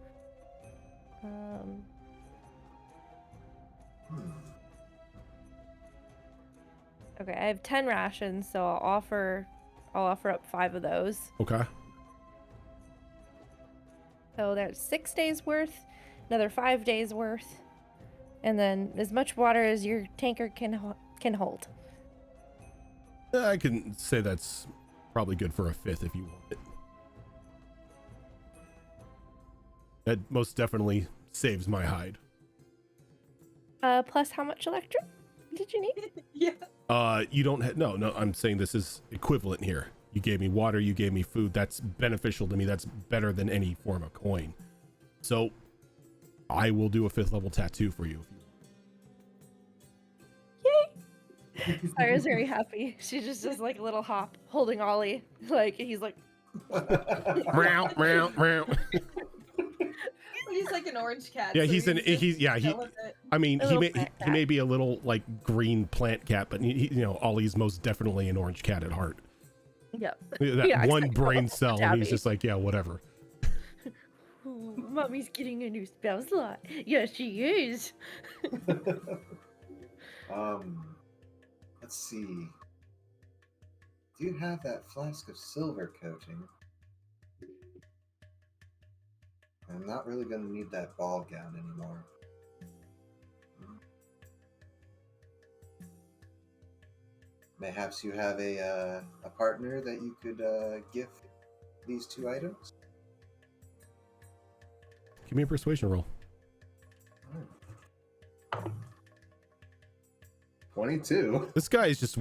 Speaker 2: Okay, I have 10 rations, so I'll offer up 5 of those.
Speaker 1: Okay.
Speaker 2: So there's 6 days worth, another 5 days worth, and then as much water as your tanker can hold.
Speaker 1: I can say that's probably good for a 5th if you want it. That most definitely saves my hide.
Speaker 2: Plus how much electric did you need?
Speaker 5: Yeah.
Speaker 1: You don't no, I'm saying this is equivalent here. You gave me water, you gave me food. That's beneficial to me. That's better than any form of coin. So I will do a 5th level tattoo for you.
Speaker 2: Yay! Sarah's very happy. She just does like a little hop holding Ollie. Like he's like
Speaker 1: Meow, meow, meow.
Speaker 5: He's like an orange cat.
Speaker 1: Yeah,
Speaker 5: so
Speaker 1: I mean,
Speaker 2: A
Speaker 1: he
Speaker 2: little plant
Speaker 1: may be a little like green plant cat, but Ollie's most definitely an orange cat at heart.
Speaker 2: Yep.
Speaker 1: That
Speaker 2: Yeah,
Speaker 1: one
Speaker 2: exactly.
Speaker 1: brain cell, and he's
Speaker 2: Tabby.
Speaker 1: just like, yeah, whatever.
Speaker 2: Ooh, Mommy's getting a new spell slot. Yeah, she is.
Speaker 3: Let's see. Do you have that flask of silver coating? I'm not really going to need that ball gown anymore. Mayhaps you have a partner that you could give these 2 items?
Speaker 1: Give me a persuasion roll.
Speaker 3: 22.
Speaker 1: This guy is just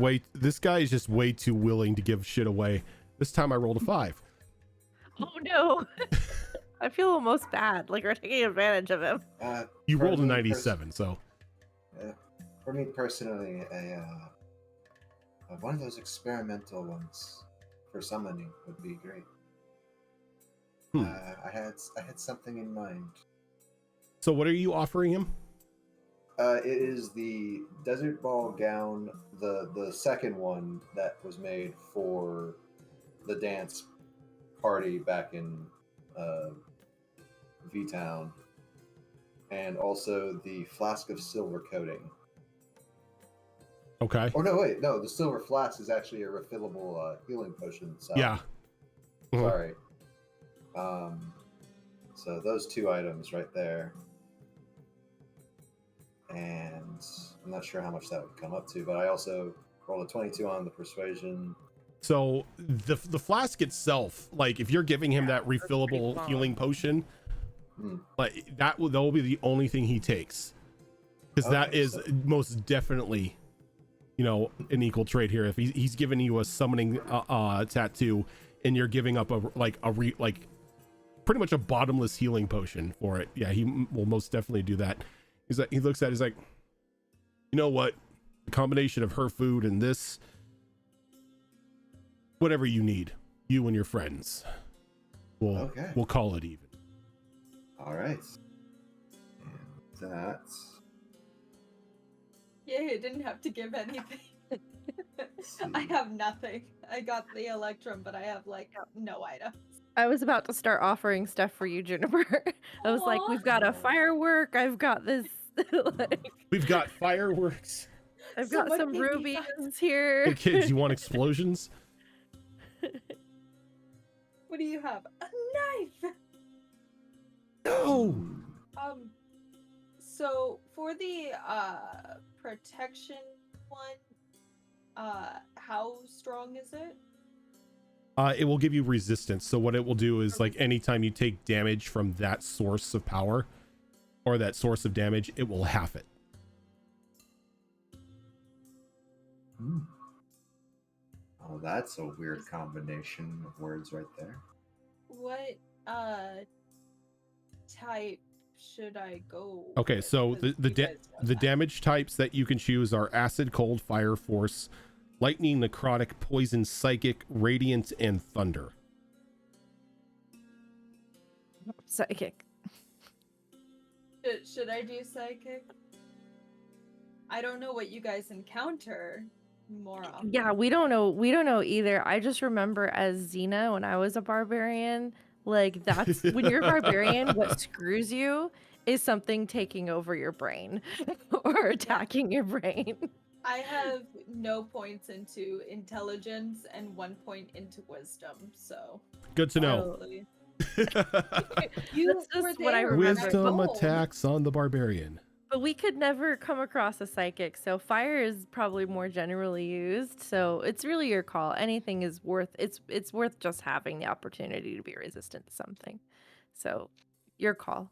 Speaker 1: way too willing to give shit away. This time I rolled a 5.
Speaker 2: Oh no. I feel almost bad, like we're taking advantage of him.
Speaker 1: You
Speaker 3: For
Speaker 1: rolled a
Speaker 3: me
Speaker 1: 97, so
Speaker 3: For me personally, one of those experimental ones for summoning would be great. I had something in mind.
Speaker 1: So what are you offering him?
Speaker 3: It is the desert ball gown, the second one that was made for the dance party back in V-Town, and also the flask of silver coating.
Speaker 1: Okay.
Speaker 3: Oh no, the silver flask is actually a refillable healing potion. So.
Speaker 1: Yeah. Mhm.
Speaker 3: Sorry. So those 2 items right there. And I'm not sure how much that would come up to, but I also rolled a 22 on the persuasion.
Speaker 1: So the flask itself, like if you're giving him that refillable healing potion, like that will be the only thing he takes, because that is most definitely, an equal trade here. If he's giving you a summoning tattoo, and you're giving up pretty much a bottomless healing potion for it, yeah, he will most definitely do that. He looks at it, he's like, you know what? The combination of her food and this, whatever you need, you and your friends, we'll call it even.
Speaker 3: All right. And that.
Speaker 5: Yeah, you didn't have to give anything. I have nothing. I got the Electrum, but I have like no items.
Speaker 2: I was about to start offering stuff for you, Juniper. I was like, we've got a firework. I've got this.
Speaker 1: We've got fireworks.
Speaker 2: I've got some rubies here.
Speaker 1: Hey kids, you want explosions?
Speaker 5: What do you have? A knife.
Speaker 1: No.
Speaker 5: So for the protection one, how strong is it?
Speaker 1: It will give you resistance. So what it will do is like anytime you take damage from that source of power or that source of damage, it will half it.
Speaker 3: Oh, that's a weird combination of words right there.
Speaker 5: What type should I go
Speaker 1: Okay,
Speaker 5: with?
Speaker 1: so
Speaker 5: 'Cause
Speaker 1: the
Speaker 5: you guys know
Speaker 1: the
Speaker 5: that.
Speaker 1: damage types that you can choose are acid, cold, fire, force, lightning, necrotic, poison, psychic, radiant, and thunder.
Speaker 2: Psychic.
Speaker 5: Should I do psychic? I don't know what you guys encounter more often.
Speaker 2: Yeah, we don't know. We don't know either. I just remember as Xena when I was a barbarian, like that's when you're a barbarian, what screws you is something taking over your brain or attacking your brain.
Speaker 5: I have no points into intelligence and 1 point into wisdom, so
Speaker 1: Good to know.
Speaker 5: probably-
Speaker 2: You That's
Speaker 5: were
Speaker 2: just what I
Speaker 5: there when
Speaker 2: remember.
Speaker 1: Wisdom
Speaker 5: rolled.
Speaker 1: attacks on the barbarian.
Speaker 2: But we could never come across a psychic, so fire is probably more generally used. So it's really your call. Anything is worth it's worth just having the opportunity to be resistant to something. So your call.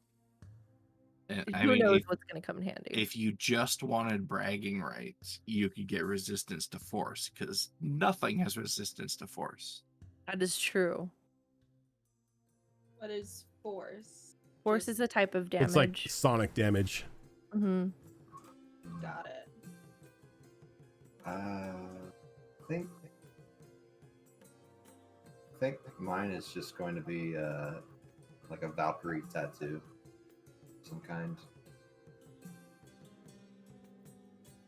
Speaker 4: I
Speaker 2: Who
Speaker 4: mean,
Speaker 2: knows what's going to come in handy?
Speaker 4: if you just wanted bragging rights, you could get resistance to force, because nothing has resistance to force.
Speaker 2: That is true.
Speaker 5: What is force?
Speaker 2: Force
Speaker 5: Just
Speaker 2: is a type of damage.
Speaker 1: It's like sonic damage.
Speaker 2: Mm-hmm.
Speaker 5: got it.
Speaker 3: I think mine is just going to be like a Valkyrie tattoo, some kind.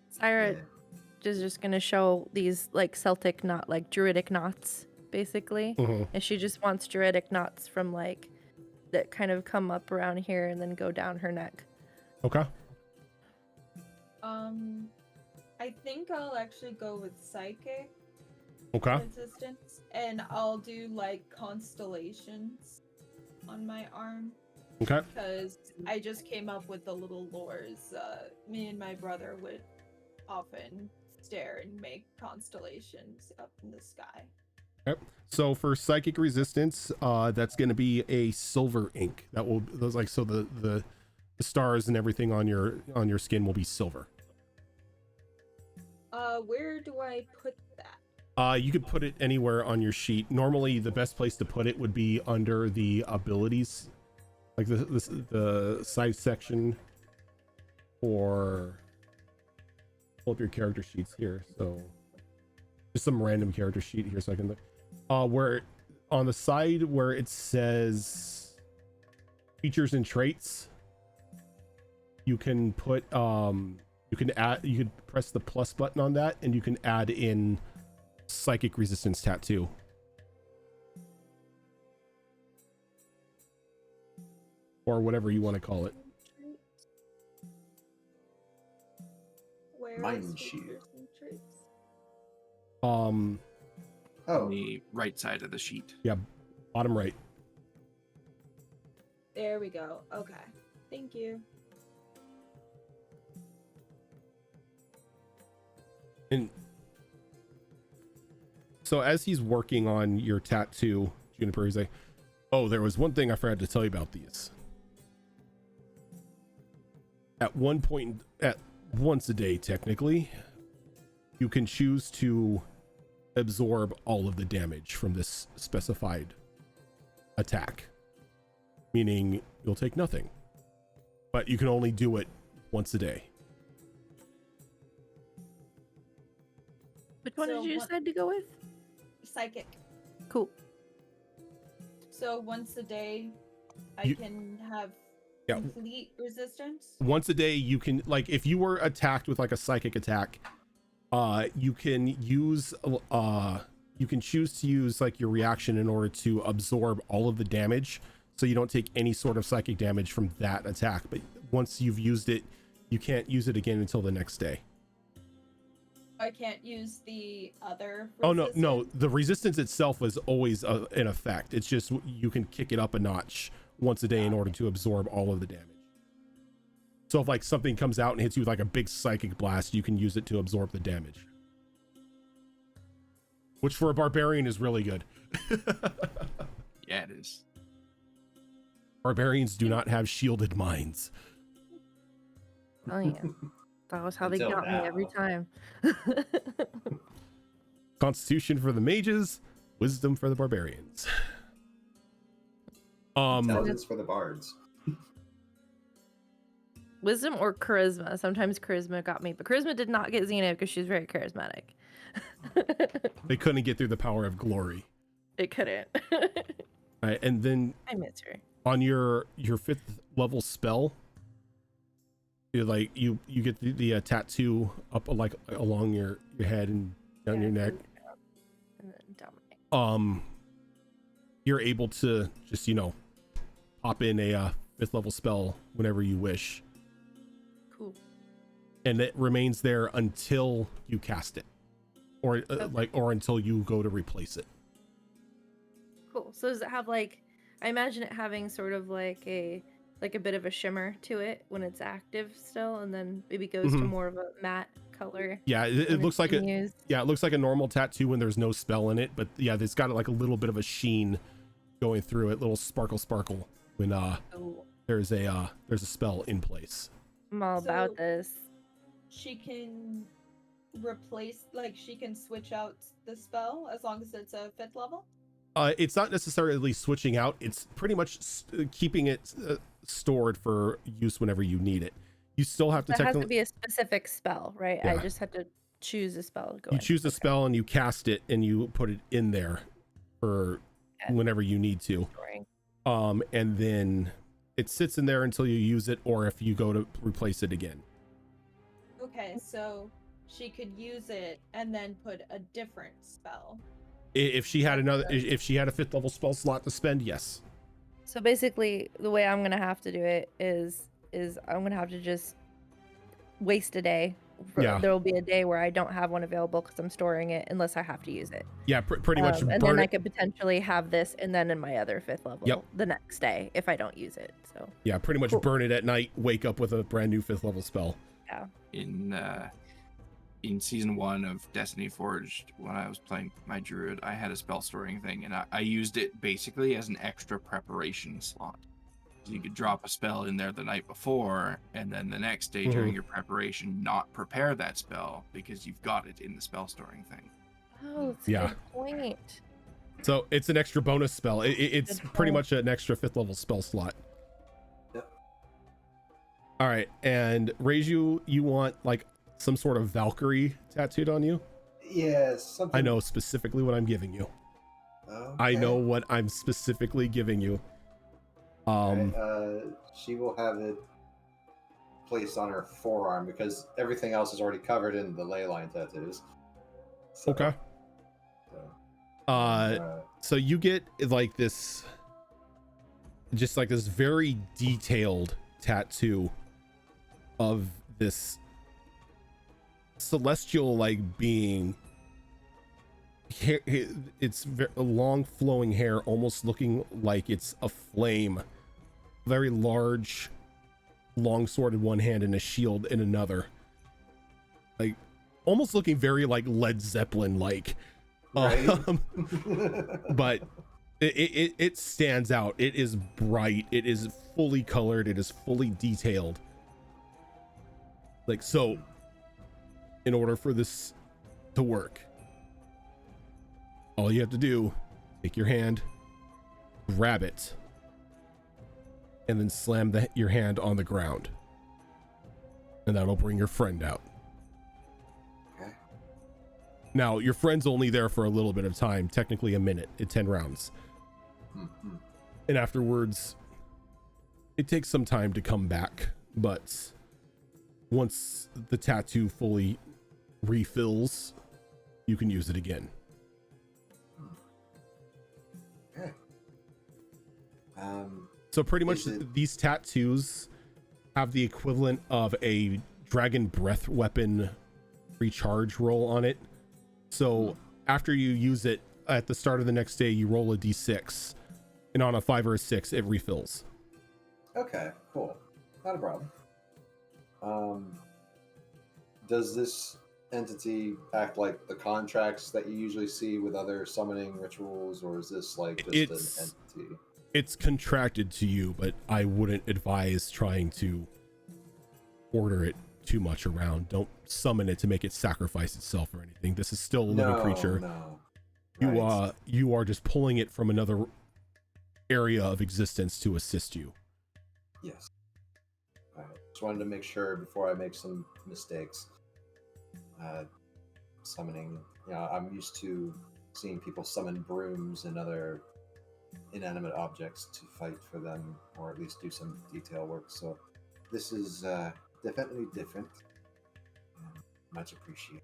Speaker 2: Syra
Speaker 3: Yeah.
Speaker 2: is just going to show these like Celtic knot, like druidic knots, basically.
Speaker 1: Mhm.
Speaker 2: And she just wants druidic knots from like that kind of come up around here and then go down her neck.
Speaker 1: Okay.
Speaker 5: I think I'll actually go with psychic
Speaker 1: Okay.
Speaker 5: resistance, and I'll do like constellations on my arm
Speaker 1: Okay.
Speaker 5: because I just came up with the little lores. Me and my brother would often stare and make constellations up in the sky.
Speaker 1: So for psychic resistance, that's going to be a silver ink. That will those like so the stars and everything on your skin will be silver.
Speaker 5: Where do I put that?
Speaker 1: You could put it anywhere on your sheet. Normally, the best place to put it would be under the abilities, like the side section, or pull up your character sheets here. So just some random character sheet here, so I can look. Where on the side where it says features and traits, you can put you can press the plus button on that, and you can add in psychic resistance tattoo. Or whatever you want to call it.
Speaker 5: Where
Speaker 3: Mind
Speaker 5: is
Speaker 3: shield.
Speaker 5: features and traits?
Speaker 4: On
Speaker 3: Oh,
Speaker 4: the right side of the sheet.
Speaker 1: Bottom right.
Speaker 5: There we go. Okay. Thank you.
Speaker 1: And so as he's working on your tattoo, Juniper, he's like, oh, there was one thing I forgot to tell you about these. At one point, at once a day, technically, you can choose to absorb all of the damage from this specified attack, meaning you'll take nothing, but you can only do it once a day.
Speaker 2: Which one
Speaker 5: So
Speaker 2: did you
Speaker 5: what-
Speaker 2: decide to go with?
Speaker 5: Psychic.
Speaker 2: Cool.
Speaker 5: So once a day, I
Speaker 1: You-
Speaker 5: can have
Speaker 1: Yeah.
Speaker 5: complete resistance.
Speaker 1: Once a day, you can, like, if you were attacked with like a psychic attack, you can use you can choose to use like your reaction in order to absorb all of the damage, so you don't take any sort of psychic damage from that attack. But once you've used it, you can't use it again until the next day.
Speaker 5: I can't use the other.
Speaker 1: Oh no, no,
Speaker 5: resistance?
Speaker 1: the resistance itself was always in effect. It's just you can kick it up a notch once a day in order to absorb all of the damage. So if like something comes out and hits you with like a big psychic blast, you can use it to absorb the damage. Which for a barbarian is really good.
Speaker 4: Yeah, it is.
Speaker 1: Barbarians do not have shielded minds.
Speaker 2: Oh yeah, that was how they
Speaker 3: Until
Speaker 2: got me every
Speaker 3: now.
Speaker 2: time.
Speaker 1: Constitution for the mages, wisdom for the barbarians.
Speaker 3: Intelligence for the bards.
Speaker 2: Wisdom or charisma. Sometimes charisma got me, but charisma did not get Xena because she's very charismatic.
Speaker 1: They couldn't get through the power of glory.
Speaker 2: It couldn't.
Speaker 1: Right, and then
Speaker 2: I miss her.
Speaker 1: on your 5th level spell, you get the tattoo up like along your head and down your neck.
Speaker 2: And then down my neck.
Speaker 1: You're able to just pop in a 5th level spell whenever you wish,
Speaker 2: Cool.
Speaker 1: and it remains there until you cast it, or or until you go to replace it.
Speaker 2: Cool. So does it have like? I imagine it having sort of like a bit of a shimmer to it when it's active still, and then maybe goes to more of a matte color.
Speaker 1: Yeah, it looks like
Speaker 2: used.
Speaker 1: it looks like a normal tattoo when there's no spell in it, but yeah, it's got like a little bit of a sheen going through it, little sparkle when
Speaker 2: Cool.
Speaker 1: there's a spell in place.
Speaker 2: I'm all about
Speaker 5: So-
Speaker 2: this.
Speaker 5: She can replace, like, she can switch out the spell as long as it's a 5th level.
Speaker 1: It's not necessarily switching out, it's pretty much keeping it stored for use whenever you need it. You still have to
Speaker 2: It has to
Speaker 1: technically
Speaker 2: be a specific spell, right?
Speaker 1: Yeah.
Speaker 2: I just had to choose a spell to go
Speaker 1: you
Speaker 2: in.
Speaker 1: choose a
Speaker 2: Okay.
Speaker 1: spell and you cast it and you put it in there for
Speaker 2: Okay.
Speaker 1: whenever you need to.
Speaker 2: Storing.
Speaker 1: And then it sits in there until you use it, or if you go to replace it again.
Speaker 5: Okay, so she could use it and then put a different spell.
Speaker 1: If she had if she had a 5th level spell slot to spend, yes.
Speaker 2: So basically, the way I'm gonna have to do it is I'm gonna have to just waste a day.
Speaker 1: Yeah.
Speaker 2: There will be a day where I don't have one available because I'm storing it unless I have to use it.
Speaker 1: Yeah, pretty much
Speaker 2: And then
Speaker 1: burn
Speaker 2: I
Speaker 1: it.
Speaker 2: could potentially have this and then in my other 5th level
Speaker 1: Yep.
Speaker 2: the next day if I don't use it. So
Speaker 1: Yeah, pretty much
Speaker 2: Cool.
Speaker 1: burn it at night, wake up with a brand new 5th level spell.
Speaker 2: yeah.
Speaker 4: In season 1 of Destiny Forged, when I was playing my druid, I had a spell storing thing, and I used it basically as an extra preparation slot. So you could drop a spell in there the night before, and then the next day during your preparation, not prepare that spell because you've got it in the spell storing thing.
Speaker 2: Oh, that's a
Speaker 1: Yeah.
Speaker 2: good point.
Speaker 1: So it's an extra bonus spell. It's
Speaker 2: Good
Speaker 1: pretty
Speaker 2: call.
Speaker 1: much an extra 5th level spell slot.
Speaker 3: Yep.
Speaker 1: All right, and Reiju, you want like some sort of Valkyrie tattooed on you?
Speaker 3: Yeah, something.
Speaker 1: I know specifically what I'm giving you. I
Speaker 3: Okay.
Speaker 1: know what I'm specifically giving you.
Speaker 3: Alright, she will have it placed on her forearm because everything else is already covered in the ley line tattoos. So,
Speaker 1: Okay.
Speaker 3: so,
Speaker 1: So you get like this, just like this very detailed tattoo of this celestial like being. It's long flowing hair, almost looking like it's a flame. Very large, long sword in one hand and a shield in another. Like almost looking very like Led Zeppelin like.
Speaker 3: Right.
Speaker 1: But it stands out. It is bright. It is fully colored. It is fully detailed. Like so, in order for this to work, all you have to do, take your hand, grab it, and then slam your hand on the ground. And that'll bring your friend out.
Speaker 3: Okay.
Speaker 1: Now, your friend's only there for a little bit of time, technically a minute, at 10 rounds.
Speaker 3: Mhm.
Speaker 1: And afterwards, it takes some time to come back, but once the tattoo fully refills, you can use it again.
Speaker 3: Okay.
Speaker 1: So pretty much
Speaker 3: Is it-
Speaker 1: these tattoos have the equivalent of a dragon breath weapon recharge roll on it. So after you use it at the start of the next day, you roll a d6. And on a 5 or a 6, it refills.
Speaker 3: Okay, cool. Not a problem. Does this entity act like the contracts that you usually see with other summoning rituals, or is this like just an entity?
Speaker 1: It's contracted to you, but I wouldn't advise trying to order it too much around. Don't summon it to make it sacrifice itself or anything. This is still a living creature.
Speaker 3: No.
Speaker 1: You are just pulling it from another area of existence to assist you.
Speaker 3: Yes. All right. Just wanted to make sure before I make some mistakes. Summoning, I'm used to seeing people summon brooms and other inanimate objects to fight for them, or at least do some detail work. So this is definitely different. Much appreciated.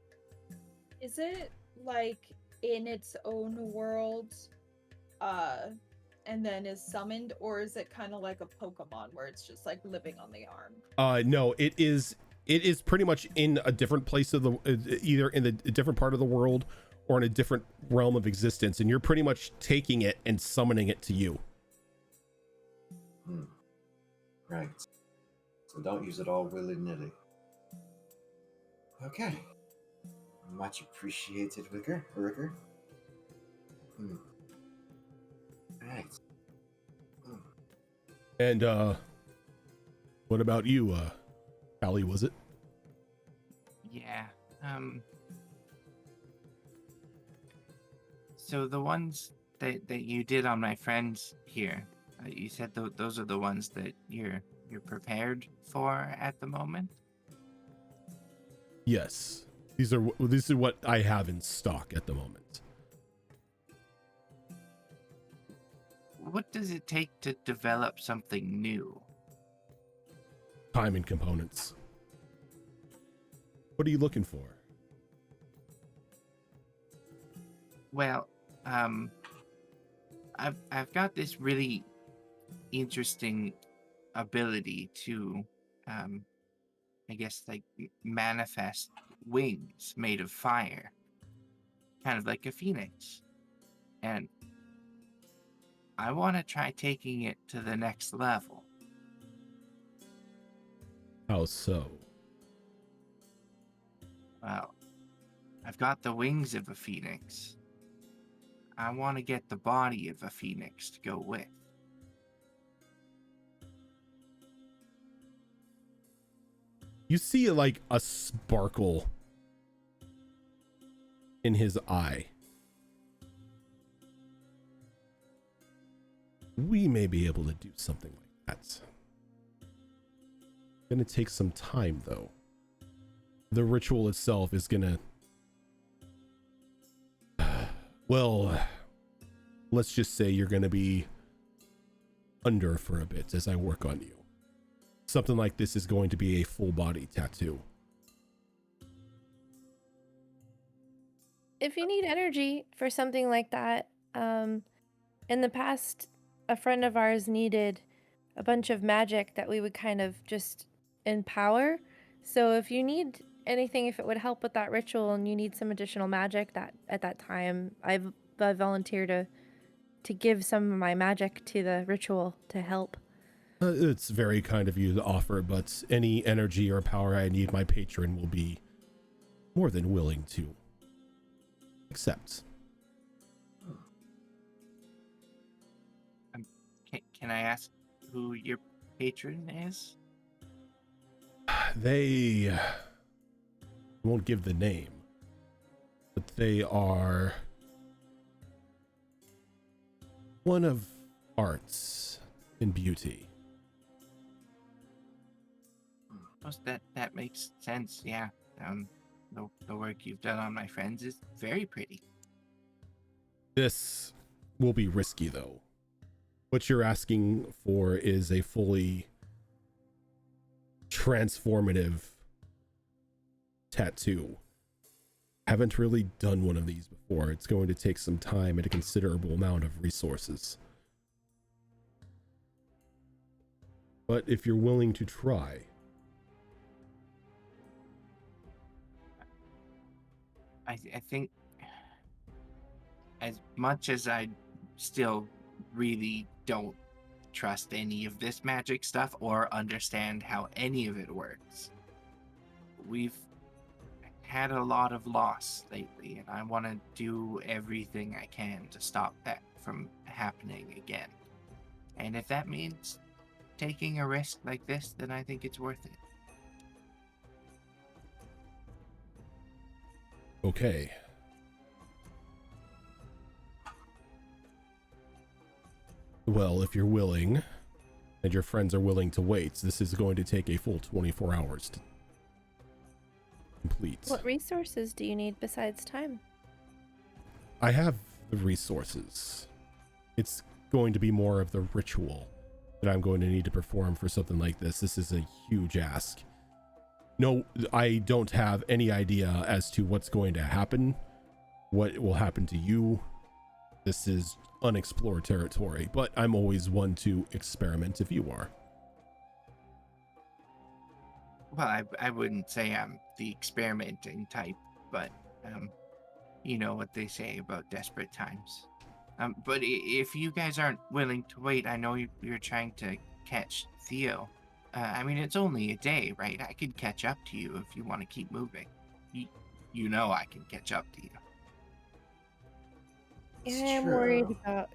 Speaker 5: Is it like in its own world, and then is summoned, or is it kind of like a Pokemon where it's just like living on the arm?
Speaker 1: No, it is pretty much in a different place of the either in a different part of the world or in a different realm of existence, and you're pretty much taking it and summoning it to you.
Speaker 3: Right. So don't use it all willy-nilly. Okay. Much appreciated, Ricker. Right.
Speaker 1: And what about you, Allie, was it?
Speaker 4: Yeah. So the ones that you did on my friends here, you said those are the ones that you're prepared for at the moment?
Speaker 1: Yes. These are what I have in stock at the moment.
Speaker 4: What does it take to develop something new?
Speaker 1: Time and components. What are you looking for?
Speaker 4: Well, I've got this really interesting ability to, I guess, like manifest wings made of fire, kind of like a phoenix, and I want to try taking it to the next level.
Speaker 1: How so?
Speaker 4: Well, I've got the wings of a phoenix. I want to get the body of a phoenix to go with.
Speaker 1: You see like a sparkle in his eye. We may be able to do something like that. Gonna take some time though. The ritual itself is gonna, well, let's just say you're gonna be under for a bit as I work on you. Something like this is going to be a full body tattoo.
Speaker 2: If you need energy for something like that, in the past, a friend of ours needed a bunch of magic that we would kind of just empower. So if you need anything, if it would help with that ritual and you need some additional magic, that at that time I volunteer to give some of my magic to the ritual to help.
Speaker 1: It's very kind of you to offer, but any energy or power I need, my patron will be more than willing to accept.
Speaker 4: Can I ask who your patron is?
Speaker 1: They won't give the name, but they are one of arts and beauty.
Speaker 4: That makes sense. Yeah. The work you've done on my friends is very pretty.
Speaker 1: This will be risky though. What you're asking for is a fully transformative tattoo. Haven't really done one of these before. It's going to take some time and a considerable amount of resources. But if you're willing to try,
Speaker 4: I think as much as I still really don't trust any of this magic stuff or understand how any of it works. We've had a lot of loss lately, and I want to do everything I can to stop that from happening again. And if that means taking a risk like this, then I think it's worth it.
Speaker 1: Okay. Well, if you're willing, and your friends are willing to wait, this is going to take a full 24 hours to complete.
Speaker 2: What resources do you need besides time?
Speaker 1: I have the resources. It's going to be more of the ritual that I'm going to need to perform for something like this. This is a huge ask. No, I don't have any idea as to what's going to happen, what will happen to you. This is unexplored territory, but I'm always one to experiment if you are.
Speaker 4: Well, I wouldn't say I'm the experimenting type, but you know what they say about desperate times. But if you guys aren't willing to wait, I know you're trying to catch Theo. I mean, it's only a day, right? I could catch up to you if you want to keep moving. You know I can catch up to you.
Speaker 3: It's
Speaker 2: Yeah, I'm worried
Speaker 3: true.
Speaker 2: about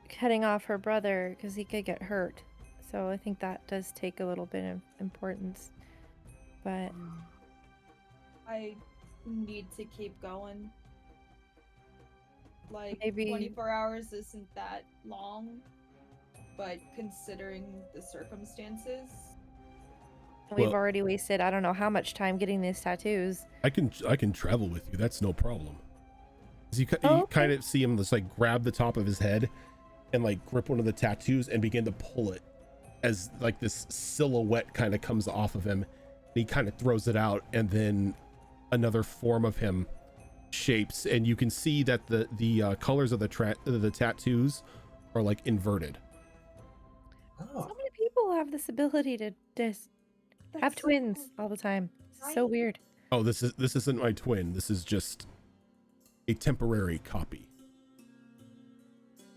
Speaker 2: cutting off her brother because he could get hurt. So I think that does take a little bit of importance. But
Speaker 5: I need to keep going. Like,
Speaker 2: Maybe-
Speaker 5: 24 hours isn't that long, but considering the circumstances,
Speaker 2: we've
Speaker 1: Well-
Speaker 2: already wasted I don't know how much time getting these tattoos.
Speaker 1: I can travel with you. That's no problem. 'Cause you
Speaker 2: Oh, okay.
Speaker 1: kind of see him just like grab the top of his head and like grip one of the tattoos and begin to pull it as like this silhouette kind of comes off of him. And he kind of throws it out, and then another form of him shapes, and you can see that the colors of the tattoos are like inverted.
Speaker 2: So
Speaker 3: Oh,
Speaker 2: many people have this ability to just have
Speaker 5: that's so
Speaker 2: twins
Speaker 5: cool.
Speaker 2: all the time. It's so
Speaker 5: Right?
Speaker 2: weird.
Speaker 1: Oh, this isn't my twin. This is just a temporary copy.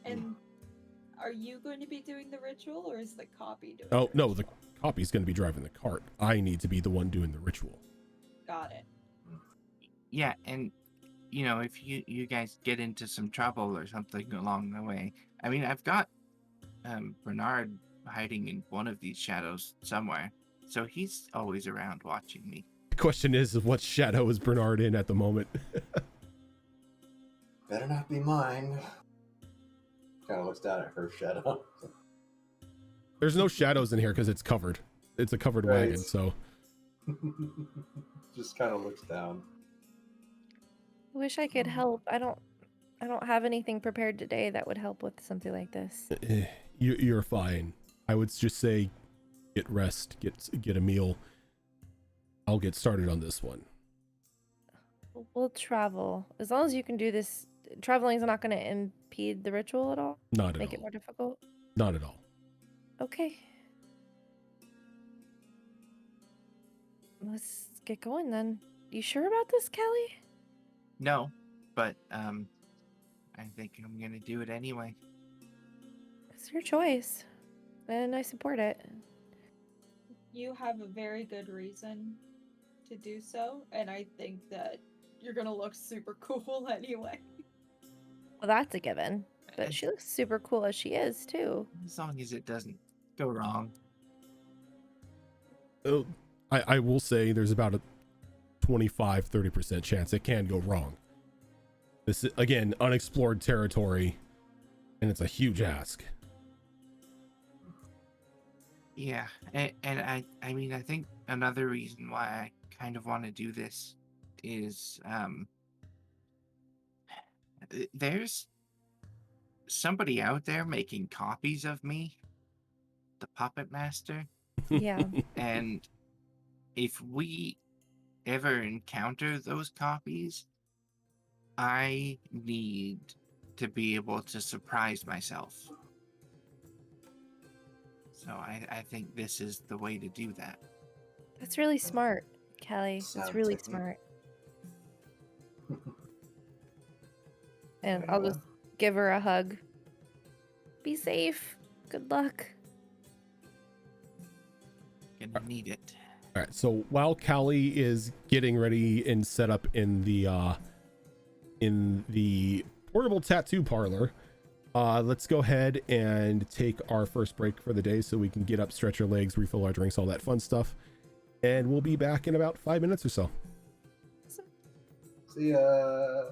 Speaker 5: And are you going to be doing the ritual, or is the copy doing
Speaker 1: Oh
Speaker 5: the
Speaker 1: no, the
Speaker 5: ritual?
Speaker 1: copy's going to be driving the cart. I need to be the one doing the ritual.
Speaker 5: Got it.
Speaker 4: Yeah, and you know, if you guys get into some trouble or something along the way, I mean, I've got Bernard hiding in one of these shadows somewhere, so he's always around watching me.
Speaker 1: The question is what shadow is Bernard in at the moment?
Speaker 3: better not be mine. Kind of looks down at her shadow.
Speaker 1: There's no shadows in here because it's covered. It's a covered
Speaker 3: Right.
Speaker 1: wagon, so
Speaker 3: Just kind of looks down.
Speaker 2: I wish I could help. I don't have anything prepared today that would help with something like this.
Speaker 1: you're fine. I would just say get rest, get a meal. I'll get started on this one.
Speaker 2: We'll travel. As long as you can do this, traveling is not going to impede the ritual at all?
Speaker 1: Not at
Speaker 2: Make it
Speaker 1: all.
Speaker 2: more difficult?
Speaker 1: Not at all.
Speaker 2: Okay. Let's get going then. You sure about this, Callie?
Speaker 4: No, but I think I'm gonna do it anyway.
Speaker 2: It's your choice. And I support it.
Speaker 5: You have a very good reason to do so, and I think that you're gonna look super cool anyway.
Speaker 2: Well, that's a given.
Speaker 4: Uh,
Speaker 2: But she looks super cool as she is, too.
Speaker 4: As long as it doesn't go wrong.
Speaker 1: Oh, I will say there's about a 25-30% chance it can go wrong. This is, again, unexplored territory, and it's a huge ask.
Speaker 4: Yeah, and I mean, I think another reason why I kind of want to do this is there's somebody out there making copies of me, the puppet master,
Speaker 2: Yeah.
Speaker 4: and if we ever encounter those copies, I need to be able to surprise myself. So I think this is the way to do that.
Speaker 2: That's really smart, Callie. That's
Speaker 3: Sound
Speaker 2: really
Speaker 3: technique.
Speaker 2: smart. And
Speaker 3: Very
Speaker 2: I'll
Speaker 3: well.
Speaker 2: just give her a hug. Be safe. Good luck.
Speaker 4: Gonna need it.
Speaker 1: All right, so while Callie is getting ready and set up in the portable tattoo parlor, let's go ahead and take our first break for the day so we can get up, stretch our legs, refill our drinks, all that fun stuff, and we'll be back in about 5 minutes or so.
Speaker 3: See ya.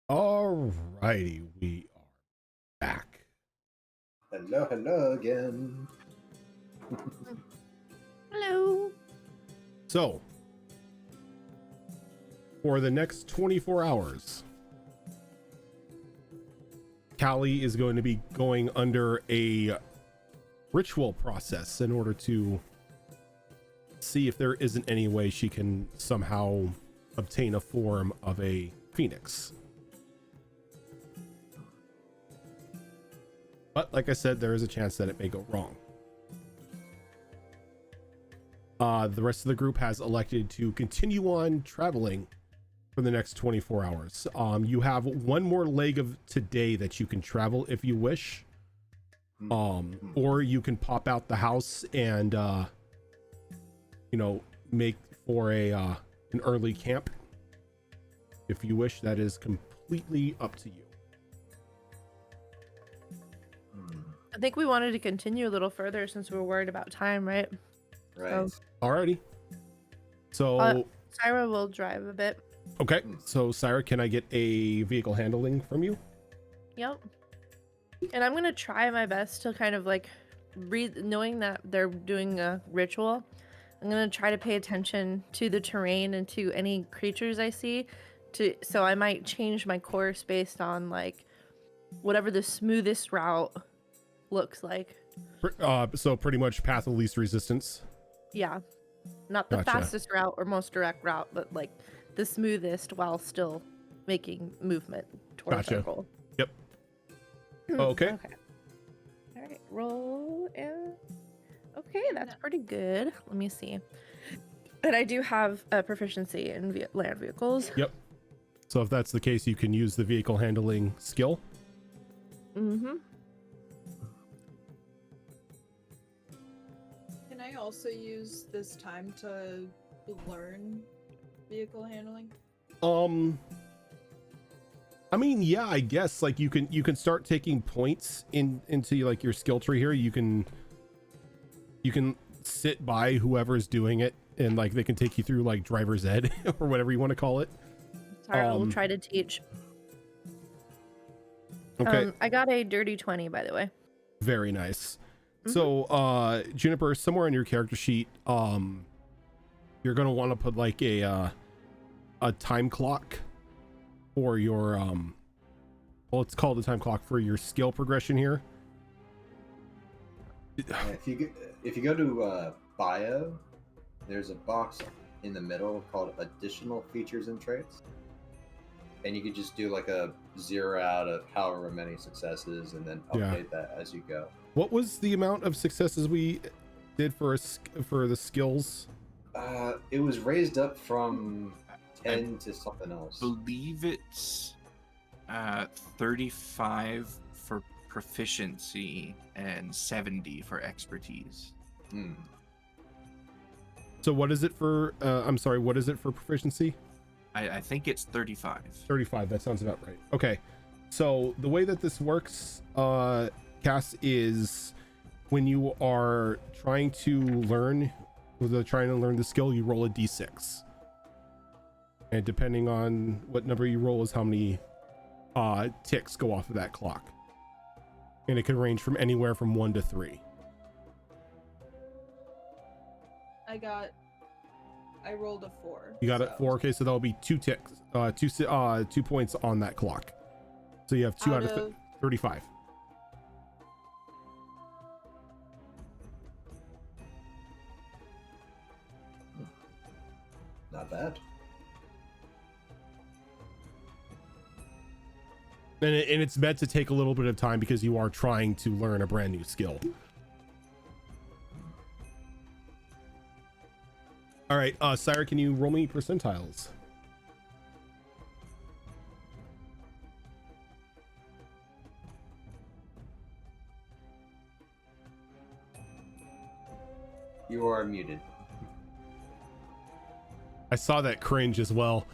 Speaker 1: All righty, we are back.
Speaker 3: Hello again.
Speaker 2: Hello.
Speaker 1: So, for the next 24 hours, Callie is going to be going under a ritual process in order to see if there isn't any way she can somehow obtain a form of a phoenix. But like I said, there is a chance that it may go wrong. The rest of the group has elected to continue on traveling for the next 24 hours. You have one more leg of today that you can travel if you wish. Or you can pop out the house and, make for an early camp. If you wish, that is completely up to you.
Speaker 2: I think we wanted to continue a little further since we were worried about time, right?
Speaker 3: Right.
Speaker 1: Alrighty. So,
Speaker 2: Syra will drive a bit.
Speaker 1: okay. So, Syra, can I get a vehicle handling from you?
Speaker 2: Yep. And I'm gonna try my best to kind of like read, knowing that they're doing a ritual. I'm gonna try to pay attention to the terrain and to any creatures I see. So I might change my course based on like whatever the smoothest route looks like.
Speaker 1: So pretty much path of least resistance.
Speaker 2: Yeah. Not the
Speaker 1: Gotcha.
Speaker 2: fastest route or most direct route, but like the smoothest while still making movement towards our
Speaker 1: Gotcha.
Speaker 2: goal.
Speaker 1: Yep. Okay.
Speaker 2: Okay. All right. Roll and okay, that's pretty good. Let me see. And I do have a proficiency in land vehicles.
Speaker 1: Yep. So if that's the case, you can use the vehicle handling skill.
Speaker 2: Mm-hmm.
Speaker 5: Can I also use this time to learn vehicle handling?
Speaker 1: I mean, yeah, I guess like you can start taking points into like your skill tree here. You can sit by whoever's doing it and like they can take you through like driver's ed or whatever you want to call it.
Speaker 2: Sorry, we'll try to teach.
Speaker 1: Okay.
Speaker 2: I got a dirty 20, by the way.
Speaker 1: Very nice. So, Juniper, somewhere on your character sheet, you're gonna want to put like a time clock for your well, it's called a time clock for your skill progression here.
Speaker 3: If you go to bio, there's a box in the middle called additional features and traits, and you could just do like a 0 out of however many successes, and then update that as you go.
Speaker 1: What was the amount of successes we did for the skills?
Speaker 3: It was raised up from 10 to something else.
Speaker 4: Believe it's 35 for proficiency and 70 for expertise.
Speaker 1: So what is it for I'm sorry, what is it for proficiency?
Speaker 4: I think it's 35.
Speaker 1: 35, that sounds about right. Okay. So the way that this works, Cass, is when you are trying to learn the skill, you roll a d6. And depending on what number you roll is how many ticks go off of that clock. And it can range from anywhere from 1 to 3.
Speaker 5: I rolled a 4.
Speaker 1: You got it 4. Okay, so that'll be 2 ticks, 2 points on that clock. So you have 2 out of 35.
Speaker 3: Not bad.
Speaker 1: And it's meant to take a little bit of time because you are trying to learn a brand new skill. All right, Syra, can you roll me percentiles?
Speaker 3: You are muted.
Speaker 1: I saw that cringe as well.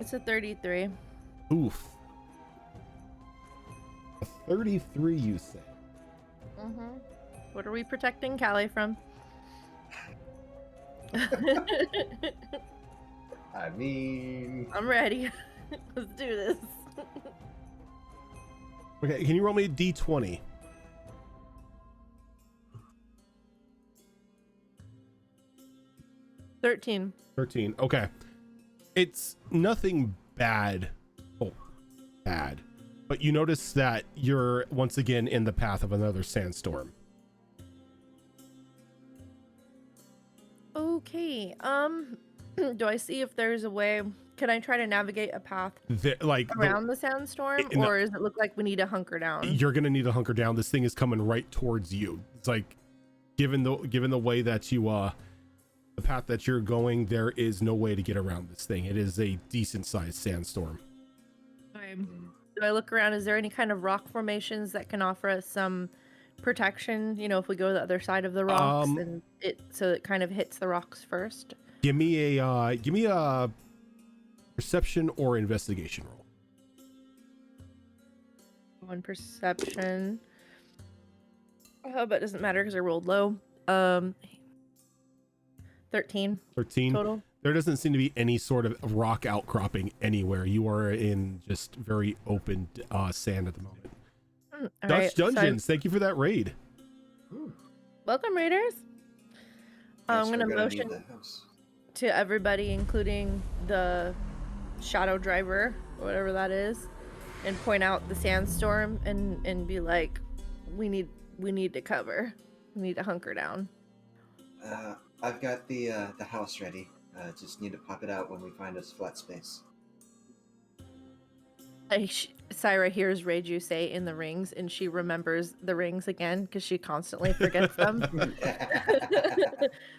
Speaker 2: It's a 33.
Speaker 1: Oof. A 33, you say?
Speaker 2: Mm-hmm. What are we protecting Callie from?
Speaker 3: I mean,
Speaker 2: I'm ready. Let's do this.
Speaker 1: Okay, can you roll me a d20?
Speaker 2: $13.
Speaker 1: 13. Okay. It's nothing bad. Oh, bad. But you notice that you're once again in the path of another sandstorm.
Speaker 2: Okay. Do I see if there's a way? Can I try to navigate a path around the sandstorm, or does it look like we need to hunker down?
Speaker 1: You're gonna need to hunker down. This thing is coming right towards you. It's like, given the way that you the path that you're going, there is no way to get around this thing. It is a decent sized sandstorm.
Speaker 2: Do I look around? Is there any kind of rock formations that can offer us some protection? You know, if we go to the other side of the rocks, and it kind of hits the rocks first.
Speaker 1: Give me a perception or investigation roll.
Speaker 2: One perception. But it doesn't matter because I rolled low. 13 total.
Speaker 1: There doesn't seem to be any sort of rock outcropping anywhere. You are in just very open sand at the moment. Dutch Dungeons, thank you for that raid.
Speaker 2: Welcome, raiders. I'm
Speaker 3: Yes,
Speaker 2: gonna
Speaker 3: we're
Speaker 2: motion
Speaker 3: need the house.
Speaker 2: to everybody, including the shadow driver, or whatever that is, and point out the sandstorm and be like, we need to cover. We need to hunker down.
Speaker 3: I've got the house ready. Just need to pop it out when we find us flat space.
Speaker 2: Syra hears Reiju say in the rings, and she remembers the rings again because she constantly forgets them.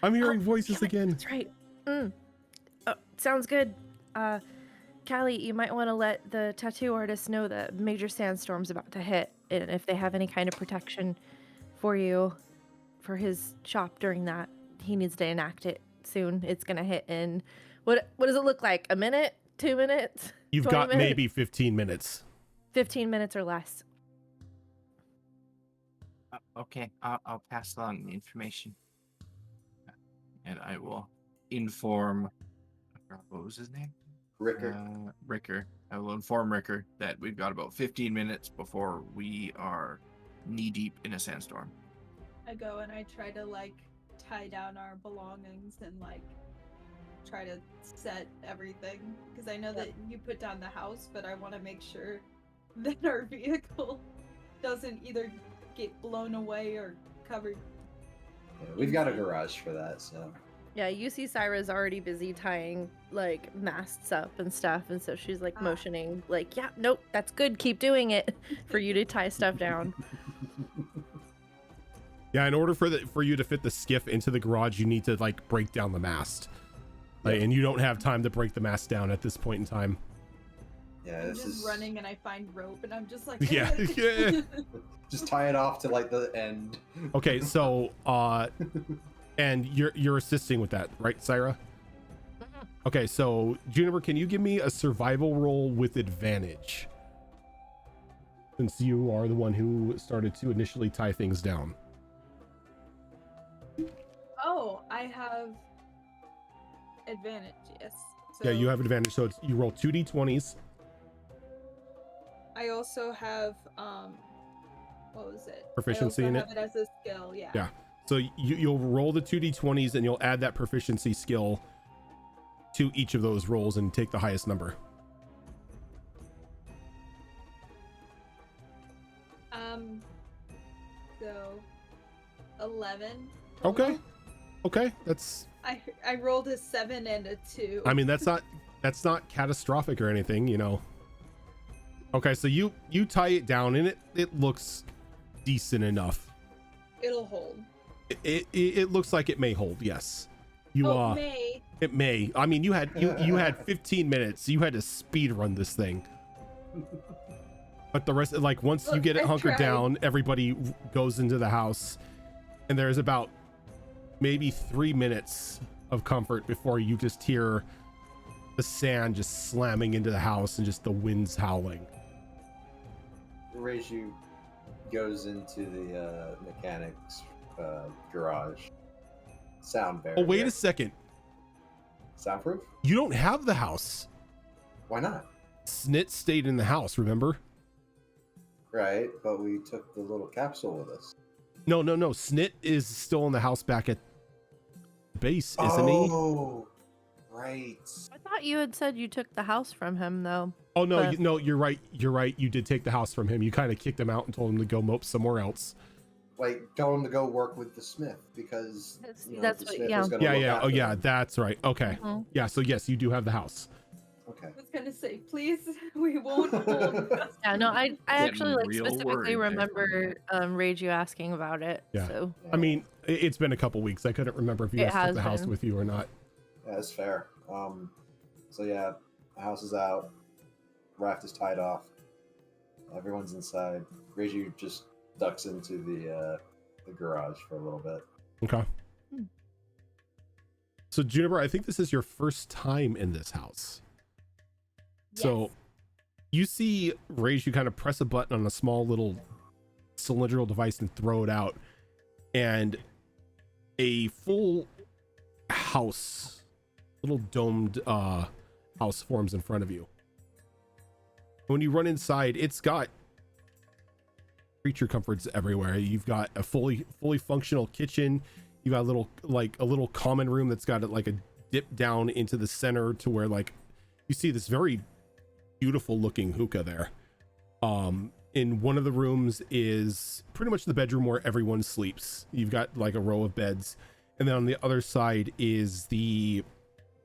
Speaker 1: I'm hearing voices again.
Speaker 2: That's right. Oh, sounds good. Callie, you might want to let the tattoo artist know that major sandstorm's about to hit, and if they have any kind of protection for you for his shop during that, he needs to enact it soon. It's gonna hit in what does it look like? A minute? 2 minutes?
Speaker 1: You've got maybe 15 minutes.
Speaker 2: 15 minutes or less.
Speaker 4: Okay, I'll pass along the information, and I will inform. What was his name?
Speaker 3: Ricker.
Speaker 4: Ricker. I will inform Ricker that we've got about 15 minutes before we are knee deep in a sandstorm.
Speaker 5: I go and I try to tie down our belongings and try to set everything, because I know that you put down the house, but I want to make sure that our vehicle doesn't either get blown away or covered.
Speaker 3: Yeah, we've got a garage for that, so.
Speaker 2: Yeah, you see Syra's already busy tying masts up and stuff, and so she's motioning yeah, nope, that's good, keep doing it, for you to tie stuff down.
Speaker 1: Yeah, in order for you to fit the skiff into the garage, you need to break down the mast. And you don't have time to break the mast down at this point in time.
Speaker 3: Yeah,
Speaker 5: I'm
Speaker 3: this
Speaker 5: just
Speaker 3: is
Speaker 5: running and I find rope and I'm just like,
Speaker 1: Yeah.
Speaker 3: just tie it off to the end.
Speaker 1: Okay, so and you're assisting with that, right, Syra? Okay, so Juniper, can you give me a survival roll with advantage? Since you are the one who started to initially tie things down.
Speaker 5: Oh, I have advantage, yes. So
Speaker 1: Yeah, you have advantage, so you roll 2d20s.
Speaker 5: I also have what was it?
Speaker 1: Proficiency in
Speaker 5: I also have it as a skill, yeah.
Speaker 1: Yeah. So you'll roll the 2d20s and you'll add that proficiency skill to each of those rolls and take the highest number.
Speaker 5: So 11.
Speaker 1: Okay. Okay, that's
Speaker 5: I rolled a 7 and a 2.
Speaker 1: I mean, that's not catastrophic or anything, you know. Okay, so you tie it down and it looks decent enough.
Speaker 5: It'll hold.
Speaker 1: It looks like it may hold, yes.
Speaker 5: May.
Speaker 1: It may. I mean, you had 15 minutes. You had to speed run this thing. But the rest, once you get it hunkered down, everybody goes into the house, and there's about maybe 3 minutes of comfort before you just hear the sand just slamming into the house and just the winds howling.
Speaker 3: Reiju goes into the mechanics garage. Sound barrier.
Speaker 1: Oh, wait a second.
Speaker 3: Soundproof?
Speaker 1: You don't have the house.
Speaker 3: Why not?
Speaker 1: Snit stayed in the house, remember?
Speaker 3: Right, but we took the little capsule with us.
Speaker 1: No. Snit is still in the house back at base, isn't he?
Speaker 3: Oh, right.
Speaker 2: I thought you had said you took the house from him, though.
Speaker 1: Oh, no,
Speaker 2: but-
Speaker 1: no, you're right. You're right. You did take the house from him. You kind of kicked him out and told him to go mope somewhere else.
Speaker 3: Like, tell him to go work with the Smith because
Speaker 2: That's
Speaker 3: the
Speaker 2: what-
Speaker 3: Smith
Speaker 2: yeah.
Speaker 3: is gonna
Speaker 1: Yeah,
Speaker 3: look
Speaker 1: yeah.
Speaker 3: after
Speaker 1: Oh, yeah,
Speaker 3: them.
Speaker 1: that's right. Okay.
Speaker 2: Mhm.
Speaker 1: Yeah, so yes, you do have the house.
Speaker 3: Okay.
Speaker 5: I was gonna say, please, we won't hold.
Speaker 2: Yeah, no, I actually like
Speaker 4: real
Speaker 2: specifically
Speaker 4: worried there for a
Speaker 2: remember Rage asking about it.
Speaker 1: Yeah.
Speaker 2: So
Speaker 1: I mean, it's been a couple weeks. I couldn't remember if you
Speaker 2: It
Speaker 1: guys took
Speaker 2: has
Speaker 1: the house
Speaker 2: been.
Speaker 1: with you or not.
Speaker 3: Yeah, that's fair. So yeah, the house is out. Raft is tied off. Everyone's inside. Reiju just ducks into the garage for a little bit.
Speaker 1: Okay.
Speaker 2: Hmm.
Speaker 1: So Juniper, I think this is your first time in this house. So
Speaker 5: Yes.
Speaker 1: you see Rage, you kind of press a button on a small little cylindrical device and throw it out, and a full house, little domed house forms in front of you. When you run inside, it's got creature comforts everywhere. You've got a fully functional kitchen. You got a little common room that's got like a dip down into the center to where like you see this very beautiful looking hookah there. In one of the rooms is pretty much the bedroom where everyone sleeps. You've got like a row of beds, and then on the other side is the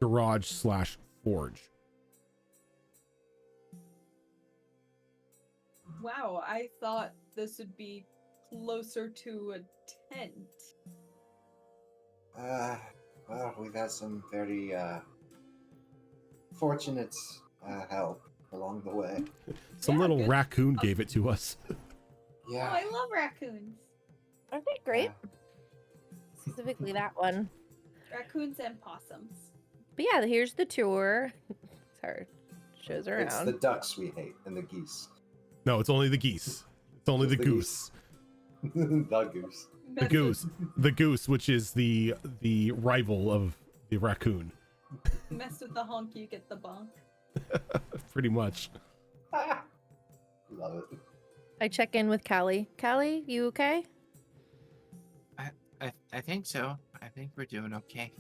Speaker 1: garage / forge.
Speaker 5: Wow, I thought this would be closer to a tent.
Speaker 3: Well, we've had some very fortunate help along the way.
Speaker 1: Some
Speaker 5: Yeah,
Speaker 1: little
Speaker 5: good.
Speaker 1: raccoon gave it to us.
Speaker 5: Oh,
Speaker 3: Yeah.
Speaker 5: I love raccoons.
Speaker 2: aren't they great? Specifically that one.
Speaker 5: Raccoons and possums.
Speaker 2: But yeah, here's the tour. Sorry, shows around.
Speaker 3: It's the ducks we hate and the geese.
Speaker 1: No, it's only the geese. It's only the
Speaker 3: The
Speaker 1: goose.
Speaker 3: The goose.
Speaker 1: The goose. The goose, which is the rival of the raccoon.
Speaker 5: Mess with the honk, you get the bonk.
Speaker 1: Pretty much.
Speaker 3: Love it.
Speaker 2: I check in with Callie. Callie, you okay?
Speaker 4: I think so. I think we're doing okay.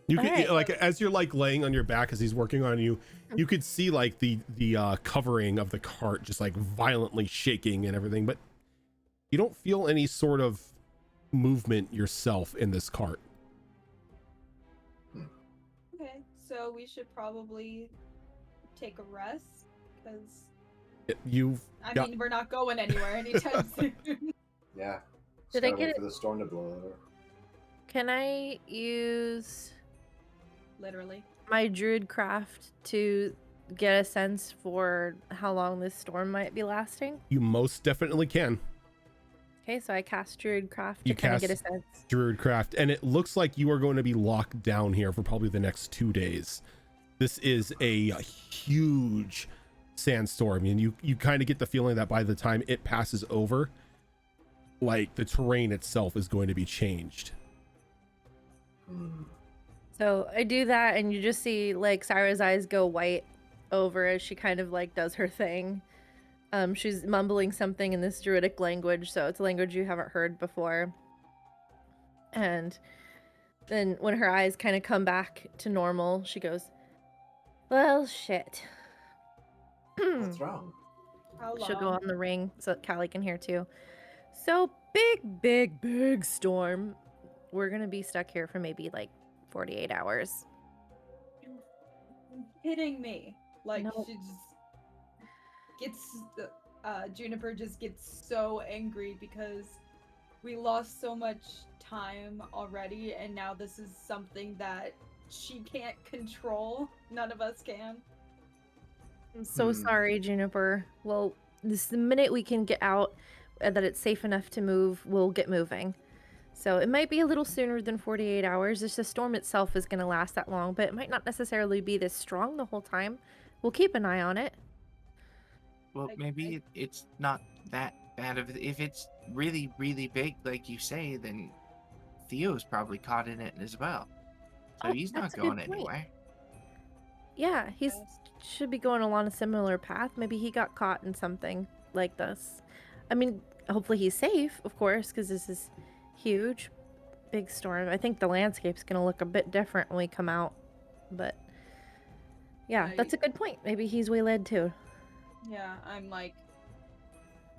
Speaker 1: You can
Speaker 2: Alright.
Speaker 1: like as you're like laying on your back as he's working on you, you could see like the covering of the cart just like violently shaking and everything, but you don't feel any sort of movement yourself in this cart.
Speaker 5: Okay, so we should probably take a rest because
Speaker 1: You've
Speaker 5: I
Speaker 1: Yeah.
Speaker 5: mean we're not going anywhere anytime soon.
Speaker 3: Yeah.
Speaker 2: Did
Speaker 3: Just
Speaker 2: I
Speaker 3: gotta
Speaker 2: get
Speaker 3: wait
Speaker 2: it?
Speaker 3: for the storm to blow over.
Speaker 2: Can I use
Speaker 5: Literally.
Speaker 2: my druid craft to get a sense for how long this storm might be lasting?
Speaker 1: you most definitely can.
Speaker 2: Okay, so I cast druid craft
Speaker 1: You
Speaker 2: to kind of get a
Speaker 1: cast-
Speaker 2: sense.
Speaker 1: Druidcraft, and it looks like you are going to be locked down here for probably the next 2 days. This is a huge sandstorm, and you kind of get the feeling that by the time it passes over, like the terrain itself is going to be changed.
Speaker 3: Hmm.
Speaker 2: So I do that, and you just see like Syra's eyes go white over as she kind of like does her thing. She's mumbling something in this druidic language, so it's a language you haven't heard before. And then when her eyes kind of come back to normal, she goes, "Well, shit."
Speaker 3: What's wrong?
Speaker 5: How long?
Speaker 2: She'll go on the ring so that Callie can hear too. So big storm. We're gonna be stuck here for maybe like 48 hours.
Speaker 5: Hitting me. Like
Speaker 2: No.
Speaker 5: she just gets Juniper just gets so angry because we lost so much time already and now this is something that she can't control. None of us can.
Speaker 2: I'm so
Speaker 3: Hmm.
Speaker 2: sorry, Juniper. Well, the minute we can get out that it's safe enough to move, we'll get moving. So it might be a little sooner than 48 hours. Just the storm itself is going to last that long, but it might not necessarily be this strong the whole time. We'll keep an eye on it.
Speaker 4: Well,
Speaker 5: I-
Speaker 4: maybe it's not that bad of if it's really, really big, like you say, then Theo's probably caught in it as well. So
Speaker 2: Oh,
Speaker 4: he's not
Speaker 2: that's a good
Speaker 4: going
Speaker 2: point.
Speaker 4: anywhere.
Speaker 2: Yeah, he's
Speaker 5: Yes.
Speaker 2: should be going along a similar path. Maybe he got caught in something like this. I mean, hopefully he's safe, of course, because this is huge, big storm. I think the landscape's going to look a bit different when we come out. But yeah, that's a good point. Maybe he's waylaid too.
Speaker 5: Yeah, I'm like,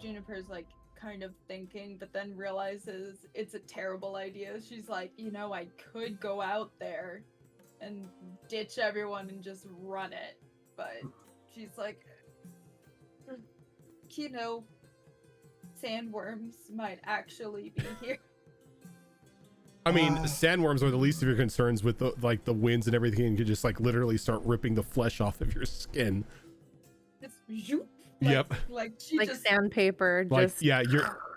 Speaker 5: Juniper's like kind of thinking, but then realizes it's a terrible idea. She's like, I could go out there and ditch everyone and just run it. But she's like, sandworms might actually be here.
Speaker 1: I mean, sandworms are the least of your concerns with the winds and everything, and could just like literally start ripping the flesh off of your skin.
Speaker 5: It's zoop,
Speaker 1: Yep.
Speaker 5: Like she
Speaker 2: Like
Speaker 5: just
Speaker 2: sandpaper,
Speaker 1: Like,
Speaker 2: just
Speaker 1: yeah,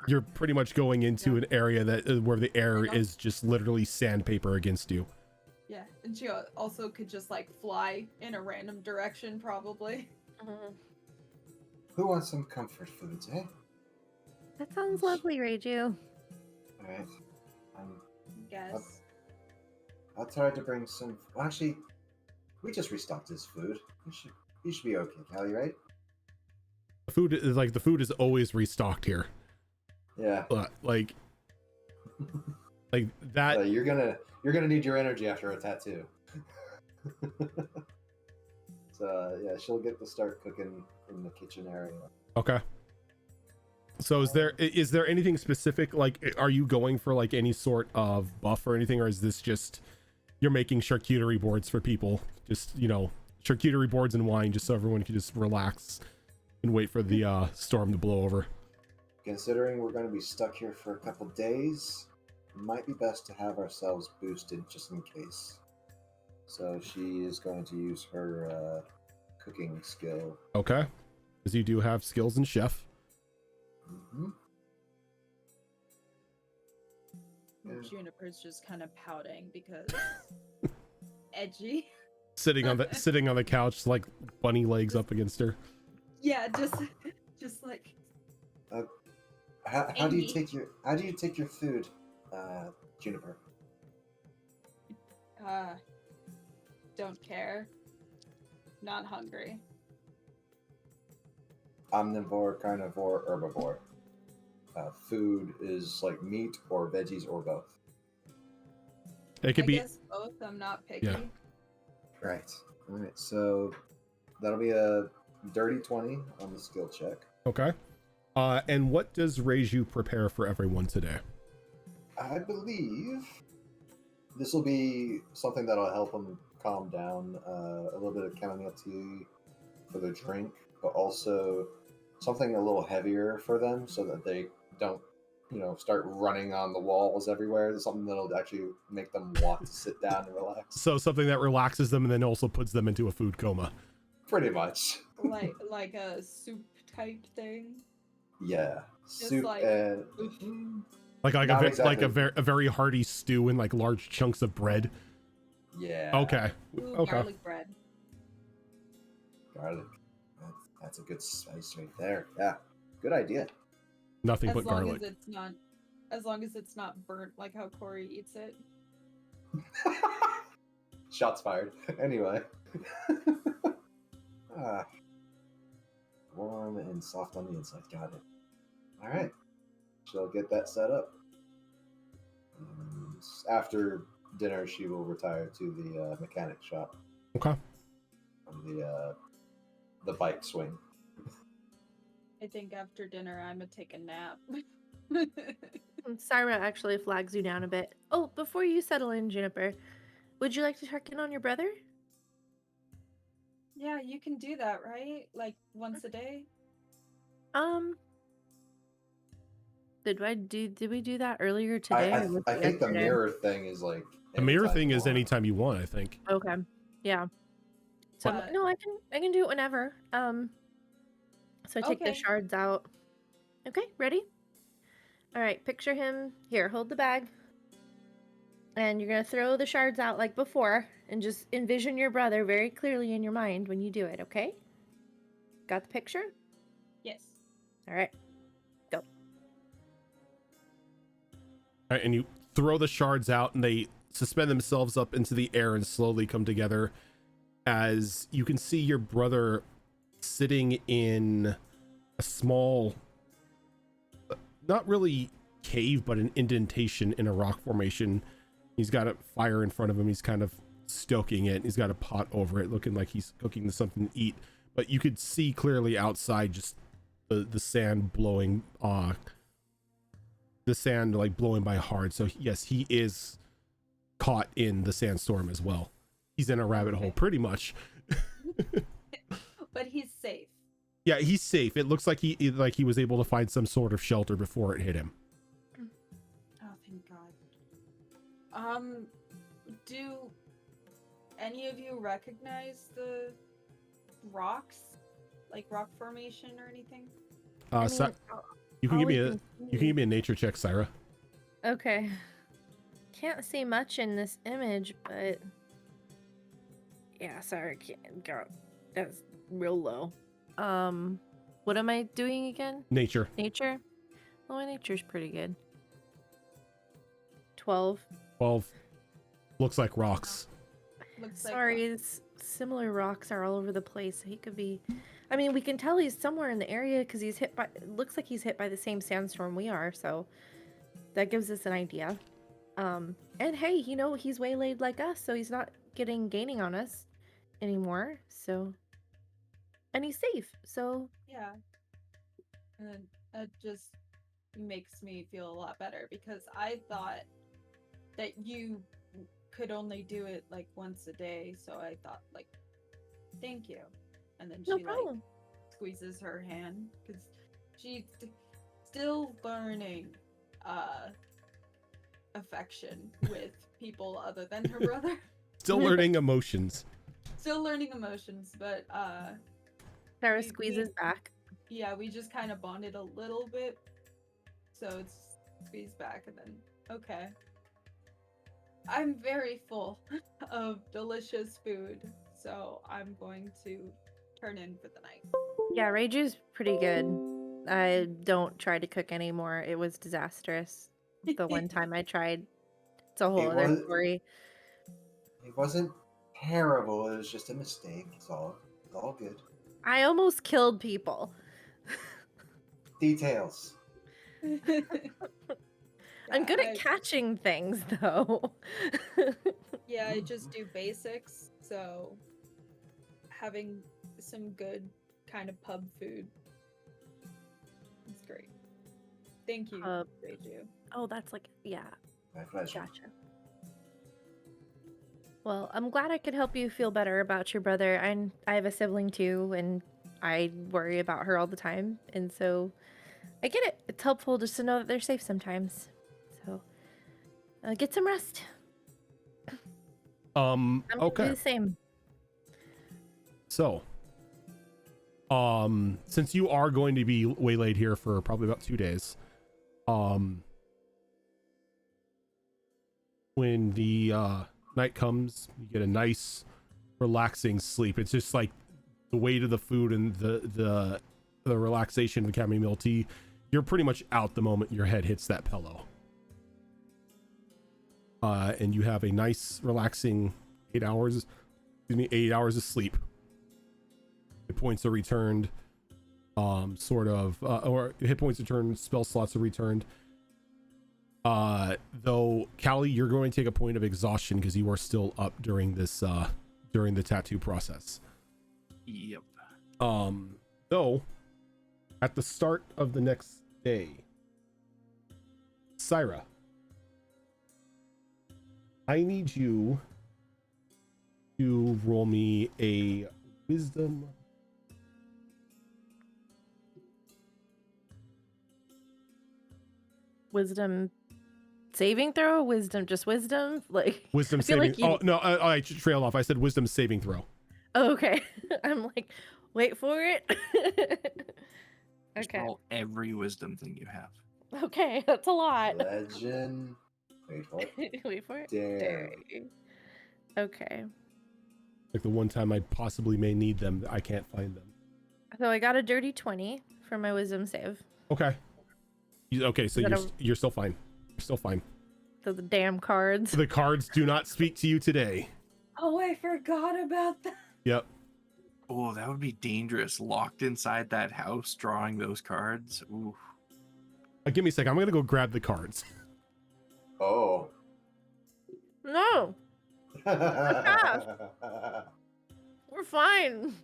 Speaker 1: you're pretty much going into an area that where the air
Speaker 5: Like,
Speaker 1: is just literally sandpaper against you.
Speaker 5: yeah, and she also could just like fly in a random direction, probably.
Speaker 2: Mhm.
Speaker 3: Who wants some comfort food, eh?
Speaker 2: That sounds lovely, Reiju.
Speaker 3: All right.
Speaker 5: Guess.
Speaker 3: I'll try to bring some. Well, actually, we just restocked this food. You should be okay, Callie, right?
Speaker 1: The food is always restocked here.
Speaker 3: Yeah.
Speaker 1: But like that.
Speaker 3: You're gonna need your energy after a tattoo. So yeah, she'll get to start cooking in the kitchen area.
Speaker 1: Okay. So is there anything specific? Like, are you going for like any sort of buff or anything, or is this just you're making charcuterie boards for people? Just charcuterie boards and wine, just so everyone can just relax and wait for the storm to blow over.
Speaker 3: Considering we're going to be stuck here for a couple days, it might be best to have ourselves boosted just in case. So she is going to use her cooking skill.
Speaker 1: Okay, because you do have skills in chef.
Speaker 3: Mm-hmm. Yeah.
Speaker 5: Juniper's just kind of pouting because edgy.
Speaker 1: Sitting on the couch, like bunny legs up against her.
Speaker 5: Yeah, just like
Speaker 3: How do you take your food, Juniper?
Speaker 5: don't care. Not hungry.
Speaker 3: Omnivore, carnivore, herbivore. Food is like meat or veggies or both.
Speaker 1: It could
Speaker 5: I
Speaker 1: be
Speaker 5: guess both. I'm not picky.
Speaker 1: Yeah.
Speaker 3: Right. All right. So that'll be a dirty 20 on the skill check.
Speaker 1: okay. And what does Reiju prepare for everyone today?
Speaker 3: I believe this will be something that'll help them calm down. A little bit of chamomile tea for their drink, but also something a little heavier for them so that they don't, start running on the walls everywhere. Something that'll actually make them want to sit down and relax.
Speaker 1: So something that relaxes them and then also puts them into a food coma.
Speaker 3: Pretty much.
Speaker 5: like a soup type thing.
Speaker 3: Yeah.
Speaker 5: Just
Speaker 3: Soup
Speaker 5: like-
Speaker 3: and
Speaker 1: Like
Speaker 3: Not exactly.
Speaker 1: a very hearty stew and like large chunks of bread.
Speaker 3: yeah.
Speaker 1: Okay.
Speaker 5: Ooh,
Speaker 1: Okay.
Speaker 5: garlic bread.
Speaker 3: Garlic. That's a good spice right there. Yeah. Good idea.
Speaker 1: Nothing
Speaker 5: As
Speaker 1: but
Speaker 5: long
Speaker 1: garlic.
Speaker 5: as long as it's not burnt like how Corey eats it.
Speaker 3: Shots fired. Anyway. Warm and soft on the inside. Got it. All right. She'll get that set up. And after dinner, she will retire to the mechanic shop
Speaker 1: Okay.
Speaker 3: on the bike swing.
Speaker 5: I think after dinner I'm gonna take a nap.
Speaker 2: Syra actually flags you down a bit. Oh, before you settle in, Juniper, would you like to check in on your brother?
Speaker 5: Yeah, you can do that, right? Like once a day?
Speaker 2: Did we do that earlier today?
Speaker 3: I
Speaker 2: or was
Speaker 3: I
Speaker 2: it
Speaker 3: think the
Speaker 2: yesterday?
Speaker 3: mirror thing is like
Speaker 1: The mirror
Speaker 3: anytime
Speaker 1: thing
Speaker 3: you
Speaker 1: is
Speaker 3: want.
Speaker 1: anytime you want, I think.
Speaker 2: Okay. Yeah. So
Speaker 5: Uh,
Speaker 2: no, I can do it whenever. So I take the
Speaker 5: Okay.
Speaker 2: shards out. Okay, ready? All right, picture him here. Hold the bag. And you're going to throw the shards out like before and just envision your brother very clearly in your mind when you do it, okay? Got the picture?
Speaker 5: Yes.
Speaker 2: All right. Go.
Speaker 1: All right, and you throw the shards out and they suspend themselves up into the air and slowly come together as you can see your brother sitting in a small, not really cave, but an indentation in a rock formation. He's got a fire in front of him. He's kind of stoking it. He's got a pot over it, looking like he's cooking something to eat. But you could see clearly outside just the sand blowing, the sand like blowing by hard. So yes, he is caught in the sandstorm as well. He's in a rabbit hole pretty much.
Speaker 5: But he's safe.
Speaker 1: Yeah, he's safe. It looks like he was able to find some sort of shelter before it hit him.
Speaker 5: Oh, thank God. Do any of you recognize the rocks? Like rock formation or anything?
Speaker 2: I
Speaker 1: So,
Speaker 2: mean,
Speaker 1: you can
Speaker 2: all
Speaker 1: give me
Speaker 2: we
Speaker 1: a
Speaker 2: can
Speaker 1: you
Speaker 2: see-
Speaker 1: can give me a nature check, Syra.
Speaker 2: Okay. Can't see much in this image, but yeah, sorry, can't go. That's real low. What am I doing again?
Speaker 1: Nature.
Speaker 2: Nature? Well, my nature's pretty good. 12.
Speaker 1: 12. Looks like rocks.
Speaker 5: Looks like
Speaker 2: Sorry, similar rocks are all over the place. He could be. I mean, we can tell he's somewhere in the area because he's hit by. It looks like he's hit by the same sandstorm we are, so that gives us an idea. And hey, he's waylaid like us, so he's not gaining on us anymore. So, and he's safe. So
Speaker 5: Yeah. And then that just makes me feel a lot better because I thought that you could only do it like once a day. So I thought like, thank you. And then
Speaker 2: no
Speaker 5: she
Speaker 2: problem.
Speaker 5: like squeezes her hand because she's still learning affection with people other than her brother.
Speaker 1: Still learning emotions.
Speaker 5: Still learning emotions, but
Speaker 2: Sarah
Speaker 5: we-
Speaker 2: squeezes back.
Speaker 5: yeah, we just kind of bonded a little bit. So it's squeezed back and then, okay. I'm very full of delicious food, so I'm going to turn in for the night.
Speaker 2: Yeah, Raju's pretty good. I don't try to cook anymore. It was disastrous. The one time I tried. It's a whole
Speaker 3: It
Speaker 2: other
Speaker 3: was-
Speaker 2: story.
Speaker 3: It wasn't terrible. It was just a mistake. It's all good.
Speaker 2: I almost killed people.
Speaker 3: Details.
Speaker 2: I'm good at
Speaker 5: I-
Speaker 2: catching things, though.
Speaker 5: Yeah, I just do basics, so having some good kind of pub food is great. Thank you,
Speaker 2: Pub.
Speaker 5: Reiju.
Speaker 2: Oh, that's like, yeah,
Speaker 3: My pleasure.
Speaker 2: gotcha. Well, I'm glad I could help you feel better about your brother. I have a sibling too, and I worry about her all the time. And so I get it. It's helpful just to know that they're safe sometimes. So get some rest. I'm gonna do
Speaker 1: Okay.
Speaker 2: the same.
Speaker 1: So, since you are going to be waylaid here for probably about 2 days, when the night comes, you get a nice, relaxing sleep. It's just like the weight of the food and the relaxation of chamomile tea. You're pretty much out the moment your head hits that pillow. And you have a nice, relaxing 8 hours of sleep. Hit points are returned, or hit points returned, spell slots are returned. Though, Callie, you're going to take a point of exhaustion because you are still up during this, during the tattoo process.
Speaker 4: Yep.
Speaker 1: Though, at the start of the next day, Syra, I need you to roll me a wisdom.
Speaker 2: Wisdom saving throw? Just wisdom? Like
Speaker 1: Wisdom
Speaker 2: I feel
Speaker 1: saving.
Speaker 2: like you-
Speaker 1: Oh no, I trailed off. I said wisdom saving throw.
Speaker 2: Oh, okay. I'm like, wait for it.
Speaker 4: Just
Speaker 2: Okay.
Speaker 4: roll every wisdom thing you have.
Speaker 2: Okay, that's a lot.
Speaker 3: Legend. Wait for it.
Speaker 2: Wait for it.
Speaker 3: Dairy.
Speaker 2: Okay.
Speaker 1: Like the one time I possibly may need them, I can't find them.
Speaker 2: So I got a dirty 20 for my wisdom save.
Speaker 1: Okay. Okay, so
Speaker 2: Is that
Speaker 1: you're still fine. You're still fine.
Speaker 2: So the damn cards.
Speaker 1: The cards do not speak to you today.
Speaker 5: Oh, I forgot about that.
Speaker 1: Yep.
Speaker 4: Oh, that would be dangerous. Locked inside that house, drawing those cards. Ooh.
Speaker 1: Give me a sec. I'm gonna go grab the cards.
Speaker 3: Oh.
Speaker 2: No, we're fine.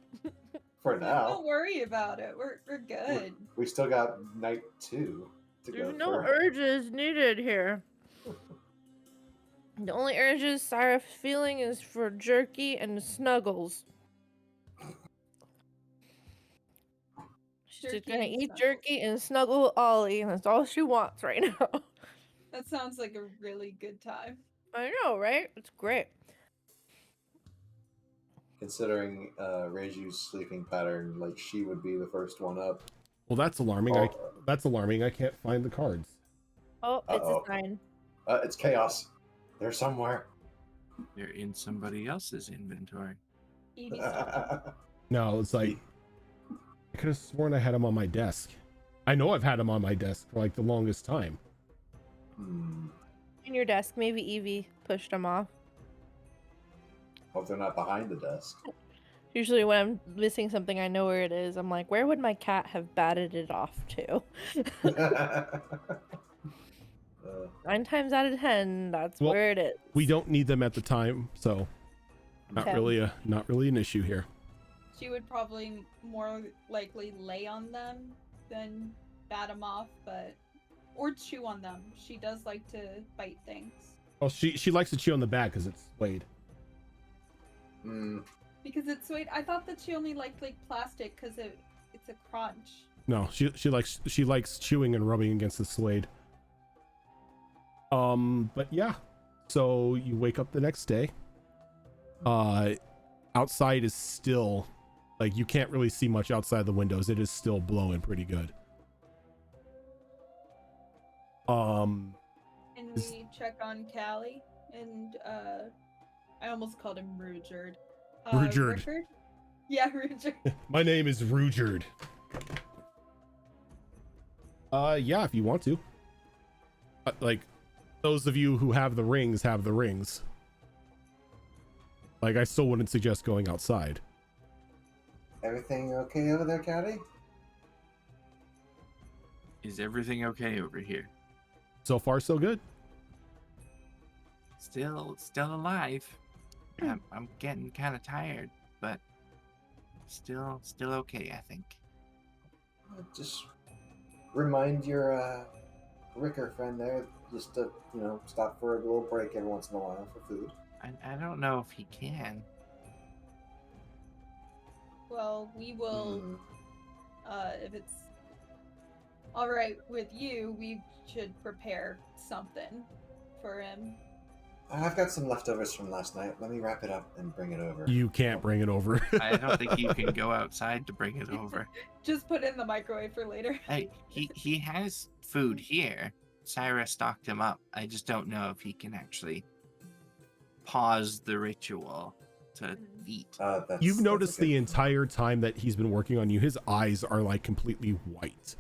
Speaker 3: For now.
Speaker 5: Don't worry about it. We're good.
Speaker 3: We still got night 2 to go
Speaker 2: There's no
Speaker 3: for.
Speaker 2: urges needed here. The only urges Sarah's feeling is for jerky and snuggles. She's
Speaker 5: Jerky
Speaker 2: gonna
Speaker 5: and
Speaker 2: eat
Speaker 5: snuggles.
Speaker 2: jerky and snuggle with Ollie, and that's all she wants right now.
Speaker 5: That sounds like a really good time.
Speaker 2: I know, right? It's great.
Speaker 3: Considering Reiju's sleeping pattern, like she would be the first one up.
Speaker 1: Well, that's alarming.
Speaker 3: Oh,
Speaker 1: That's alarming. I can't find the cards.
Speaker 2: Oh, it's
Speaker 3: Uh-oh.
Speaker 2: a sign.
Speaker 3: It's chaos. They're somewhere.
Speaker 4: They're in somebody else's inventory.
Speaker 5: Evie stuff.
Speaker 1: No, it's like I could have sworn I had them on my desk. I know I've had them on my desk for like the longest time.
Speaker 2: In your desk, maybe Evie pushed them off.
Speaker 3: Hope they're not behind the desk.
Speaker 2: Usually when I'm missing something, I know where it is. I'm like, where would my cat have batted it off to? 9 times out of 10, that's
Speaker 1: Well,
Speaker 2: where it is.
Speaker 1: We don't need them at the time, so not
Speaker 2: Okay.
Speaker 1: really an issue here.
Speaker 5: She would probably more likely lay on them than bat them off, or chew on them. She does like to bite things.
Speaker 1: Oh, she likes to chew on the back because it's suede.
Speaker 5: Because it's sweet. I thought that she only liked like plastic because it's a crunch.
Speaker 1: No, she likes chewing and rubbing against the suede. But yeah. So you wake up the next day. Outside is still like you can't really see much outside the windows. It is still blowing pretty good.
Speaker 5: And we check on Callie and I almost called him Rugered.
Speaker 1: Rugered.
Speaker 5: Rickard? Yeah, Rugered.
Speaker 1: My name is Rugered. Yeah, if you want to. Like, those of you who have the rings have the rings. Like, I still wouldn't suggest going outside.
Speaker 3: Everything okay over there, Caddy?
Speaker 4: Is everything okay over here?
Speaker 1: So far, so good.
Speaker 4: Still alive. I'm getting kind of tired, but still okay, I think.
Speaker 3: Just remind your Ricker friend there just to, stop for a little break every once in a while for food.
Speaker 4: I don't know if he can.
Speaker 5: Well, we will, if it's all right with you, we should prepare something for him.
Speaker 3: I've got some leftovers from last night. Let me wrap it up and bring it over.
Speaker 1: You can't bring it over.
Speaker 4: I don't think you can go outside to bring it over.
Speaker 5: Just put it in the microwave for later.
Speaker 4: Hey, he has food here. Syra stocked him up. I just don't know if he can actually pause the ritual to eat.
Speaker 1: You've noticed the entire time that he's been working on you, his eyes are like completely white.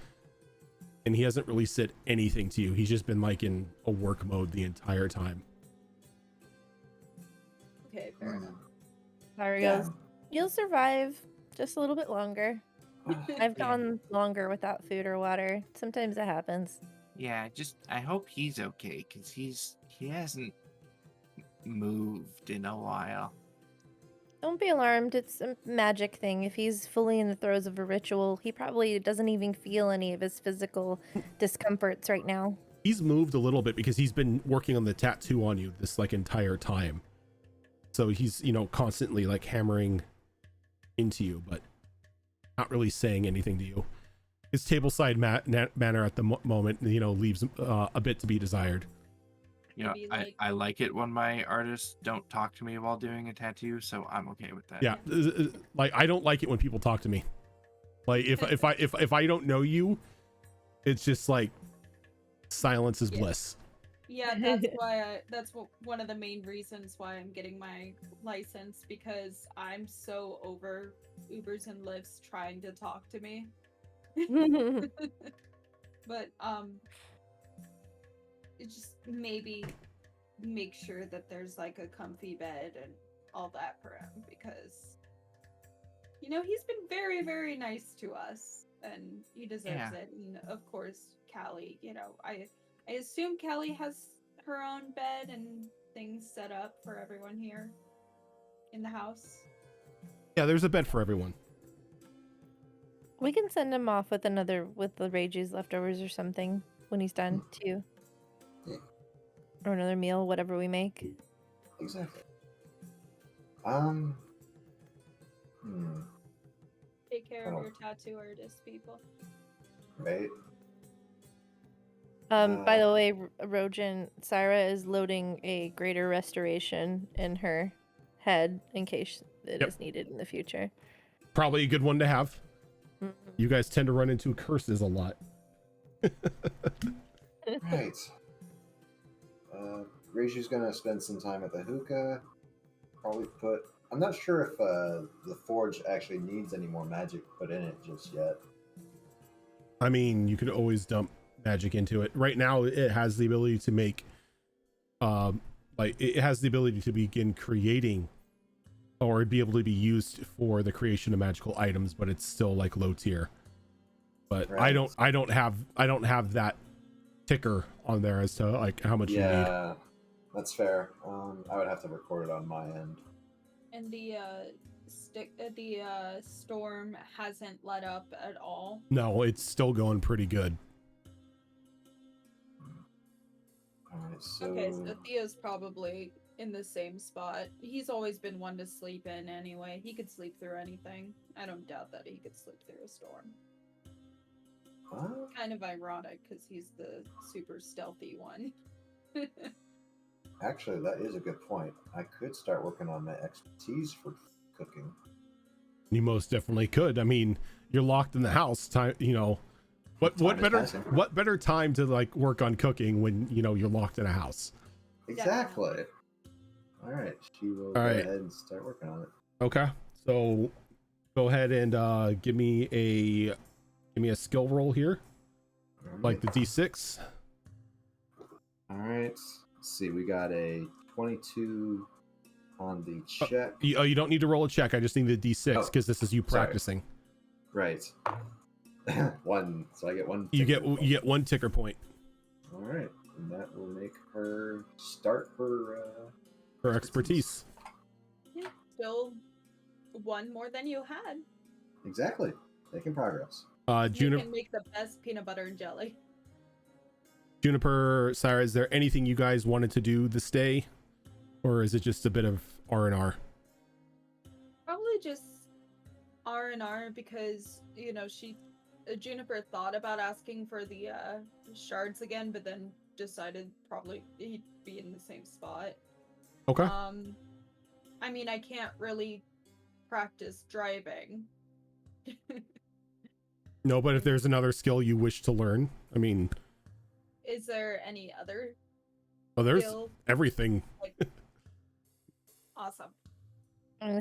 Speaker 1: And he hasn't really said anything to you. He's just been like in a work mode the entire time.
Speaker 5: Okay, fair enough.
Speaker 2: Larry goes, you'll survive just a little bit longer. I've gone longer without food or water. Sometimes it happens.
Speaker 4: Yeah, I hope he's okay, because he hasn't moved in a while.
Speaker 2: Don't be alarmed. It's a magic thing. If he's fully in the throes of a ritual, he probably doesn't even feel any of his physical discomforts right now.
Speaker 1: He's moved a little bit because he's been working on the tattoo on you this like entire time. So he's, constantly like hammering into you, but not really saying anything to you. His tableside manner at the moment, leaves a bit to be desired.
Speaker 5: Maybe,
Speaker 4: I like it when my artists don't talk to me while doing a tattoo, so I'm okay with that.
Speaker 1: Yeah, like I don't like it when people talk to me. Like if I don't know you, it's just like silence is bliss.
Speaker 5: Yeah, that's why one of the main reasons why I'm getting my license, because I'm so over Ubers and Lyfts trying to talk to me. But it just maybe make sure that there's like a comfy bed and all that for him, because he's been very, very nice to us and he deserves
Speaker 4: Yeah.
Speaker 5: it. And of course, Callie, I assume Callie has her own bed and things set up for everyone here in the house.
Speaker 1: Yeah, there's a bed for everyone.
Speaker 2: We can send him off with the Rage's leftovers or something when he's done too.
Speaker 3: Yeah.
Speaker 2: Or another meal, whatever we make.
Speaker 3: Exactly.
Speaker 5: Take care of your tattoo artist, people.
Speaker 3: Right.
Speaker 2: By the way, Rojan, Syra is loading a greater restoration in her head in case it is needed in the future.
Speaker 1: Probably a good one to have.
Speaker 2: Mhm.
Speaker 1: You guys tend to run into curses a lot.
Speaker 3: Right. Reishi's gonna spend some time at the hookah. Probably I'm not sure if the forge actually needs any more magic put in it just yet.
Speaker 1: I mean, you could always dump magic into it. Right now, it has the ability to make, it has the ability to begin creating, or be able to be used for the creation of magical items, but it's still like low tier. But
Speaker 3: Right.
Speaker 1: I don't have that ticker on there as to like how much you need.
Speaker 3: Yeah, that's fair. I would have to record it on my end.
Speaker 5: And the storm hasn't let up at all.
Speaker 1: No, it's still going pretty good.
Speaker 3: Alright, so...
Speaker 5: Okay, so Theo's probably in the same spot. He's always been one to sleep in anyway. He could sleep through anything. I don't doubt that he could sleep through a storm. Kind of ironic, because he's the super stealthy one.
Speaker 3: Actually, that is a good point. I could start working on my expertise for cooking.
Speaker 1: You most definitely could. I mean, you're locked in the house. Time, what
Speaker 3: Time is
Speaker 1: better
Speaker 3: passing.
Speaker 1: what better time to like work on cooking when you're locked in a house?
Speaker 3: Exactly. All right, she will go ahead and start working on it.
Speaker 1: Okay, so go ahead and give me a skill roll here, like the D6.
Speaker 3: All right. Let's see. We got a 22 on the check.
Speaker 1: You don't need to roll a check. I just need the D6 because this is you practicing.
Speaker 3: Right. One. So I get one.
Speaker 1: You
Speaker 3: ticker
Speaker 1: get one ticker point.
Speaker 3: All right, and that will make her start her
Speaker 1: expertise.
Speaker 5: Yeah, still one more than you had.
Speaker 3: Exactly. Making progress.
Speaker 5: You can make the best peanut butter and jelly.
Speaker 1: Juniper, Sarah, is there anything you guys wanted to do this day, or is it just a bit of R&R?
Speaker 5: Probably just R&R, because Juniper thought about asking for the shards again, but then decided probably he'd be in the same spot.
Speaker 1: Okay.
Speaker 5: I mean, I can't really practice driving.
Speaker 1: No, but if there's another skill you wish to learn, I mean,
Speaker 5: is there any other
Speaker 1: there's
Speaker 5: skill?
Speaker 1: everything.
Speaker 5: Awesome.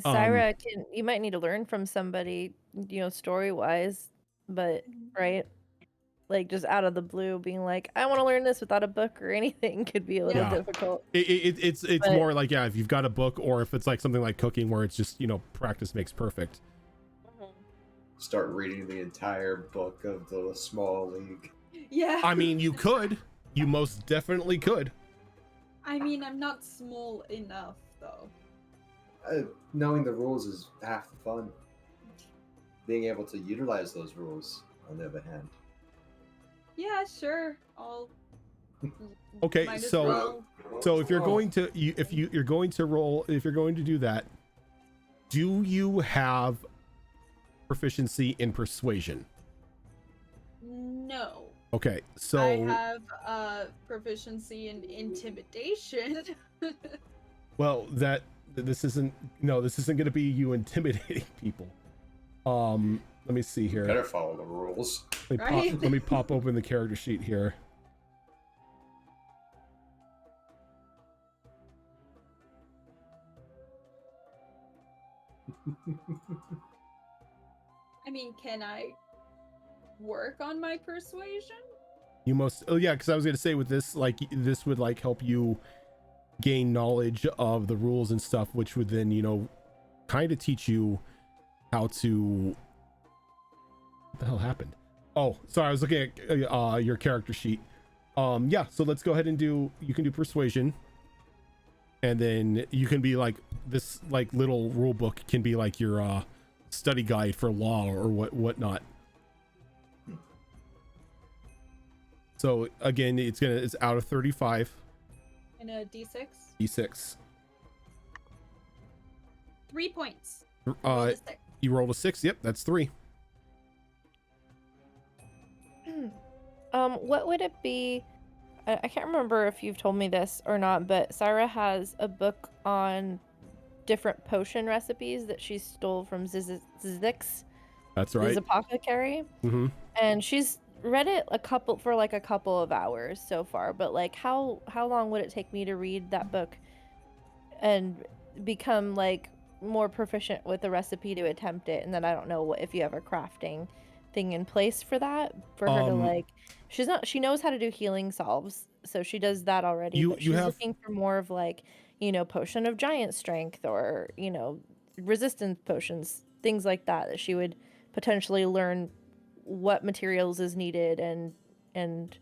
Speaker 2: Syra, you might need to learn from somebody, story wise, but right, like just out of the blue, being like, I want to learn this without a book or anything could be a little difficult.
Speaker 1: It's more like, if you've got a book, or if it's like something like cooking where it's just practice makes perfect.
Speaker 3: Start reading the entire book of the Small League.
Speaker 5: Yeah.
Speaker 1: I mean, you most definitely could.
Speaker 5: I mean, I'm not small enough though.
Speaker 3: Knowing the rules is half the fun. Being able to utilize those rules, on the other hand.
Speaker 5: Yeah, sure.
Speaker 1: Okay, so if you're going to you're going to do that, do you have proficiency in persuasion?
Speaker 5: No.
Speaker 1: Okay, so
Speaker 5: I have proficiency in intimidation.
Speaker 1: well, this isn't going to be you intimidating people. Let me see here.
Speaker 3: Better follow the rules.
Speaker 1: Let me pop open the character sheet here.
Speaker 5: I mean, can I work on my persuasion?
Speaker 1: You most, oh yeah, because I was gonna say with this, like this would like help you gain knowledge of the rules and stuff, which would then, you know, kind of teach you how to. What the hell happened? Oh, sorry, I was looking at your character sheet. Yeah, so let's go ahead and do. You can do persuasion, and then you can be like this, like little rule book can be like your study guide for law or whatnot. So again, it's out of 35.
Speaker 5: And a d6?
Speaker 1: D6.
Speaker 5: 3 points. Roll a 6.
Speaker 1: You rolled a 6. Yep, that's 3.
Speaker 2: What would it be? I can't remember if you've told me this or not, but Syra has a book on different potion recipes that she stole from Zizix.
Speaker 1: That's right.
Speaker 2: His apothecary.
Speaker 1: Mm-hmm.
Speaker 2: And she's read it a couple of hours so far, but like how long would it take me to read that book and become like more proficient with the recipe to attempt it? And then I don't know if you have a crafting thing in place for that, for her to like, she knows how to do healing salves, so she does that already. She's looking for more of like, you know, potion of giant strength, or, you know, resistance potions, things like that she would potentially learn what materials is needed, and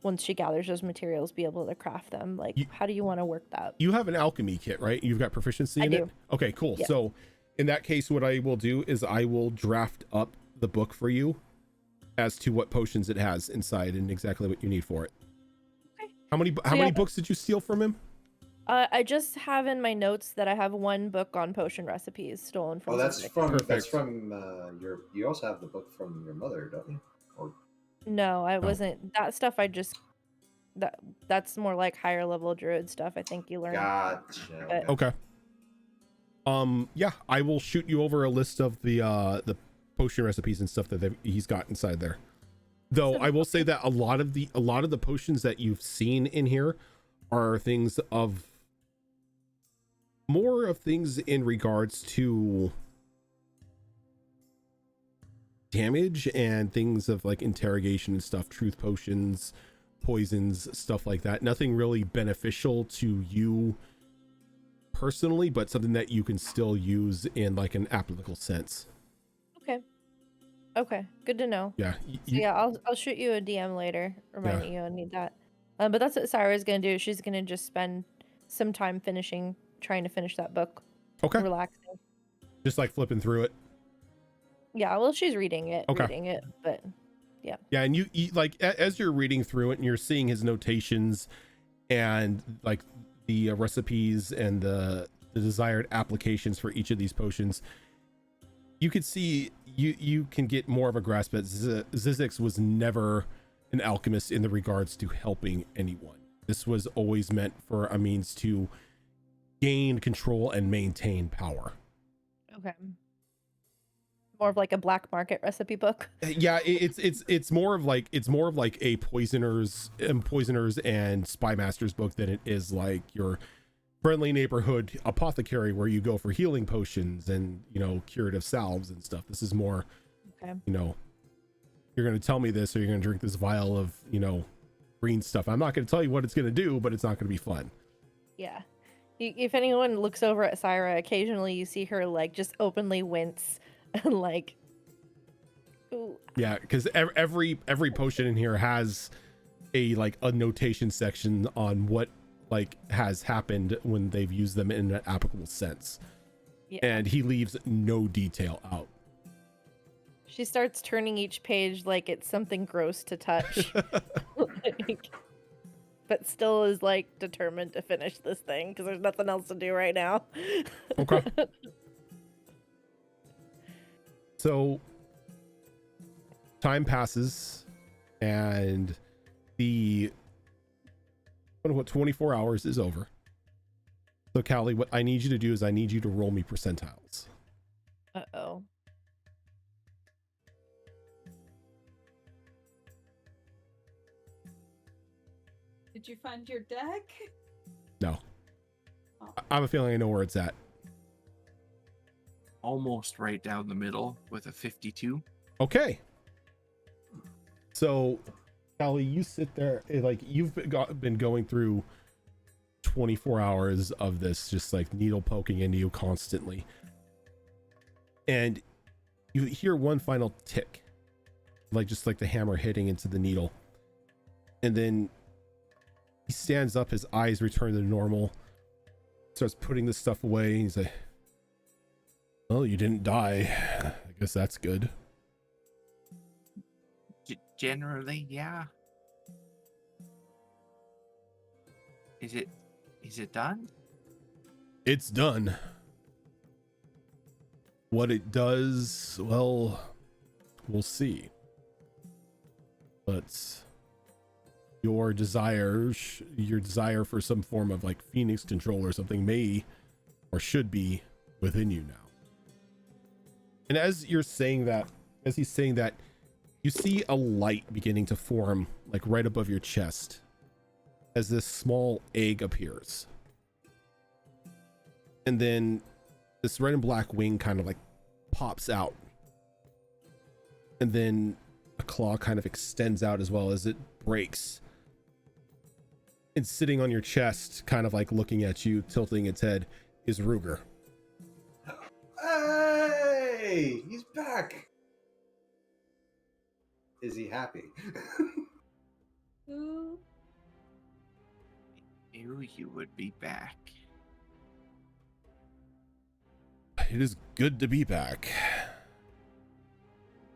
Speaker 2: once she gathers those materials, be able to craft them. Like, how do you want to work that?
Speaker 1: You have an alchemy kit, right? You've got proficiency in it? Okay, cool.
Speaker 2: Yeah.
Speaker 1: So in that case, what I will do is I will draft up the book for you as to what potions it has inside and exactly what you need for it.
Speaker 2: Okay.
Speaker 1: How many books did you steal from him?
Speaker 2: I just have in my notes that I have one book on potion recipes stolen from.
Speaker 3: Oh, that's
Speaker 2: Zizix.
Speaker 3: from you also have the book from your mother, don't you? Or
Speaker 2: No, I wasn't. That stuff I just that's more like higher level druid stuff. I think you learn.
Speaker 3: Gotcha.
Speaker 2: But-
Speaker 1: Okay. Yeah, I will shoot you over a list of the potion recipes and stuff that he's got inside there. Though I will say that a lot of the potions that you've seen in here are things of more of things in regards to damage and things of like interrogation and stuff, truth potions, poisons, stuff like that. Nothing really beneficial to you personally, but something that you can still use in like an applicable sense.
Speaker 2: Okay, good to know.
Speaker 1: Yeah.
Speaker 2: Yeah, I'll shoot you a DM later reminding you I need that. But that's what Syra's gonna do. She's gonna just spend some time trying to finish that book.
Speaker 1: Okay.
Speaker 2: Relaxing.
Speaker 1: Just like flipping through it.
Speaker 2: Yeah, well, she's reading it, but yeah.
Speaker 1: Yeah, and you like as you're reading through it and you're seeing his notations and like the recipes and the desired applications for each of these potions, you could see you can get more of a grasp that Zizix was never an alchemist in the regards to helping anyone. This was always meant for a means to gain control and maintain power. Okay.
Speaker 2: More of like a black market recipe book.
Speaker 1: Yeah, it's more of like a poisoners and spy masters book than it is like your friendly neighborhood apothecary where you go for healing potions and, you know, curative salves and stuff. This is more, you know, you're going to tell me this or you're going to drink this vial of, you know, green stuff. I'm not going to tell you what it's going to do, but it's not going to be fun.
Speaker 2: Yeah. If anyone looks over at Syra, occasionally you see her like just openly wince and like, ooh.
Speaker 1: Yeah, because every potion in here has a notation section on what like has happened when they've used them in an applicable sense. Yeah. And he leaves no detail out.
Speaker 2: She starts turning each page like it's something gross to touch. But still is like determined to finish this thing because there's nothing else to do right now.
Speaker 1: Okay. So time passes and the 24 hours is over. So Callie, what I need you to do is I need you to roll me percentiles.
Speaker 2: Uh-oh.
Speaker 5: Did you find your deck?
Speaker 1: No.
Speaker 5: Oh.
Speaker 1: I have a feeling I know where it's at.
Speaker 3: Oh
Speaker 4: almost right down the middle with a 52.
Speaker 1: Okay. So, Callie, you sit there, like, you've been going through 24 hours of this, just like needle poking into you constantly. And you hear one final tick, like just like the hammer hitting into the needle. And then he stands up, his eyes return to normal, starts putting this stuff away. He's like, well, you didn't die. I guess that's good.
Speaker 4: Generally, yeah. Is it done?
Speaker 1: It's done. What it does, well, we'll see. But your desire for some form of like Phoenix control or something may or should be within you now. And as he's saying that, you see a light beginning to form like right above your chest as this small egg appears. And then this red and black wing kind of like pops out. And then a claw kind of extends out as well as it breaks. And sitting on your chest, kind of like looking at you, tilting its head, is Ruger.
Speaker 3: Hey, he's back. Is he happy?
Speaker 5: Ooh.
Speaker 4: Knew you would be back.
Speaker 1: It is good to be back.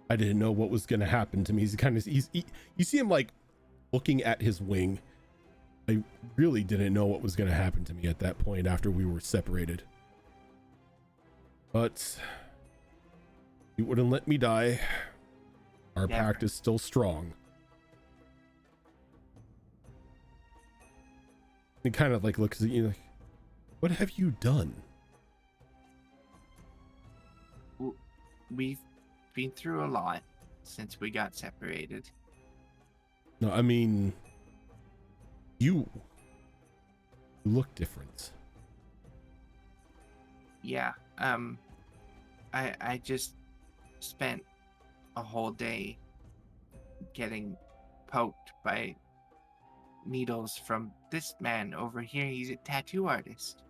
Speaker 1: I didn't know what was going to happen to me. You see him like looking at his wing. I really didn't know what was going to happen to me at that point after we were separated. But you wouldn't let me die. Our
Speaker 4: Never.
Speaker 1: pact is still strong. He kind of like looks at you like, what have you done?
Speaker 4: We've been through a lot since we got separated.
Speaker 1: No, I mean, you look different.
Speaker 4: Yeah. I just spent a whole day getting poked by needles from this man over here. He's a tattoo artist.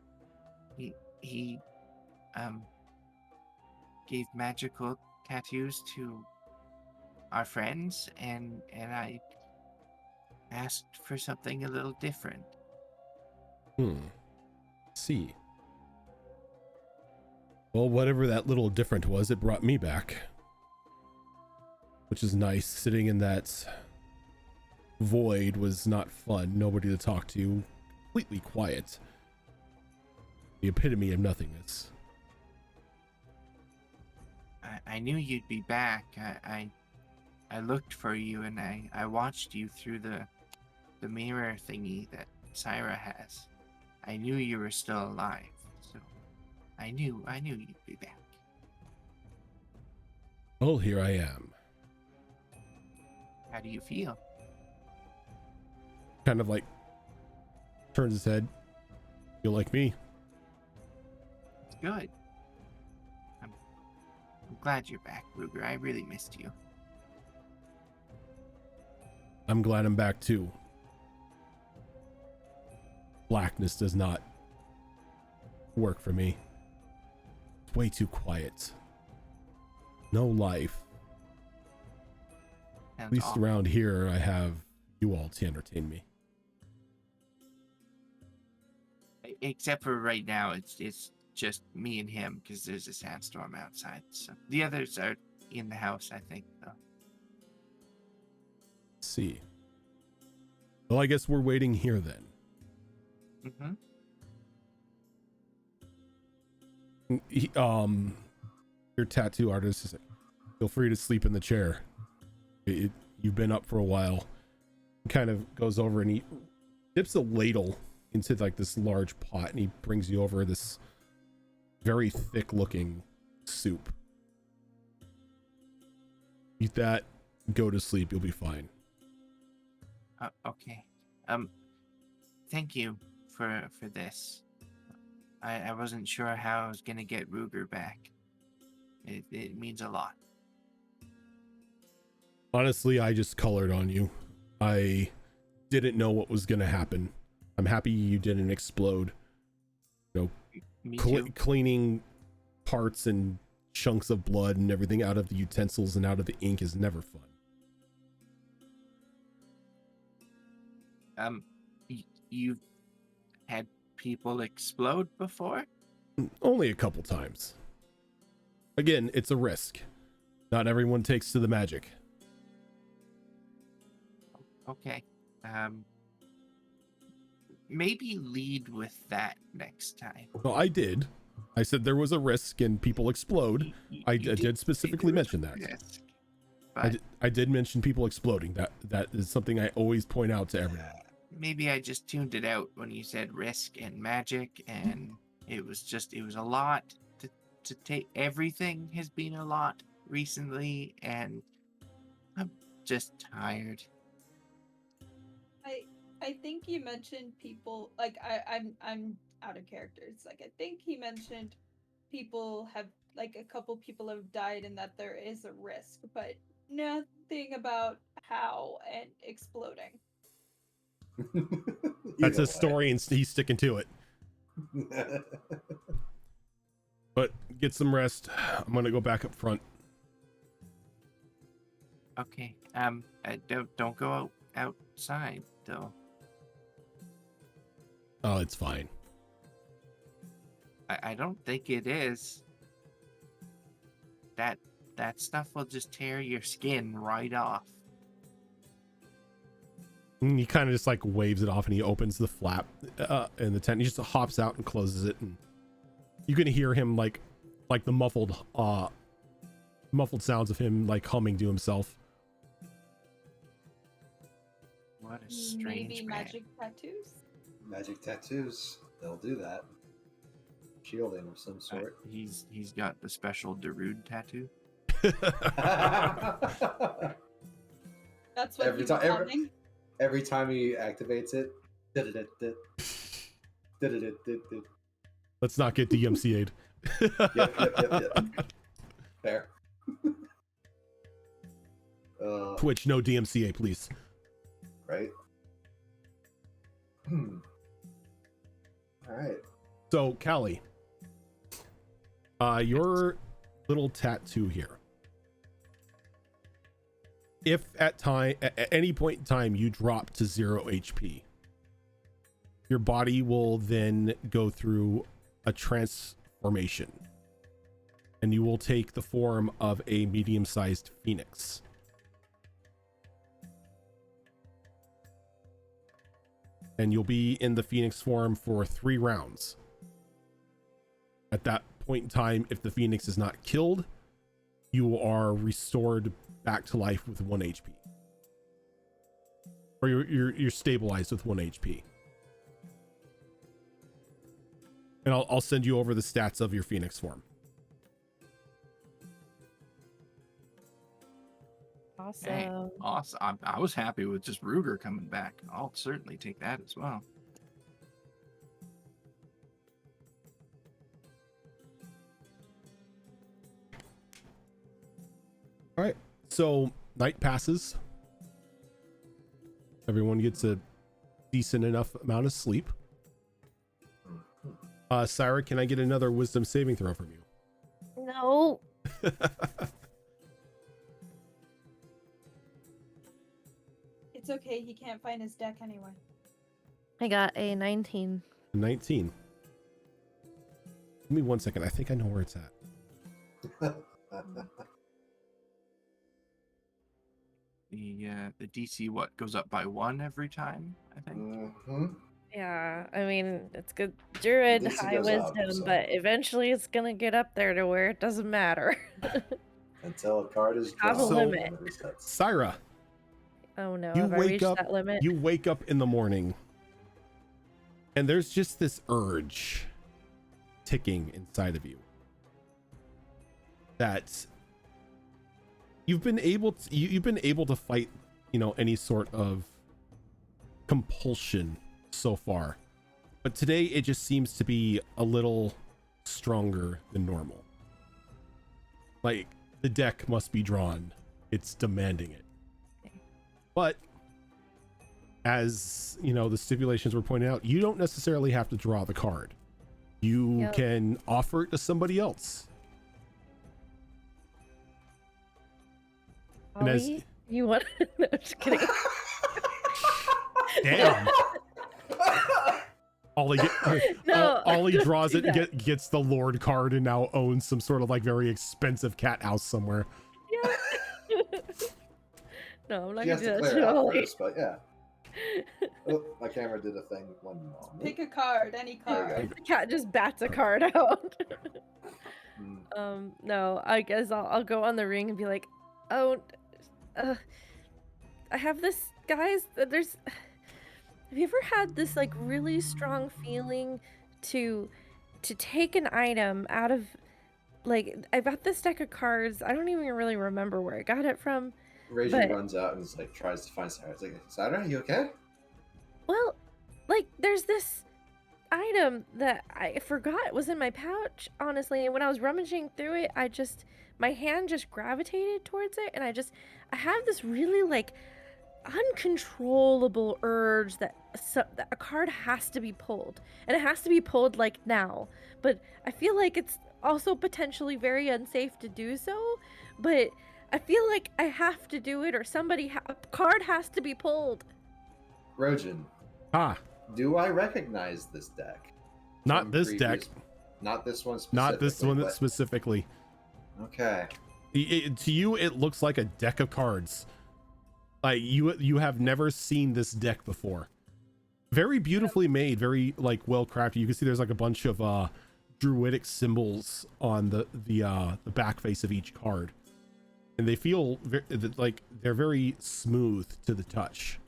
Speaker 4: He gave magical tattoos to our friends, and I asked for something a little different.
Speaker 1: See. Well, whatever that little different was, it brought me back. Which is nice. Sitting in that void was not fun. Nobody to talk to. Completely quiet. The epitome of nothingness.
Speaker 4: I knew you'd be back. I looked for you, and I watched you through the mirror thingy that Syra has. I knew you were still alive, so I knew you'd be back.
Speaker 1: Well, here I am.
Speaker 4: How do you feel?
Speaker 1: Kind of like turns his head. Feel like me.
Speaker 4: It's good. I'm glad you're back, Ruger. I really missed you.
Speaker 1: I'm glad I'm back too. Blackness does not work for me. It's way too quiet. No life.
Speaker 4: Sounds
Speaker 1: At least
Speaker 4: awful.
Speaker 1: around here, I have you all to entertain me.
Speaker 4: Except for right now, it's just me and him because there's a sandstorm outside. So the others are in the house, I think. Though.
Speaker 1: Let's see. Well, I guess we're waiting here then. Your tattoo artist is like, feel free to sleep in the chair. You've been up for a while. He kind of goes over and he dips a ladle into like this large pot and he brings you over this very thick looking soup. Eat that, go to sleep, you'll be fine.
Speaker 4: Okay. Thank you for this. I wasn't sure how I was gonna get Ruger back. It means a lot.
Speaker 1: Honestly, I just colored on you. I didn't know what was going to happen. I'm happy you didn't explode.
Speaker 4: Me too.
Speaker 1: Cleaning parts and chunks of blood and everything out of the utensils and out of the ink is never fun.
Speaker 4: You've had people explode before?
Speaker 1: Only a couple times. Again, it's a risk. Not everyone takes to the magic.
Speaker 4: Okay. Maybe lead with that next time.
Speaker 1: Well, I did. I said there was a risk and people explode. I did specifically mention that.
Speaker 4: Risk, but
Speaker 1: I did mention people exploding. That is something I always point out to everyone.
Speaker 4: maybe I just tuned it out when you said risk and magic, and it was a lot to take. Everything has been a lot recently, and I'm just tired.
Speaker 5: I think he mentioned people like I'm out of characters. Like I think he mentioned people have like a couple people have died and that there is a risk, but nothing about how and exploding.
Speaker 1: That's his story and he's sticking to it. But get some rest. I'm gonna go back up front.
Speaker 4: Okay. Don't go outside though.
Speaker 1: Oh, it's fine.
Speaker 4: I don't think it is. That stuff will just tear your skin right off.
Speaker 1: And he kind of just like waves it off and he opens the flap in the tent. He just hops out and closes it, and you can hear him like the muffled sounds of him like humming to himself.
Speaker 4: What a strange
Speaker 5: Maybe
Speaker 4: man.
Speaker 5: magic tattoos.
Speaker 3: Magic tattoos. They'll do that. Shielding of some sort.
Speaker 4: He's got the special Darude tattoo.
Speaker 5: That's what
Speaker 3: Every
Speaker 5: he was
Speaker 3: time- every-
Speaker 5: humming.
Speaker 3: Every time he activates it.
Speaker 1: Let's not get DMCA'd.
Speaker 3: Yep. Fair.
Speaker 1: Twitch, no DMCA, please.
Speaker 3: Right. All right.
Speaker 1: So, Callie, your little tattoo here. If at any point in time you drop to 0 HP, your body will then go through a transformation, and you will take the form of a medium-sized phoenix. And you'll be in the phoenix form for 3 rounds. At that point in time, if the phoenix is not killed, you are restored back to life with 1 HP. Or you're stabilized with 1 HP. And I'll send you over the stats of your phoenix form.
Speaker 2: Awesome.
Speaker 4: Hey, awesome. I was happy with just Ruger coming back. I'll certainly take that as well.
Speaker 1: All right. So night passes. Everyone gets a decent enough amount of sleep. Syra, can I get another wisdom saving throw from you?
Speaker 2: No.
Speaker 5: It's okay. He can't find his deck anyway.
Speaker 2: I got a 19.
Speaker 1: 19. Give me 1 second. I think I know where it's at.
Speaker 4: The DC goes up by 1 every time, I think.
Speaker 3: Mm-hmm.
Speaker 2: Yeah, I mean, it's good. Druid,
Speaker 3: DC
Speaker 2: high
Speaker 3: goes up,
Speaker 2: wisdom,
Speaker 3: so-
Speaker 2: but eventually it's gonna get up there to where it doesn't matter.
Speaker 3: Until a card is
Speaker 2: Have
Speaker 3: drawn.
Speaker 1: a
Speaker 3: and
Speaker 2: limit.
Speaker 3: it resets.
Speaker 1: Syra,
Speaker 2: Oh no,
Speaker 1: You
Speaker 2: have I
Speaker 1: wake
Speaker 2: reached
Speaker 1: up-
Speaker 2: that limit?
Speaker 1: you wake up in the morning and there's just this urge ticking inside of you that you've been able to fight, any sort of compulsion so far, but today it just seems to be a little stronger than normal. Like, the deck must be drawn. It's demanding it. But as you know, the stipulations were pointed out, you don't necessarily have to draw the card. You can offer it to somebody else. And as
Speaker 2: you want? No, just kidding.
Speaker 1: damn. Ollie,
Speaker 2: No,
Speaker 1: Ollie draws
Speaker 2: do
Speaker 1: it and gets the Lord card and now owns some sort of like very expensive cat house somewhere.
Speaker 2: Yeah. No, I'm not
Speaker 3: She
Speaker 2: gonna
Speaker 3: has
Speaker 2: do
Speaker 3: to
Speaker 2: that
Speaker 3: clear
Speaker 2: to
Speaker 3: it out
Speaker 2: Ollie.
Speaker 3: first, but yeah. Oh, my camera did a thing. One moment.
Speaker 5: Pick a card, any
Speaker 3: There
Speaker 5: card.
Speaker 3: you
Speaker 2: The cat just bats a card out.
Speaker 3: Mm.
Speaker 2: No, I guess I'll go on the ring and be like, oh, I have this, guys. There's. Have you ever had this like really strong feeling to take an item out of, like, I got this deck of cards. I don't even really remember where I got it from.
Speaker 3: Rachel
Speaker 2: But-
Speaker 3: runs out and is like tries to find Sarah. It's like, Sarah, are you okay?
Speaker 2: Well, like, there's this item that I forgot was in my pouch, honestly. And when I was rummaging through it, my hand just gravitated towards it. And I have this really, like, uncontrollable urge that a card has to be pulled. And it has to be pulled, like, now. But I feel like it's also potentially very unsafe to do so. But I feel like I have to do it, or a card has to be pulled.
Speaker 3: Rojan,
Speaker 1: Ah,
Speaker 3: do I recognize this deck?
Speaker 1: not
Speaker 3: From
Speaker 1: this deck.
Speaker 3: Not this one specifically.
Speaker 1: Not this one
Speaker 3: but-
Speaker 1: specifically.
Speaker 3: Okay.
Speaker 1: To you, it looks like a deck of cards. Like you have never seen this deck before. Very beautifully made, very like well crafted. You can see there's like a bunch of druidic symbols on the back face of each card, and they feel like they're very smooth to the touch.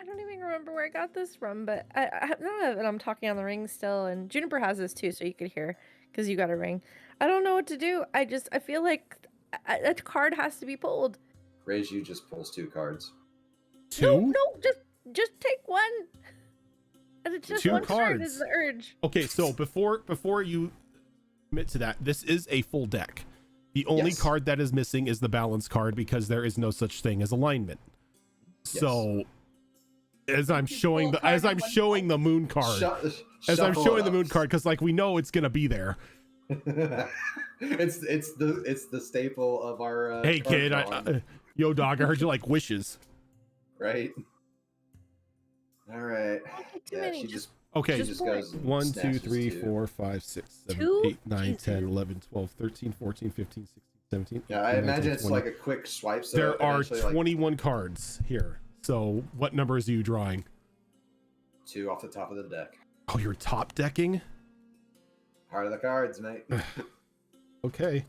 Speaker 2: I don't even remember where I got this from, but I now that I'm talking on the ring still, and Juniper has this too, so you could hear because you got a ring. I don't know what to do. I feel like a card has to be pulled.
Speaker 3: Reiju just pulls 2 cards.
Speaker 1: Two?
Speaker 2: No, just take one. And it's just
Speaker 1: 2
Speaker 2: one card
Speaker 1: cards.
Speaker 2: is the urge.
Speaker 1: Okay, so before you commit to that, this is a full deck. The only
Speaker 3: Yes.
Speaker 1: card that is missing is the balance card because there is no such thing as alignment.
Speaker 3: Yes.
Speaker 1: So as I'm
Speaker 5: You
Speaker 1: showing
Speaker 5: pull
Speaker 1: the
Speaker 5: a
Speaker 1: as
Speaker 5: card
Speaker 1: I'm
Speaker 5: in one
Speaker 1: showing the moon card, as I'm
Speaker 3: Shuffle
Speaker 1: showing
Speaker 3: it
Speaker 1: the
Speaker 3: up.
Speaker 1: moon card, because like we know it's gonna be there.
Speaker 3: it's the staple of our
Speaker 1: Hey
Speaker 3: card
Speaker 1: kid,
Speaker 3: drawing,
Speaker 1: yo dog, I heard you like wishes.
Speaker 3: right? All right.
Speaker 2: Too
Speaker 3: Yeah,
Speaker 2: many.
Speaker 3: she just
Speaker 1: Okay,
Speaker 3: she just goes and
Speaker 1: 1 2
Speaker 3: snatches
Speaker 1: 3
Speaker 3: 2.
Speaker 1: 4 5 6 7
Speaker 2: Two?
Speaker 1: 8 9 10
Speaker 2: Jesus.
Speaker 1: 11 12 13 14 15 16 17
Speaker 3: Yeah, I
Speaker 1: 18,
Speaker 3: imagine
Speaker 1: 19,
Speaker 3: it's
Speaker 1: 20.
Speaker 3: like a quick swipe. So
Speaker 1: There are
Speaker 3: eventually, like,
Speaker 1: 21 cards here. So what numbers are you drawing?
Speaker 3: 2 off the top of the deck.
Speaker 1: Oh, you're top decking?
Speaker 3: Heart of the cards, mate. This
Speaker 1: Okay.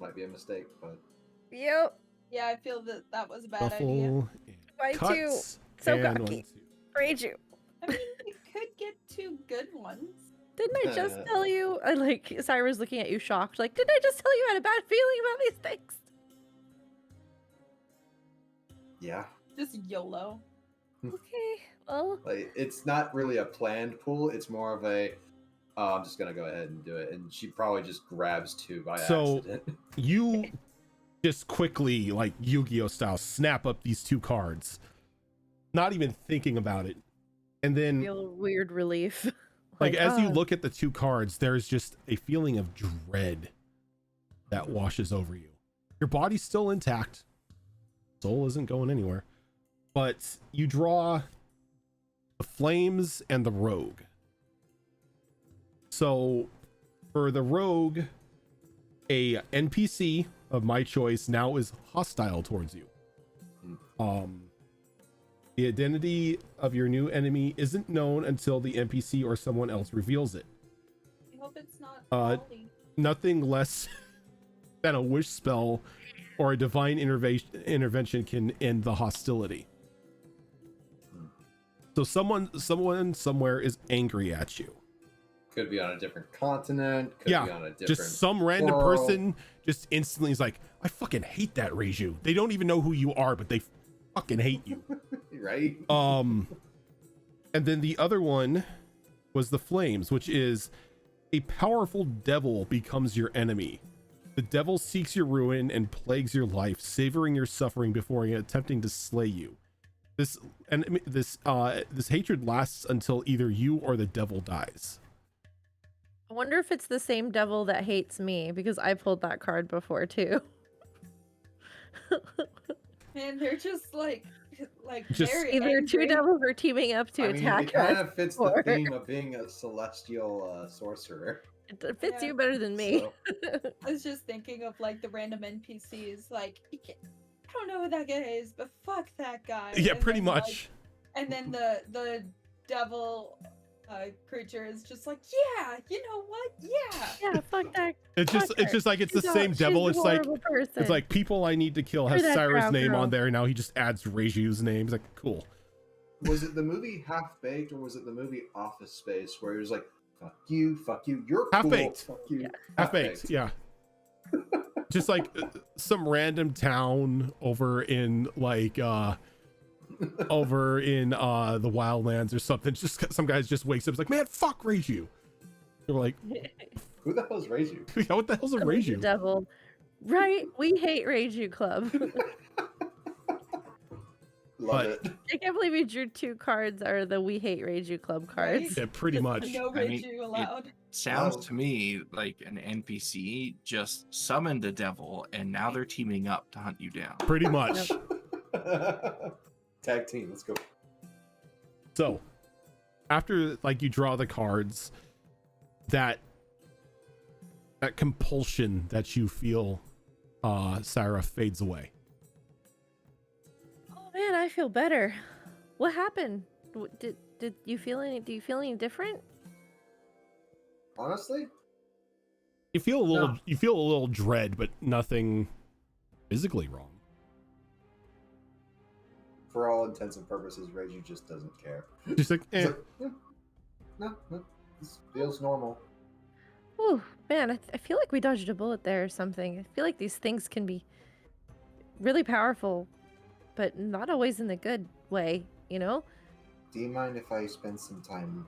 Speaker 3: might be a mistake, but
Speaker 2: Yep.
Speaker 5: Yeah, I feel that was a bad idea.
Speaker 1: Shuffle and
Speaker 2: Why two?
Speaker 1: cuts.
Speaker 2: So
Speaker 1: and
Speaker 2: cocky.
Speaker 1: 1 2.
Speaker 2: Rage you.
Speaker 5: I mean, you could get 2 good ones.
Speaker 2: Didn't I just tell you? Like, Cyra's looking at you shocked. Like, didn't I just tell you I had a bad feeling about these things?
Speaker 3: yeah,
Speaker 5: Just YOLO.
Speaker 2: Okay, well,
Speaker 3: like it's not really a planned pull. It's more of a, oh, I'm just gonna go ahead and do it, and she probably just grabs 2 by
Speaker 1: So-
Speaker 3: accident.
Speaker 1: You just quickly, like Yu-Gi-Oh style, snap up these 2 cards, not even thinking about it. And then
Speaker 2: feel weird relief.
Speaker 1: like as you
Speaker 2: oh,
Speaker 1: look at the 2 cards, there's just a feeling of dread that washes over you. Your body's still intact, soul isn't going anywhere, but you draw the flames and the rogue. So for the rogue, a NPC of my choice now is hostile towards you. The identity of your new enemy isn't known until the NPC or someone else reveals it.
Speaker 5: I hope it's not
Speaker 1: Uh,
Speaker 5: Ollie.
Speaker 1: Nothing less than a wish spell or a divine intervention can end the hostility. So someone somewhere is angry at you.
Speaker 3: Could be on a different continent. Could be on a different.
Speaker 1: Just some random
Speaker 3: world.
Speaker 1: person just instantly is like, I fucking hate that Reiju. They don't even know who you are, but they fucking hate you.
Speaker 3: Right?
Speaker 1: And then the other one was the flames, which is A powerful devil becomes your enemy. The devil seeks your ruin and plagues your life, savoring your suffering before attempting to slay you. This hatred lasts until either you or the devil dies.
Speaker 2: I wonder if it's the same devil that hates me, because I pulled that card before too.
Speaker 5: And they're just
Speaker 1: Just
Speaker 5: very
Speaker 2: Either two
Speaker 5: angry.
Speaker 2: devils are teaming up to
Speaker 3: I mean,
Speaker 2: attack
Speaker 3: it kind
Speaker 2: us.
Speaker 3: of fits
Speaker 2: or-
Speaker 3: the theme of being a celestial sorcerer.
Speaker 2: It fits
Speaker 5: Yeah.
Speaker 2: you better than me.
Speaker 3: So,
Speaker 5: I was just thinking of the random NPCs. I don't know who that guy is, but fuck that guy.
Speaker 1: Yeah,
Speaker 5: And
Speaker 1: pretty
Speaker 5: then,
Speaker 1: much.
Speaker 5: and then the devil creature is just yeah, you know what? Yeah.
Speaker 2: Yeah, fuck that.
Speaker 1: It's
Speaker 2: fuck
Speaker 1: just
Speaker 2: her.
Speaker 1: like it's the
Speaker 2: She's
Speaker 1: same devil.
Speaker 2: she's a
Speaker 1: It's like
Speaker 2: horrible person.
Speaker 1: it's like people I need to kill has
Speaker 2: Screw that
Speaker 1: Sarah's
Speaker 2: drow
Speaker 1: name
Speaker 2: girl.
Speaker 1: on there. Now he just adds Reju's name. He's like, cool.
Speaker 3: was it the movie Half Baked or was it the movie Office Space where he was like, fuck you, you're cool,
Speaker 1: Half-Baked.
Speaker 3: fuck you,
Speaker 2: Yeah.
Speaker 1: Half-Baked, yeah. Just like some random town over in the Wildlands or something. Just some guys just wakes up, it's like, man, fuck Reju. They're like,
Speaker 3: Who the hell's Reju?
Speaker 1: yeah, what the hell's a
Speaker 2: The
Speaker 1: Reju?
Speaker 2: devil. Right? We hate Reiju Club.
Speaker 3: Love it.
Speaker 2: I can't believe you drew 2 cards are the We Hate Reiju Club cards.
Speaker 5: Right?
Speaker 1: Yeah, pretty much.
Speaker 5: No
Speaker 4: I mean,
Speaker 5: Reiju allowed.
Speaker 4: Sounds
Speaker 3: Wow.
Speaker 4: to me like an NPC just summoned a devil and now they're teaming up to hunt you down.
Speaker 1: Pretty much.
Speaker 3: Tag team, let's go.
Speaker 1: So after you draw the cards, that compulsion that you feel, Sarah, fades away.
Speaker 2: Oh man, I feel better. What happened? Did you feel any? Do you feel any different?
Speaker 3: Honestly,
Speaker 1: You feel a little
Speaker 3: No.
Speaker 1: you feel a little dread, but nothing physically wrong.
Speaker 3: for all intents and purposes, Reiju just doesn't care.
Speaker 1: Just like,
Speaker 3: He's
Speaker 1: eh.
Speaker 3: like, "Yeah, no, this feels normal.
Speaker 2: Ooh, man, I feel like we dodged a bullet there or something. I feel like these things can be really powerful, but not always in the good way, you know?
Speaker 3: Do you mind if I spend some time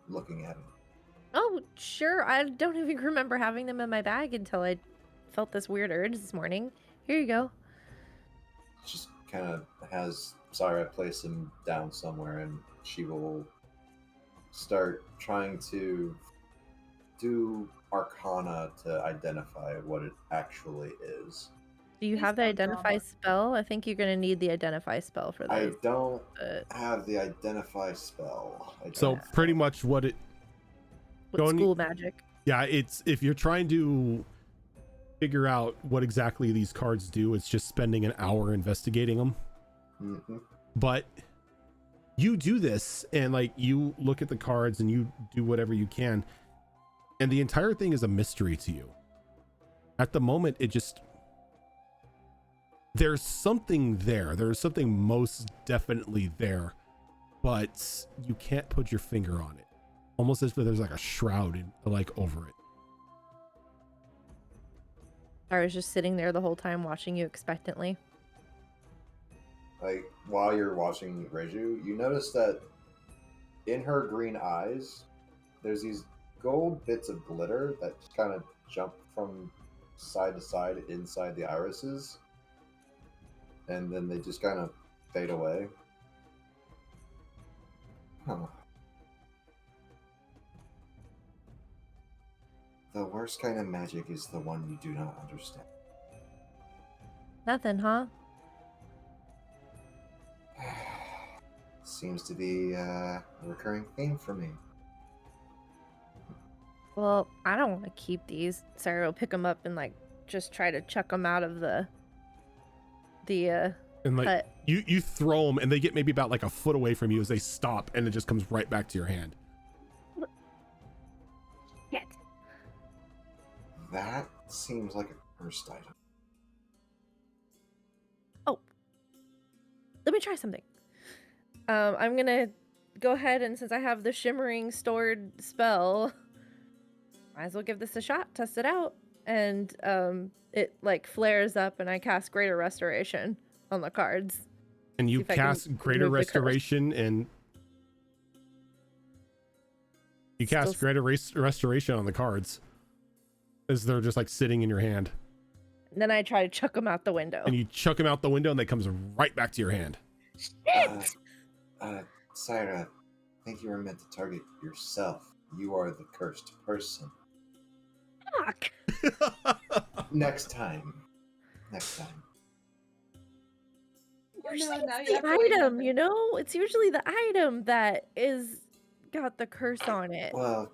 Speaker 3: looking at it?
Speaker 2: Oh, sure. I don't even remember having them in my bag until I felt this weird urge this morning. Here you go.
Speaker 3: Just kind of has Sarah place him down somewhere, and she will start trying to do Arcana to identify what it actually is.
Speaker 2: Do you
Speaker 5: Please
Speaker 2: have the
Speaker 5: don't
Speaker 2: identify
Speaker 5: drama.
Speaker 2: spell? I think you're going to need the identify spell for
Speaker 3: I
Speaker 2: this.
Speaker 3: don't
Speaker 2: Uh,
Speaker 3: have the identify spell. I
Speaker 1: So
Speaker 3: don't.
Speaker 1: pretty much what it,
Speaker 2: with
Speaker 1: Don't-
Speaker 2: school magic.
Speaker 1: yeah, it's if you're trying to figure out what exactly these cards do, it's just spending an hour investigating them.
Speaker 3: Mhm.
Speaker 1: But you do this and you look at the cards and you do whatever you can, and the entire thing is a mystery to you. At the moment, there's something there. There's something most definitely there, but you can't put your finger on it. Almost as if there's a shroud over it.
Speaker 2: I was just sitting there the whole time watching you expectantly.
Speaker 3: Like, while you're watching Reiju, you notice that in her green eyes, there's these gold bits of glitter that kind of jump from side to side inside the irises, and then they just kind of fade away. Huh. The worst kind of magic is the one you do not understand.
Speaker 2: Nothing, huh?
Speaker 3: Seems to be a recurring theme for me.
Speaker 2: Well, I don't want to keep these. Sarah will pick them up and just try to chuck them out of the
Speaker 1: And
Speaker 2: hut.
Speaker 1: you throw them and they get maybe about a foot away from you as they stop, and it just comes right back to your hand.
Speaker 2: Yes.
Speaker 3: That seems like a cursed item.
Speaker 2: Let me try something. I'm gonna go ahead, and since I have the shimmering stored spell, might as well give this a shot, test it out. And it flares up and I cast Greater Restoration on the cards.
Speaker 1: And you
Speaker 2: See if I can
Speaker 1: cast Greater
Speaker 2: remove the curse.
Speaker 1: Restoration, and You cast greater restoration on the cards as they're just like sitting in your hand.
Speaker 2: And then I try to chuck them out the window.
Speaker 1: And you chuck them out the window and they comes right back to your hand.
Speaker 2: Shit!
Speaker 3: Syra, I think you were meant to target yourself. You are the cursed person.
Speaker 2: Fuck!
Speaker 3: Next time.
Speaker 2: Usually
Speaker 5: now
Speaker 2: it's
Speaker 5: you have
Speaker 2: the
Speaker 5: to wait
Speaker 2: item,
Speaker 5: another-
Speaker 2: you know? It's usually the item that is got the curse on it.
Speaker 3: Well,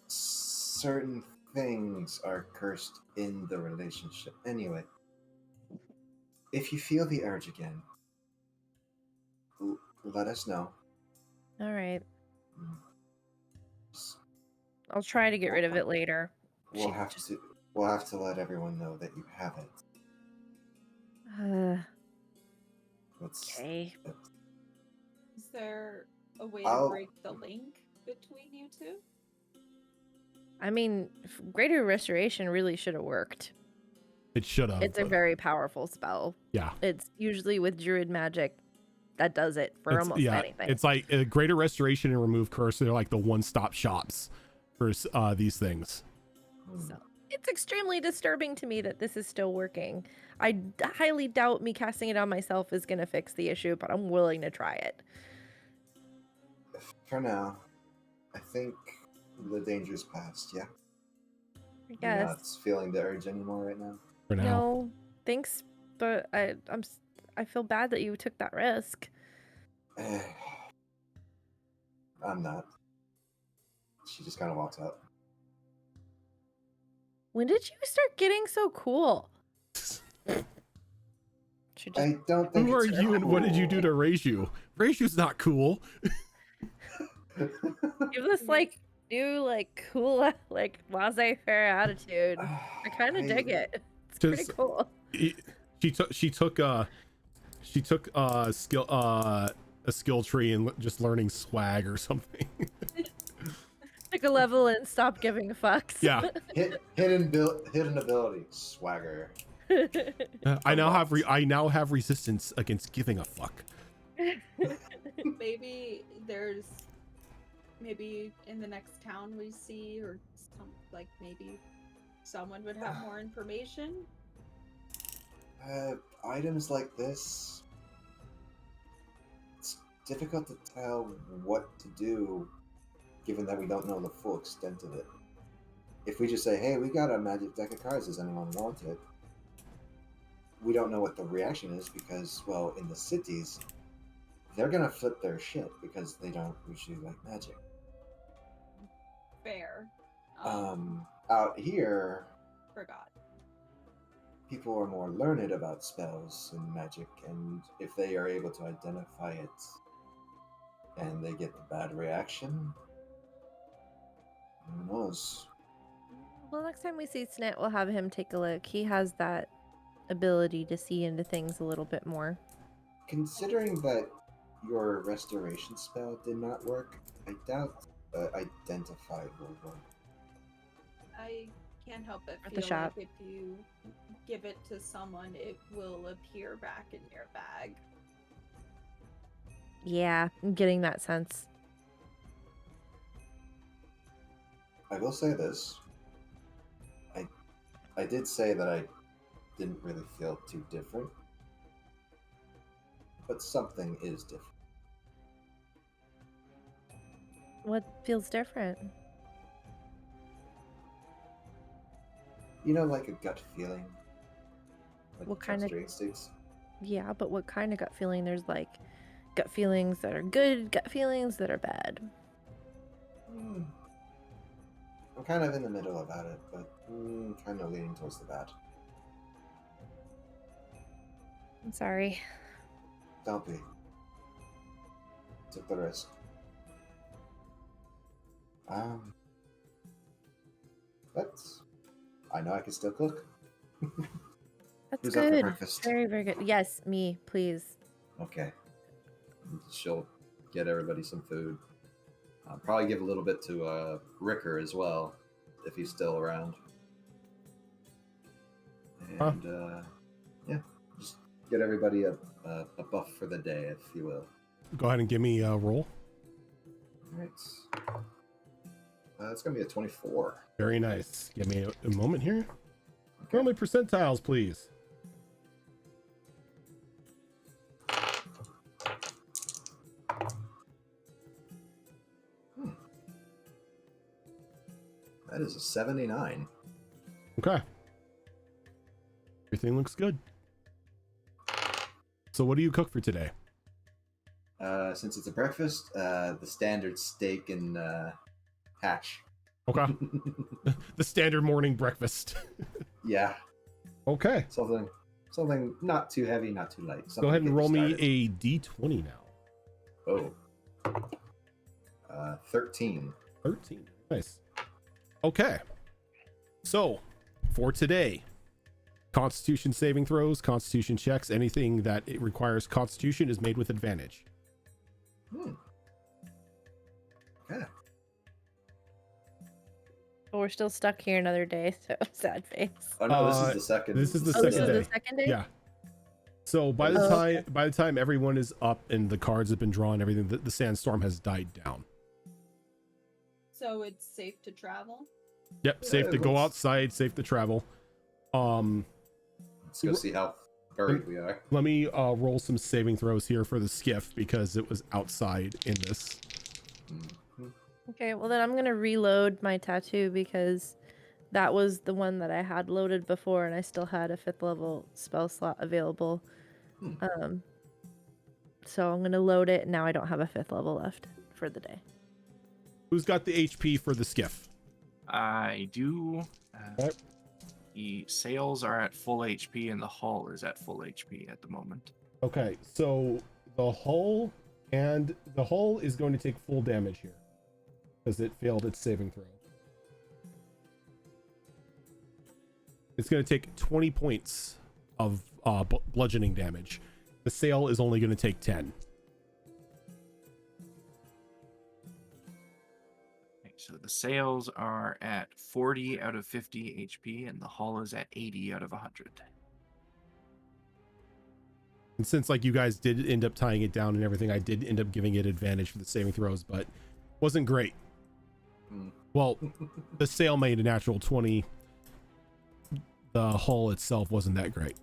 Speaker 3: certain things are cursed in the relationship. Anyway, if you feel the urge again, let us know.
Speaker 2: All right.
Speaker 3: S-
Speaker 2: I'll try to get rid of it later.
Speaker 3: We'll have to let everyone know that you have it.
Speaker 2: Okay.
Speaker 5: Is there a way
Speaker 3: I'll-
Speaker 5: to break the link between you two?
Speaker 2: I mean, Greater Restoration really should have worked.
Speaker 1: It should have.
Speaker 2: It's a very powerful spell.
Speaker 1: Yeah.
Speaker 2: It's usually with druid magic that does it for almost anything.
Speaker 1: It's like a greater restoration and remove curse. They're like the one-stop shops for these things.
Speaker 2: So it's extremely disturbing to me that this is still working. I highly doubt me casting it on myself is going to fix the issue, but I'm willing to try it.
Speaker 3: For now, I think the danger's past, yeah?
Speaker 2: I
Speaker 3: You're not
Speaker 2: guess.
Speaker 3: feeling the urge anymore right now?
Speaker 1: For now.
Speaker 2: No, thanks, but I feel bad that you took that risk.
Speaker 3: I'm not. She just kind of walks out.
Speaker 2: When did you start getting so cool? Should just
Speaker 3: I don't think
Speaker 1: Who are
Speaker 3: it's
Speaker 1: you and what did you do
Speaker 3: cool.
Speaker 1: to raise you? Raise you's not cool.
Speaker 2: give this like new like cool like laissez-faire attitude. I kind of dig it. It's pretty
Speaker 1: Just-
Speaker 2: cool.
Speaker 1: She took a skill tree and just learning swag or something.
Speaker 2: Took a level and stopped giving fucks.
Speaker 1: Yeah.
Speaker 3: Hidden ability, swagger.
Speaker 1: I now have resistance against giving a fuck.
Speaker 5: Maybe maybe in the next town we see, or maybe someone would have more information.
Speaker 3: Items like this, it's difficult to tell what to do, given that we don't know the full extent of it. If we just say, hey, we got a magic deck of cards, does anyone want it? We don't know what the reaction is because, well, in the cities, they're gonna flip their shit because they don't usually like magic.
Speaker 5: Fair.
Speaker 3: Out here,
Speaker 5: Forgot.
Speaker 3: people are more learned about spells and magic, and if they are able to identify it and they get the bad reaction, who knows?
Speaker 2: Well, next time we see Snit, we'll have him take a look. He has that ability to see into things a little bit more.
Speaker 3: Considering that your restoration spell did not work, I doubt identify will work.
Speaker 5: I can't help but
Speaker 2: At the
Speaker 5: feel
Speaker 2: shop.
Speaker 5: like if you give it to someone, it will appear back in your bag.
Speaker 2: Yeah, I'm getting that sense.
Speaker 3: I will say this. I did say that I didn't really feel too different, but something is different.
Speaker 2: What feels different?
Speaker 3: You know, like a gut feeling? Like
Speaker 2: What
Speaker 3: you
Speaker 2: kind
Speaker 3: trust
Speaker 2: of-
Speaker 3: your instincts?
Speaker 2: Yeah, but what kind of gut feeling? There's like gut feelings that are good, gut feelings that are bad.
Speaker 3: I'm kind of in the middle about it, but kind of leaning towards the bad.
Speaker 2: I'm sorry.
Speaker 3: Don't be. Took the risk. But I know I can still cook.
Speaker 2: That's
Speaker 3: Who's up for
Speaker 2: good.
Speaker 3: breakfast?
Speaker 2: Very, very good. Yes, me, please.
Speaker 3: Okay. She'll get everybody some food. Probably give a little bit to Ricker as well, if he's still around. And yeah, just get everybody a buff for the day, if you will.
Speaker 1: Go ahead and give me a roll.
Speaker 3: All right. It's gonna be a 24.
Speaker 1: Very nice. Give me a moment here. Roll my percentiles, please.
Speaker 3: That is a 79.
Speaker 1: Okay. Everything looks good. So what do you cook for today?
Speaker 3: Since it's a breakfast, the standard steak and hash.
Speaker 1: Okay. The standard morning breakfast.
Speaker 3: Yeah,
Speaker 1: Okay.
Speaker 3: something not too heavy, not too light.
Speaker 1: Go ahead and roll me
Speaker 3: started.
Speaker 1: a d20 now.
Speaker 3: Oh. 13.
Speaker 1: 13. Nice. Okay. So, for today, Constitution saving throws, Constitution checks, anything that it requires Constitution is made with advantage.
Speaker 3: Okay.
Speaker 2: But we're still stuck here another day, so sad face.
Speaker 3: Oh no, this is the second.
Speaker 1: This is the
Speaker 2: Oh, this
Speaker 1: second
Speaker 2: is
Speaker 1: day.
Speaker 2: the second day?
Speaker 1: Yeah. So by the
Speaker 2: Oh,
Speaker 1: time
Speaker 2: okay.
Speaker 1: by the time everyone is up and the cards have been drawn, everything, the sandstorm has died down.
Speaker 5: So it's safe to travel.
Speaker 1: Yep,
Speaker 3: Yeah,
Speaker 1: safe to go
Speaker 3: let's-
Speaker 1: outside, safe to travel.
Speaker 3: Let's go see how buried we are.
Speaker 1: Let me roll some saving throws here for the skiff because it was outside in this.
Speaker 3: Mhm.
Speaker 2: Okay, well then I'm gonna reload my tattoo because that was the one that I had loaded before and I still had a 5th level spell slot available. So I'm gonna load it and now I don't have a 5th level left for the day.
Speaker 1: Who's got the HP for the skiff?
Speaker 4: I do.
Speaker 1: Okay.
Speaker 4: The sails are at full HP and the hull is at full HP at the moment.
Speaker 1: Okay, so the hull is going to take full damage here because it failed its saving throw. It's going to take 20 points of bludgeoning damage. The sail is only going to take 10.
Speaker 4: Okay, so the sails are at 40 out of 50 HP and the hull is at 80 out of 100.
Speaker 1: And since like you guys did end up tying it down and everything, I did end up giving it advantage for the saving throws, but wasn't great. Well, the sail made a natural 20. The hull itself wasn't that great.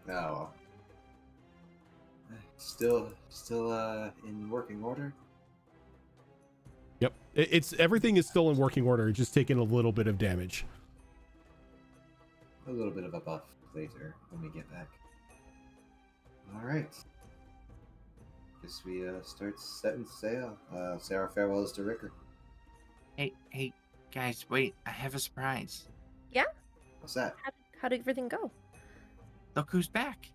Speaker 3: Oh. Still in working order.
Speaker 1: Yep, it's everything is still in working order, just taking a little bit of damage.
Speaker 3: A little bit of a buff later when we get back. All right. Guess we start setting sail. Say our farewells to Ricker.
Speaker 4: Hey, guys, wait, I have a surprise.
Speaker 3: What's that?
Speaker 2: How did everything go?
Speaker 4: Look who's back.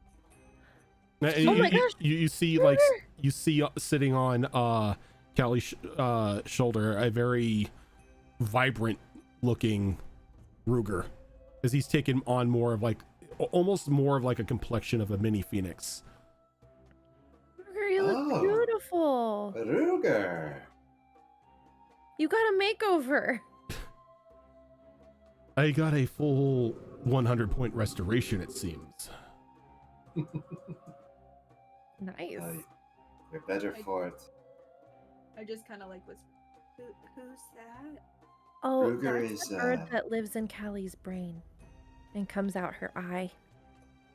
Speaker 2: Oh my gosh,
Speaker 1: You see
Speaker 2: Ruger!
Speaker 1: like you see sitting on Callie's shoulder a very vibrant looking Ruger, as he's taken on more of like almost more of like a complexion of a mini phoenix.
Speaker 2: Ruger, you look
Speaker 3: Oh.
Speaker 2: beautiful.
Speaker 3: Ruger.
Speaker 2: You got a makeover.
Speaker 1: I got a full 100 point restoration, it seems.
Speaker 2: Nice.
Speaker 3: You're better for it.
Speaker 5: I just kind of like was, who's that?
Speaker 2: Oh,
Speaker 3: Ruger
Speaker 2: that's
Speaker 3: is,
Speaker 2: the bird that lives in Callie's brain and comes out her eye.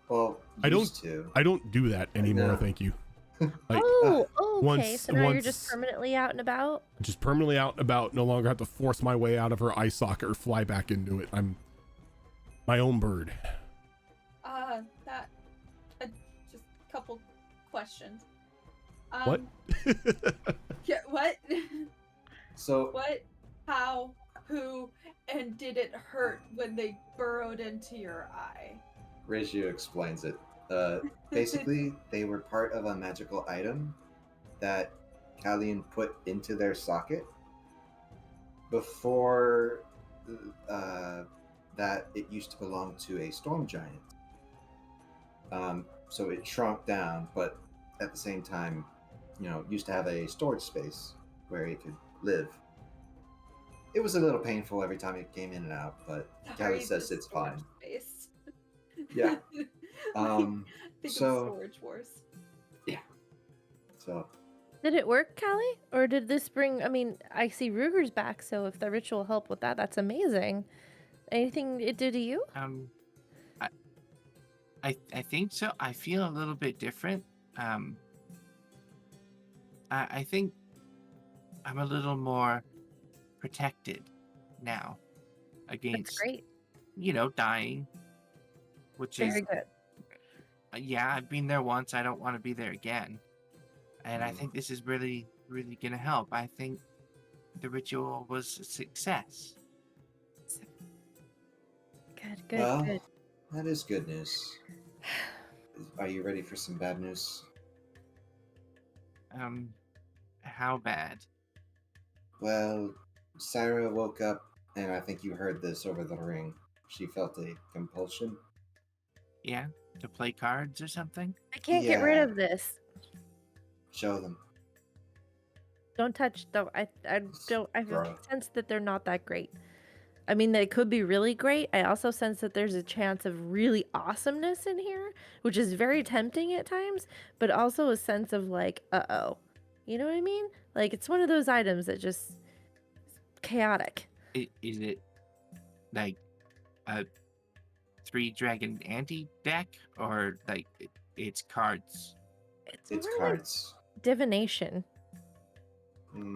Speaker 3: Well,
Speaker 1: I don't-
Speaker 3: used to.
Speaker 1: I don't do that anymore,
Speaker 3: know.
Speaker 1: thank you. Like,
Speaker 2: Oh, okay.
Speaker 1: once-
Speaker 2: So now you're just
Speaker 1: once-
Speaker 2: permanently out and about?
Speaker 1: just permanently out and about, no longer have to force my way out of her eye socket or fly back into it. I'm my own bird.
Speaker 5: That. Just a couple questions.
Speaker 1: What?
Speaker 5: Yeah. What?
Speaker 3: So
Speaker 5: What? How? Who? And did it hurt when they burrowed into your eye?
Speaker 3: Ratio explains it. Basically, they were part of a magical item that Callian put into their socket before that it used to belong to a storm giant. So it shrunk down, but at the same time, used to have a storage space where it could live. It was a little painful every time it came in and out, but Callie says
Speaker 5: the
Speaker 3: it's
Speaker 5: storage
Speaker 3: fine.
Speaker 5: space.
Speaker 3: Yeah.
Speaker 5: Think
Speaker 3: So-
Speaker 5: of Storage Wars.
Speaker 3: So
Speaker 2: Did it work, Callie? Or did this bring... I mean, I see Ruger's back, so if the ritual helped with that, that's amazing. Anything it did to you?
Speaker 4: I think so. I feel a little bit different. I think I'm a little more protected now
Speaker 2: That's
Speaker 4: against,
Speaker 2: great.
Speaker 4: dying, which is,
Speaker 2: Very good.
Speaker 4: yeah, I've been there once. I don't want to be there again. And I think this is really, really going to help. I think the ritual was a success.
Speaker 2: Good,
Speaker 3: Well,
Speaker 2: good.
Speaker 3: that is good news. Are you ready for some bad news?
Speaker 4: How bad?
Speaker 3: Well, Syra woke up, and I think you heard this over the ring. She felt a compulsion.
Speaker 4: Yeah, to play cards or something?
Speaker 2: I can't get rid
Speaker 3: Yeah.
Speaker 2: of this.
Speaker 3: Show them.
Speaker 2: Don't touch. Don't. I don't. I have a
Speaker 3: Grow.
Speaker 2: sense that they're not that great. I mean, they could be really great. I also sense that there's a chance of really awesomeness in here, which is very tempting at times, but also a sense of like, uh-oh. You know what I mean? Like, it's one of those items that just chaotic.
Speaker 4: Is it like a 3-dragon anti-deck, or like it's cards?
Speaker 3: It's
Speaker 2: more like
Speaker 3: cards.
Speaker 2: divination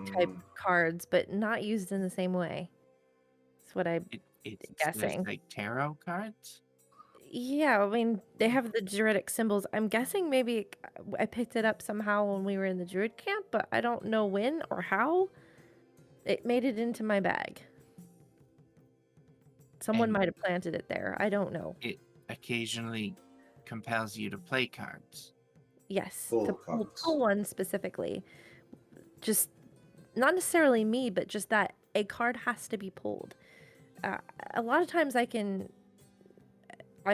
Speaker 2: type
Speaker 3: Mm,
Speaker 2: cards, but not used in the same way. That's what I'm
Speaker 4: It's
Speaker 2: guessing.
Speaker 4: like tarot cards?
Speaker 2: Yeah, I mean, they have the druidic symbols. I'm guessing maybe I picked it up somehow when we were in the druid camp, but I don't know when or how it made it into my bag. Someone
Speaker 4: And
Speaker 2: might have planted it there. I don't know.
Speaker 4: it occasionally compels you to play cards.
Speaker 2: Yes,
Speaker 3: Pull
Speaker 2: to
Speaker 3: cards.
Speaker 2: pull one specifically. Just not necessarily me, but just that a card has to be pulled. A lot of times I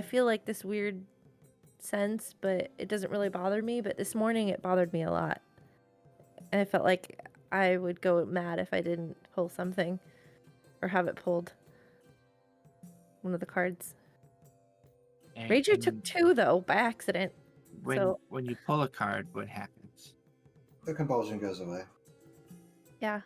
Speaker 2: feel like this weird sense, but it doesn't really bother me. But this morning it bothered me a lot. And I felt like I would go mad if I didn't pull something or have it pulled. One of the cards.
Speaker 4: And,
Speaker 2: Rager took 2 though by accident.
Speaker 4: when you pull a card, what happens?
Speaker 3: the compulsion goes away.
Speaker 2: Yeah.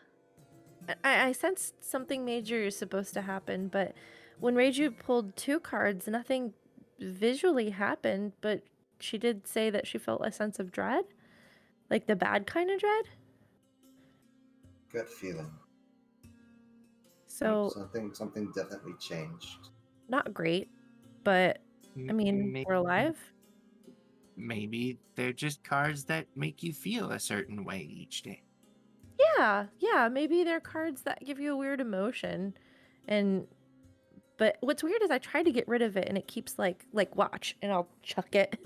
Speaker 2: I sensed something major is supposed to happen, but when Reiju pulled 2 cards, nothing visually happened, but she did say that she felt a sense of dread. Like the bad kind of dread.
Speaker 3: Gut feeling.
Speaker 2: So,
Speaker 3: Something definitely changed.
Speaker 2: not great, but I mean, we're alive.
Speaker 4: Maybe they're just cards that make you feel a certain way each day.
Speaker 2: Yeah, maybe they're cards that give you a weird emotion. But what's weird is I tried to get rid of it and it keeps like watch and I'll chuck it.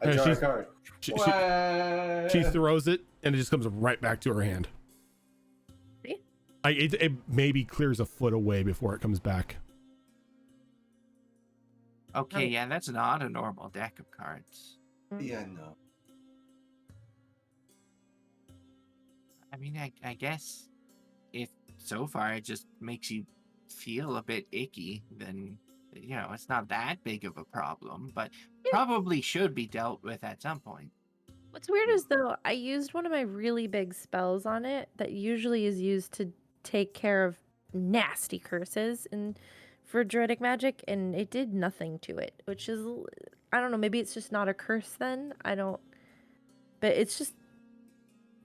Speaker 3: I draw a card.
Speaker 1: She throws it and it just comes right back to her hand.
Speaker 2: See?
Speaker 1: It maybe clears a foot away before it comes back.
Speaker 4: Okay, yeah, that's not a normal deck of cards.
Speaker 3: Yeah, no.
Speaker 4: I mean, I guess if so far it just makes you feel a bit icky, then, it's not that big of a problem, but probably should be dealt with at some point.
Speaker 2: What's weird is though I used one of my really big spells on it that usually is used to take care of nasty curses and for druidic magic, and it did nothing to it, which is, I don't know, maybe it's just not a curse then. But it's just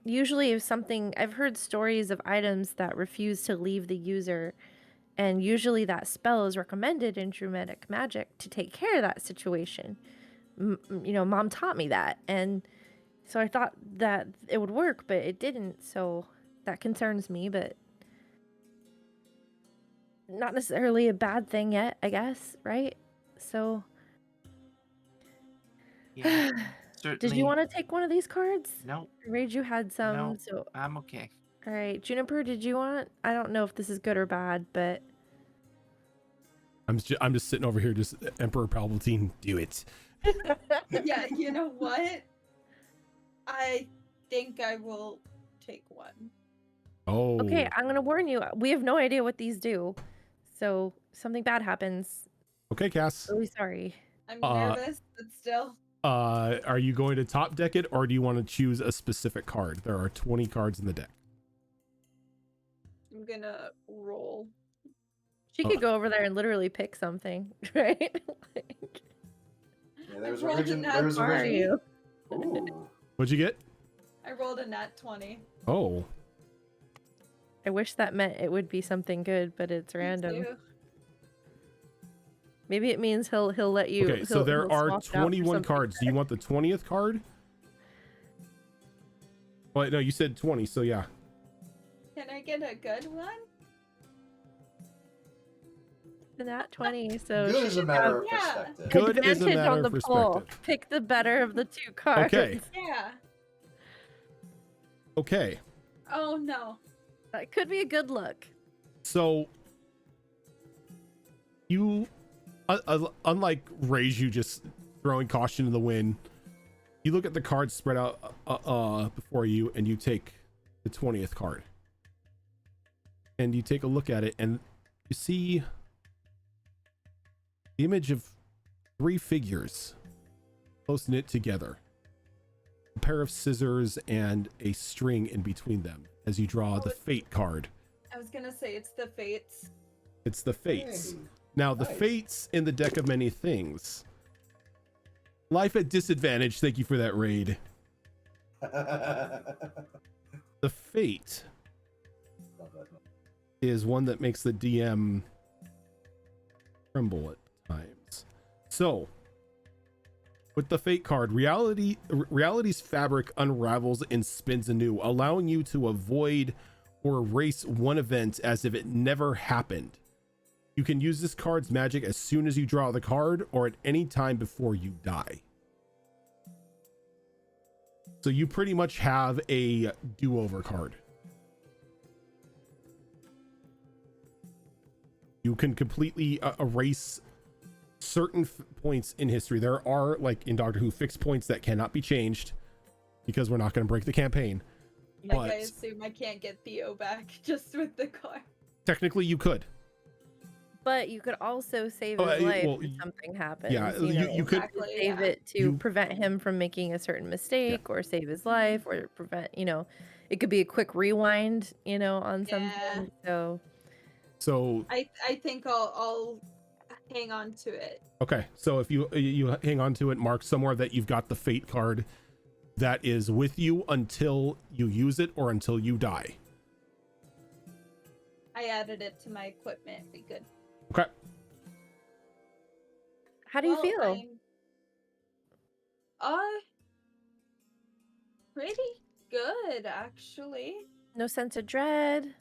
Speaker 2: usually if something, I've heard stories of items that refuse to leave the user, and usually that spell is recommended in druidic magic to take care of that situation. Mom taught me that, and so I thought that it would work, but it didn't, so that concerns me, but not necessarily a bad thing yet, I guess, right? So
Speaker 4: Yeah,
Speaker 2: did you want to take one of these cards?
Speaker 4: No.
Speaker 2: Rage, had some,
Speaker 4: No,
Speaker 2: so
Speaker 4: I'm okay.
Speaker 2: all right. Juniper, did you want? I don't know if this is good or bad, but
Speaker 1: I'm just sitting over here, just Emperor Palpatine, do it.
Speaker 5: Yeah, you know what? I think I will take one.
Speaker 1: Oh.
Speaker 2: Okay, I'm gonna warn you. We have no idea what these do, so if something bad happens.
Speaker 1: Okay, Cass.
Speaker 2: Really sorry.
Speaker 5: I'm nervous, but still.
Speaker 1: Are you going to top deck it, or do you want to choose a specific card? There are 20 cards in the deck.
Speaker 5: I'm gonna roll.
Speaker 2: She could go over there and literally pick something, right? Like,
Speaker 3: Yeah, there's
Speaker 5: rolled a
Speaker 3: origin.
Speaker 5: nat
Speaker 3: There's
Speaker 2: where are
Speaker 5: 20.
Speaker 3: origin.
Speaker 2: you?
Speaker 3: Ooh.
Speaker 1: What'd you get?
Speaker 5: I rolled a nat 20.
Speaker 1: Oh,
Speaker 2: I wish that meant it would be something good, but it's
Speaker 5: Me
Speaker 2: random.
Speaker 5: too.
Speaker 2: Maybe it means he'll let you.
Speaker 1: okay. So there
Speaker 2: he'll
Speaker 1: are
Speaker 2: swap it out for
Speaker 1: 21
Speaker 2: something
Speaker 1: cards. Do you want the 20th card? Well, no, you said 20, so yeah.
Speaker 5: Can I get a good one?
Speaker 2: Nat 20, so
Speaker 3: Good
Speaker 2: she
Speaker 3: is a
Speaker 2: should
Speaker 3: matter
Speaker 2: have
Speaker 3: of
Speaker 5: Yeah.
Speaker 3: perspective.
Speaker 1: Good is a
Speaker 2: advantage
Speaker 1: matter
Speaker 2: on
Speaker 1: of
Speaker 2: the poll.
Speaker 1: perspective.
Speaker 2: Pick the better of the two cards.
Speaker 1: Okay.
Speaker 5: Yeah.
Speaker 1: Okay.
Speaker 5: Oh no.
Speaker 2: That could be a good look.
Speaker 1: So you, unlike Rage, you just throwing caution in the wind. You look at the cards spread out before you, and you take the 20th card, and you take a look at it, and you see the image of 3 figures close knit together, a pair of scissors and a string in between them as you draw the fate card.
Speaker 5: I was gonna say it's the fates.
Speaker 1: It's the fates.
Speaker 3: Hey.
Speaker 1: Now, the
Speaker 3: Nice.
Speaker 1: fates in the deck of many things. Life at disadvantage. Thank you for that raid. The fate
Speaker 3: Love that.
Speaker 1: is one that makes the DM tremble at times. So, with the fate card, reality's fabric unravels and spins anew, allowing you to avoid or erase one event as if it never happened. You can use this card's magic as soon as you draw the card or at any time before you die. So you pretty much have a do-over card. You can completely erase certain points in history. There are, like in Doctor Who, fixed points that cannot be changed because we're not going to break the campaign.
Speaker 5: Like
Speaker 1: But
Speaker 5: I assume I can't get Theo back just with the card.
Speaker 1: technically you could.
Speaker 2: But you could also save
Speaker 1: Oh,
Speaker 2: his life
Speaker 1: well,
Speaker 2: if something happens.
Speaker 1: yeah,
Speaker 2: you know,
Speaker 1: you could-
Speaker 5: Exactly,
Speaker 2: save
Speaker 5: yeah.
Speaker 2: it to
Speaker 1: You-
Speaker 2: prevent him from making a certain mistake or save his life or prevent, it could be a quick rewind, on
Speaker 5: Yeah.
Speaker 2: something.
Speaker 1: So
Speaker 5: I think I'll hang on to it.
Speaker 1: okay, so if you hang on to it, mark somewhere that you've got the fate card that is with you until you use it or until you die.
Speaker 5: I added it to my equipment. Be good.
Speaker 1: Okay.
Speaker 2: How do you
Speaker 5: Well,
Speaker 2: feel?
Speaker 5: Pretty good actually.
Speaker 2: No sense of dread?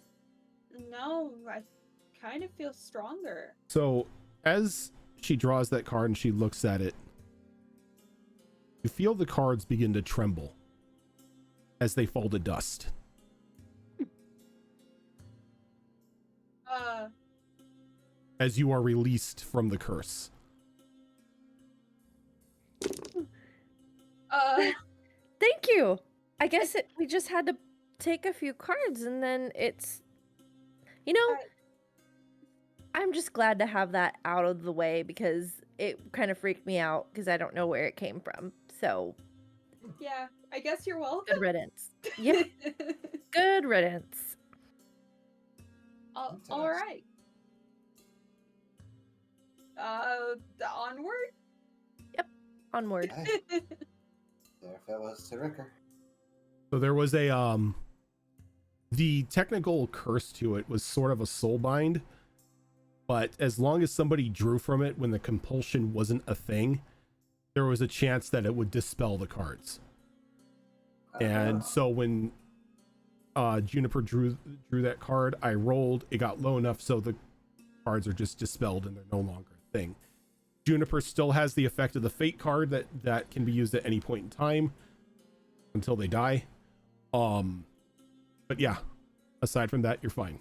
Speaker 5: No, I kind of feel stronger.
Speaker 1: So as she draws that card and she looks at it, you feel the cards begin to tremble as they fall to dust. As you are released from the curse.
Speaker 2: Thank you. I guess we just had to take a few cards and then it's, I'm just glad to have that out of the way because it kind of freaked me out because I don't know where it came from. So
Speaker 5: Yeah, I guess you're welcome.
Speaker 2: good riddance. Yeah, good riddance.
Speaker 5: All right. Onward.
Speaker 2: Onward.
Speaker 3: Hey, there that was to Ricker.
Speaker 1: So there was a the technical curse to it was sort of a soul bind, but as long as somebody drew from it when the compulsion wasn't a thing, there was a chance that it would dispel the cards. And so when Juniper drew that card, I rolled, it got low enough so the cards are just dispelled and they're no longer a thing. Juniper still has the effect of the fate card that can be used at any point in time until they die. But yeah, aside from that, you're fine.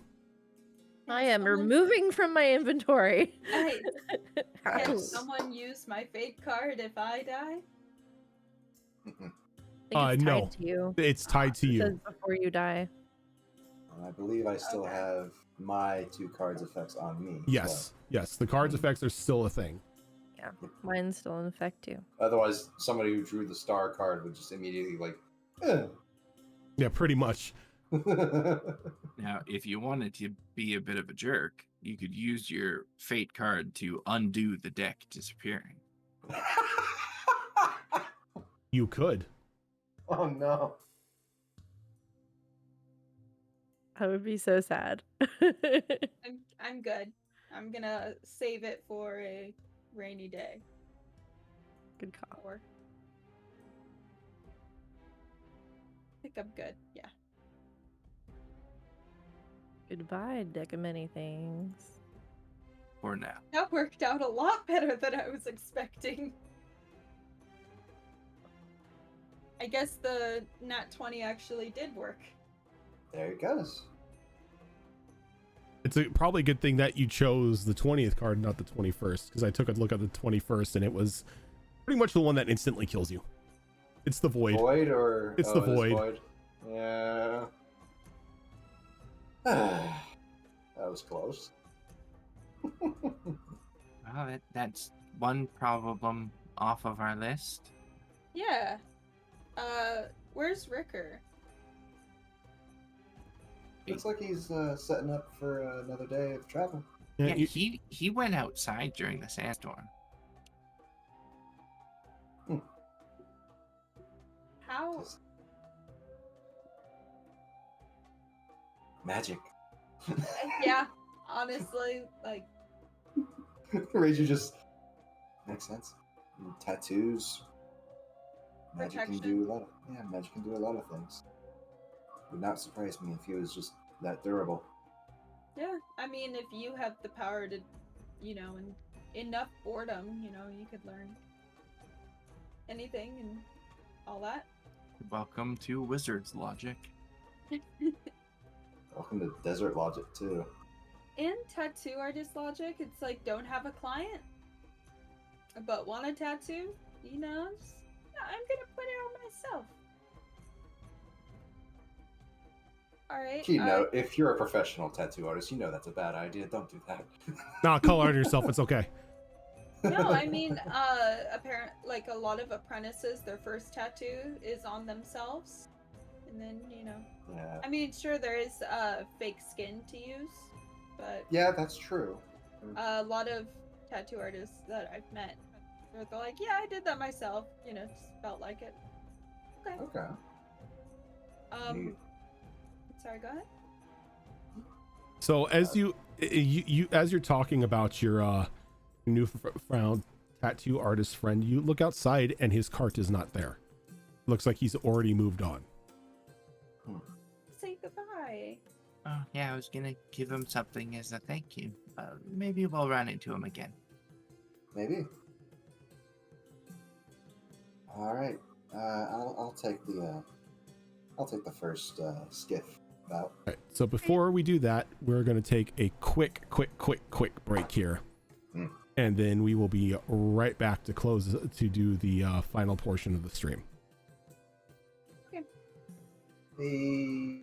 Speaker 2: I am removing from my inventory.
Speaker 5: Hey, can
Speaker 2: Ow.
Speaker 5: someone use my fate card if I die?
Speaker 2: I think it's
Speaker 1: no.
Speaker 2: tied to you.
Speaker 1: It's tied to
Speaker 2: It
Speaker 1: you.
Speaker 2: says before you die.
Speaker 3: I believe I still
Speaker 5: Okay.
Speaker 3: have my 2 cards effects on me.
Speaker 1: Yes, yes. The cards effects are still a thing.
Speaker 2: Yeah. Mine's still in effect too.
Speaker 3: Otherwise, somebody who drew the star card would just immediately like, eh.
Speaker 1: Yeah, pretty much.
Speaker 4: Now, if you wanted to be a bit of a jerk, you could use your fate card to undo the deck disappearing.
Speaker 1: You could.
Speaker 3: Oh no.
Speaker 2: I would be so sad.
Speaker 5: I'm good. I'm gonna save it for a rainy day.
Speaker 2: Good call.
Speaker 5: Or I think I'm good. Yeah.
Speaker 2: Goodbye, deck of many things.
Speaker 4: For now.
Speaker 5: That worked out a lot better than I was expecting. I guess the nat 20 actually did work.
Speaker 3: There it goes.
Speaker 1: It's probably a good thing that you chose the 20th card, not the 21st, because I took a look at the 21st and it was pretty much the one that instantly kills you. It's the void.
Speaker 3: Void or
Speaker 1: It's the
Speaker 3: it is
Speaker 1: void.
Speaker 3: Yeah. That was close.
Speaker 4: Well, that's one problem off of our list.
Speaker 5: Yeah. Where's Ricker?
Speaker 3: Looks like he's setting up for another day of travel.
Speaker 4: Yeah, he went outside during the sandstorm.
Speaker 5: How?
Speaker 3: Magic.
Speaker 5: Yeah, honestly, like,
Speaker 3: Rage, you just makes sense. Tattoos. Magic can
Speaker 5: Protection.
Speaker 3: do a lot. Magic can do a lot of things. Would not surprise me if he was just that durable.
Speaker 5: yeah. I mean, if you have the power to, and enough boredom, you could learn anything and all that.
Speaker 4: Welcome to Wizard's Logic.
Speaker 3: Welcome to Desert Logic too.
Speaker 5: In tattoo artist logic, it's like don't have a client, but want a tattoo. I'm gonna put it on myself. All right.
Speaker 3: You know, if you're a professional tattoo artist, you know that's a bad idea. Don't do that.
Speaker 1: Nah, color on yourself. It's okay.
Speaker 5: No, I mean, like a lot of apprentices, their first tattoo is on themselves, and then
Speaker 3: Yeah.
Speaker 5: I mean, sure, there is fake skin to use, but
Speaker 3: Yeah, that's true.
Speaker 5: a lot of tattoo artists that I've met, they're like, yeah, I did that myself. Just felt like it. Okay.
Speaker 3: Okay. Neat.
Speaker 5: Sorry, go ahead.
Speaker 1: So as you as you're talking about your newfound tattoo artist friend, you look outside and his cart is not there. Looks like he's already moved on.
Speaker 5: Say goodbye.
Speaker 4: Oh, yeah, I was gonna give him something as a thank you. Maybe we'll run into him again.
Speaker 3: Maybe. All right. I'll take the first skiff out.
Speaker 1: All right, so before we do that, we're going to take a quick break here. And then we will be right back to close to do the final portion of the stream.
Speaker 5: Okay.
Speaker 3: The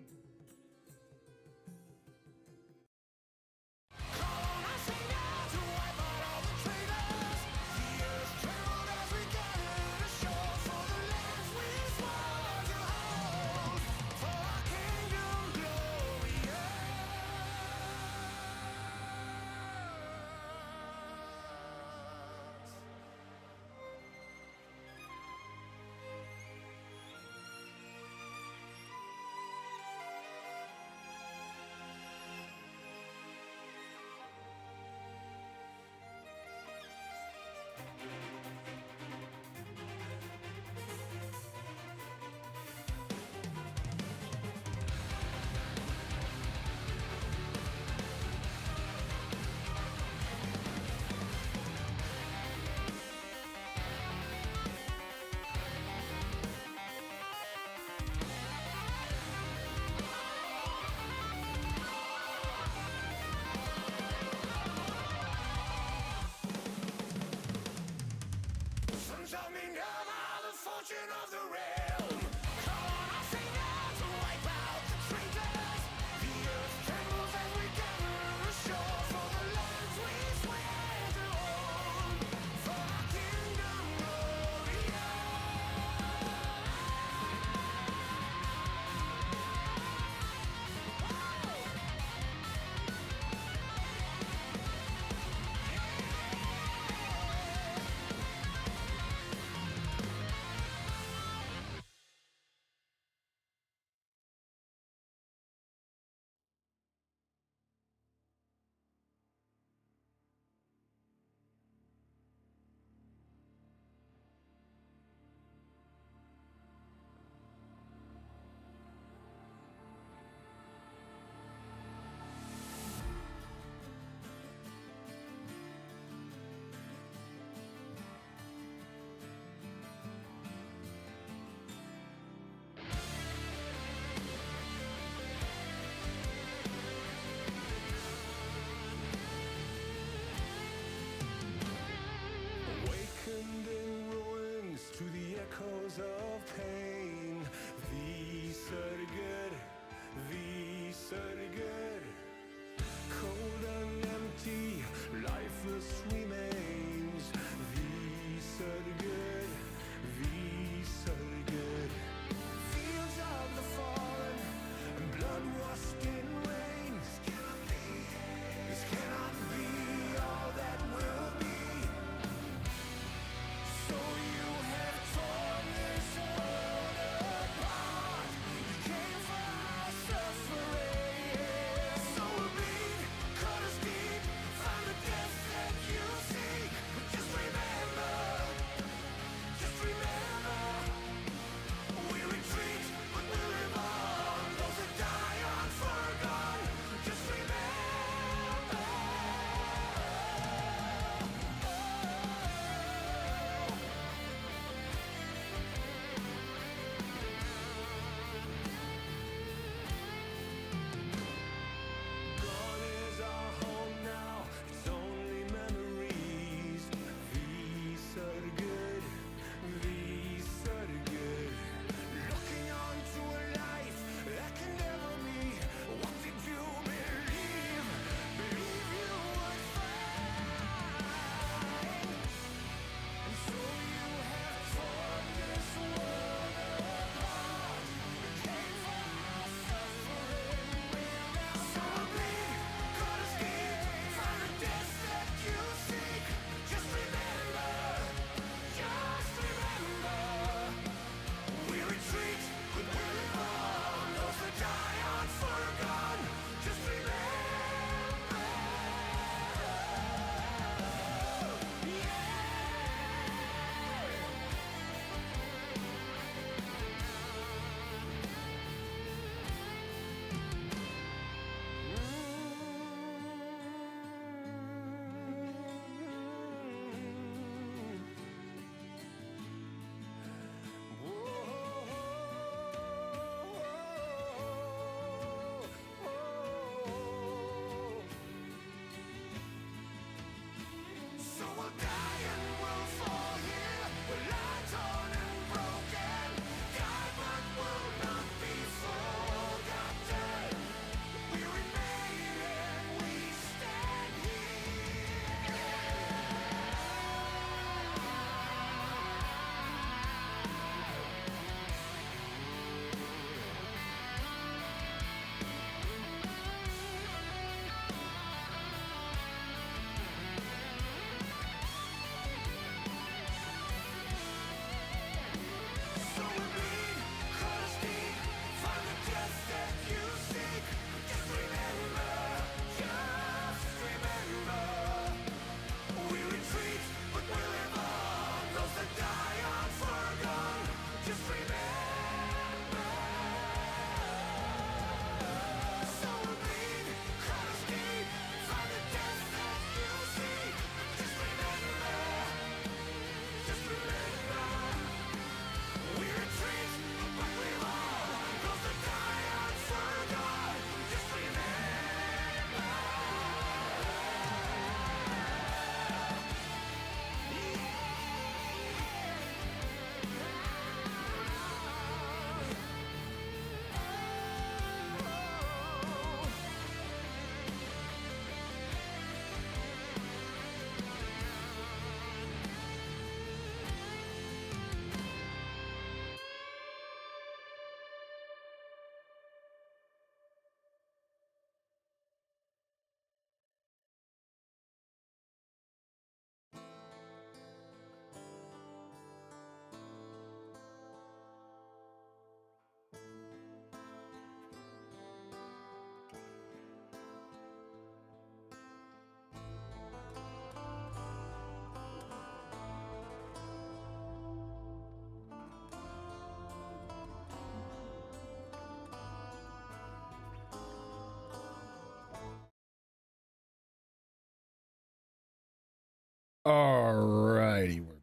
Speaker 1: Alrighty, we're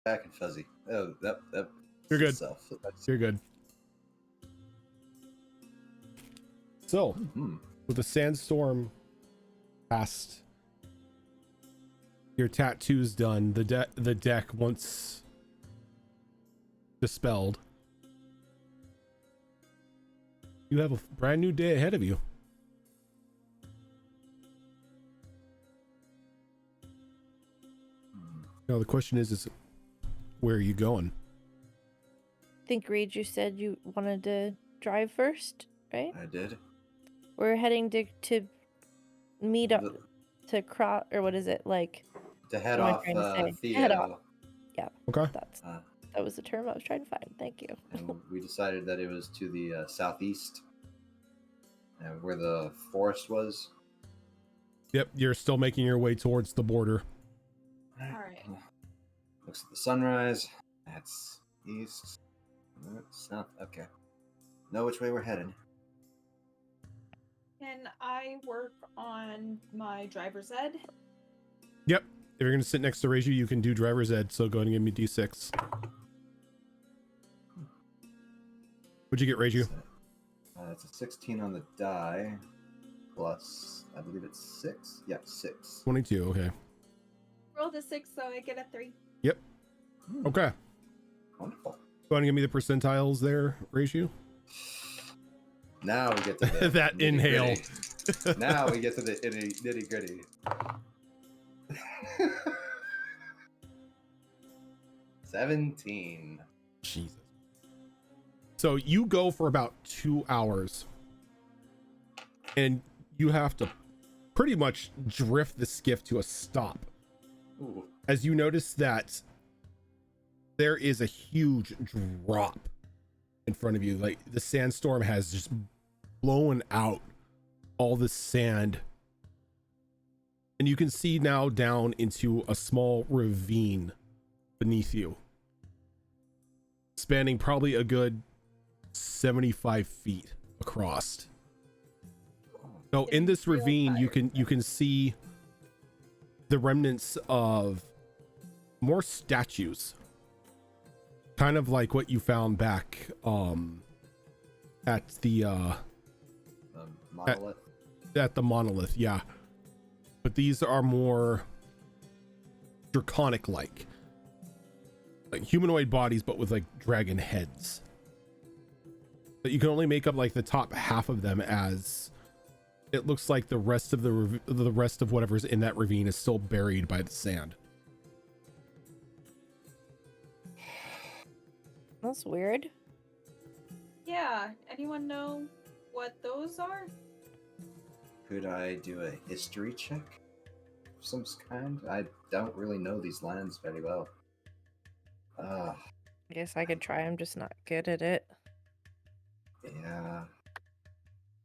Speaker 3: Back and fuzzy. Oh, that.
Speaker 1: You're good.
Speaker 3: Itself.
Speaker 1: You're good. So, with the sandstorm past, your tattoo's done. The deck once dispelled. You have a brand new day ahead of you. Now the question is where are you going?
Speaker 2: I think Reed, you said you wanted to drive first, right?
Speaker 3: I did.
Speaker 2: We're heading to meet up to cross, or what is it like?
Speaker 3: To head
Speaker 2: What am I
Speaker 3: off
Speaker 2: trying to say?
Speaker 3: Theo.
Speaker 2: Head off. Yeah.
Speaker 1: Okay.
Speaker 2: That was the term I was trying to find. Thank you.
Speaker 3: And we decided that it was to the southeast, where the forest was.
Speaker 1: Yep, you're still making your way towards the border.
Speaker 5: Alright.
Speaker 3: Looks at the sunrise. That's east. South. Okay. Know which way we're heading.
Speaker 5: Can I work on my driver's ed?
Speaker 1: Yep. If you're going to sit next to Reiju, you can do driver's ed, so go ahead and give me D6. What'd you get, Reiju?
Speaker 3: It's a 16 on the die, plus, I believe it's 6? Yeah, 6.
Speaker 1: 22, okay.
Speaker 5: Rolled a 6, so I get a 3.
Speaker 1: Yep. Okay.
Speaker 3: Wonderful.
Speaker 1: Go ahead and give me the percentiles there, Reiju.
Speaker 3: Now we get to the
Speaker 1: that inhale.
Speaker 3: Now we get to the nitty gritty. 17.
Speaker 1: Jesus. So you go for about 2 hours and you have to pretty much drift the skiff to a stop.
Speaker 3: Ooh.
Speaker 1: As you notice that there is a huge drop in front of you. Like the sandstorm has just blown out all the sand. And you can see now down into a small ravine beneath you, spanning probably a good 75 feet across. So in this ravine, you can see the remnants of more statues, kind of like what you found back at the
Speaker 3: monolith.
Speaker 1: At the monolith, yeah. But these are more draconic like humanoid bodies, but with like dragon heads. But you can only make up like the top half of them, as it looks like the rest of the rest of whatever's in that ravine is still buried by the sand.
Speaker 2: That's weird.
Speaker 5: Yeah, anyone know what those are?
Speaker 3: Could I do a history check of some kind? I don't really know these lands very well.
Speaker 2: I guess I could try. I'm just not good at it.
Speaker 3: Yeah.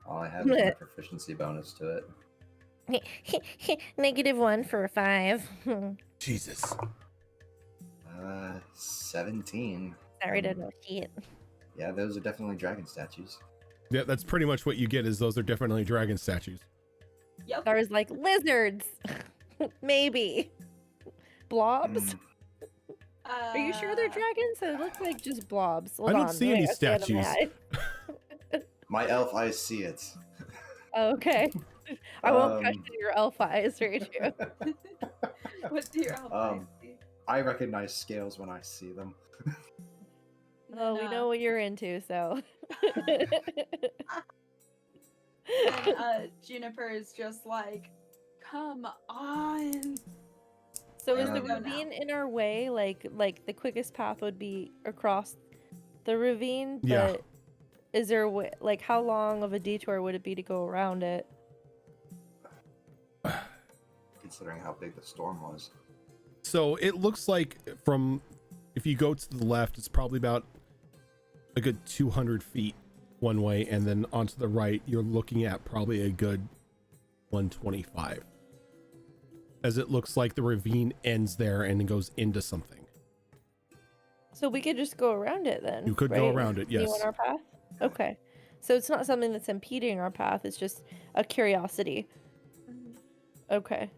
Speaker 3: All I have is my proficiency bonus to it.
Speaker 2: -1 for a 5.
Speaker 1: Jesus.
Speaker 3: 17.
Speaker 2: Sorry to know shit.
Speaker 3: Yeah, those are definitely dragon statues.
Speaker 1: Yeah, that's pretty much what you get, is those are definitely dragon statues.
Speaker 5: Yep.
Speaker 2: There's like lizards. Maybe. Blobs? Are you sure they're dragons? It looks like just blobs. Hold
Speaker 1: I don't
Speaker 2: on,
Speaker 1: see
Speaker 2: wait,
Speaker 1: any
Speaker 2: I see them
Speaker 1: statues.
Speaker 2: at-
Speaker 3: My elf eyes see it.
Speaker 2: Okay. I won't question your elf eyes, Rachel.
Speaker 5: What do your elf eyes see?
Speaker 3: I recognize scales when I see them.
Speaker 2: Oh, we know what you're into, so.
Speaker 5: And Juniper is just like, come on.
Speaker 2: So is
Speaker 3: I
Speaker 2: the
Speaker 3: don't know
Speaker 2: ravine in our way? Like the quickest path would be across the ravine, but
Speaker 1: Yeah.
Speaker 2: is there a way, like how long of a detour would it be to go around it?
Speaker 3: Considering how big the storm was.
Speaker 1: So it looks like if you go to the left, it's probably about a good 200 feet one way, and then onto the right, you're looking at probably a good 125. As it looks like the ravine ends there and it goes into something.
Speaker 2: So we could just go around it then.
Speaker 1: You could go
Speaker 2: right?
Speaker 1: around it,
Speaker 2: Continue
Speaker 1: yes.
Speaker 2: on our path? Okay. So it's not something that's impeding our path, it's just a curiosity. Okay.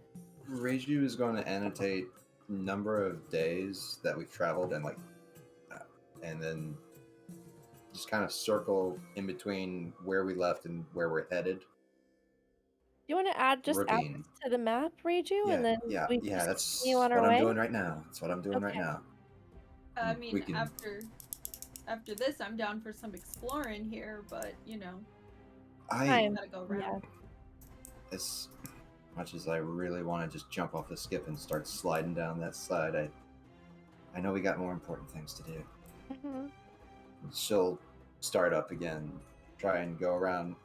Speaker 3: Reiju is going to annotate number of days that we've traveled and then just kind of circle in between where we left and where we're headed.
Speaker 2: You want to add add
Speaker 3: Ravine.
Speaker 2: this to the map, Reiju, and then we just
Speaker 3: That's
Speaker 2: continue on our
Speaker 3: what I'm
Speaker 2: way?
Speaker 3: doing right now. That's what I'm doing right
Speaker 2: Okay.
Speaker 3: now.
Speaker 5: I
Speaker 3: We
Speaker 5: mean,
Speaker 3: can-
Speaker 5: after this, I'm down for some exploring here, but you know,
Speaker 3: I,
Speaker 5: gotta go around.
Speaker 2: Yeah.
Speaker 3: as much as I really want to just jump off the skip and start sliding down that side, I know we got more important things to do.
Speaker 2: Mhm.
Speaker 3: She'll start up again, try and go around.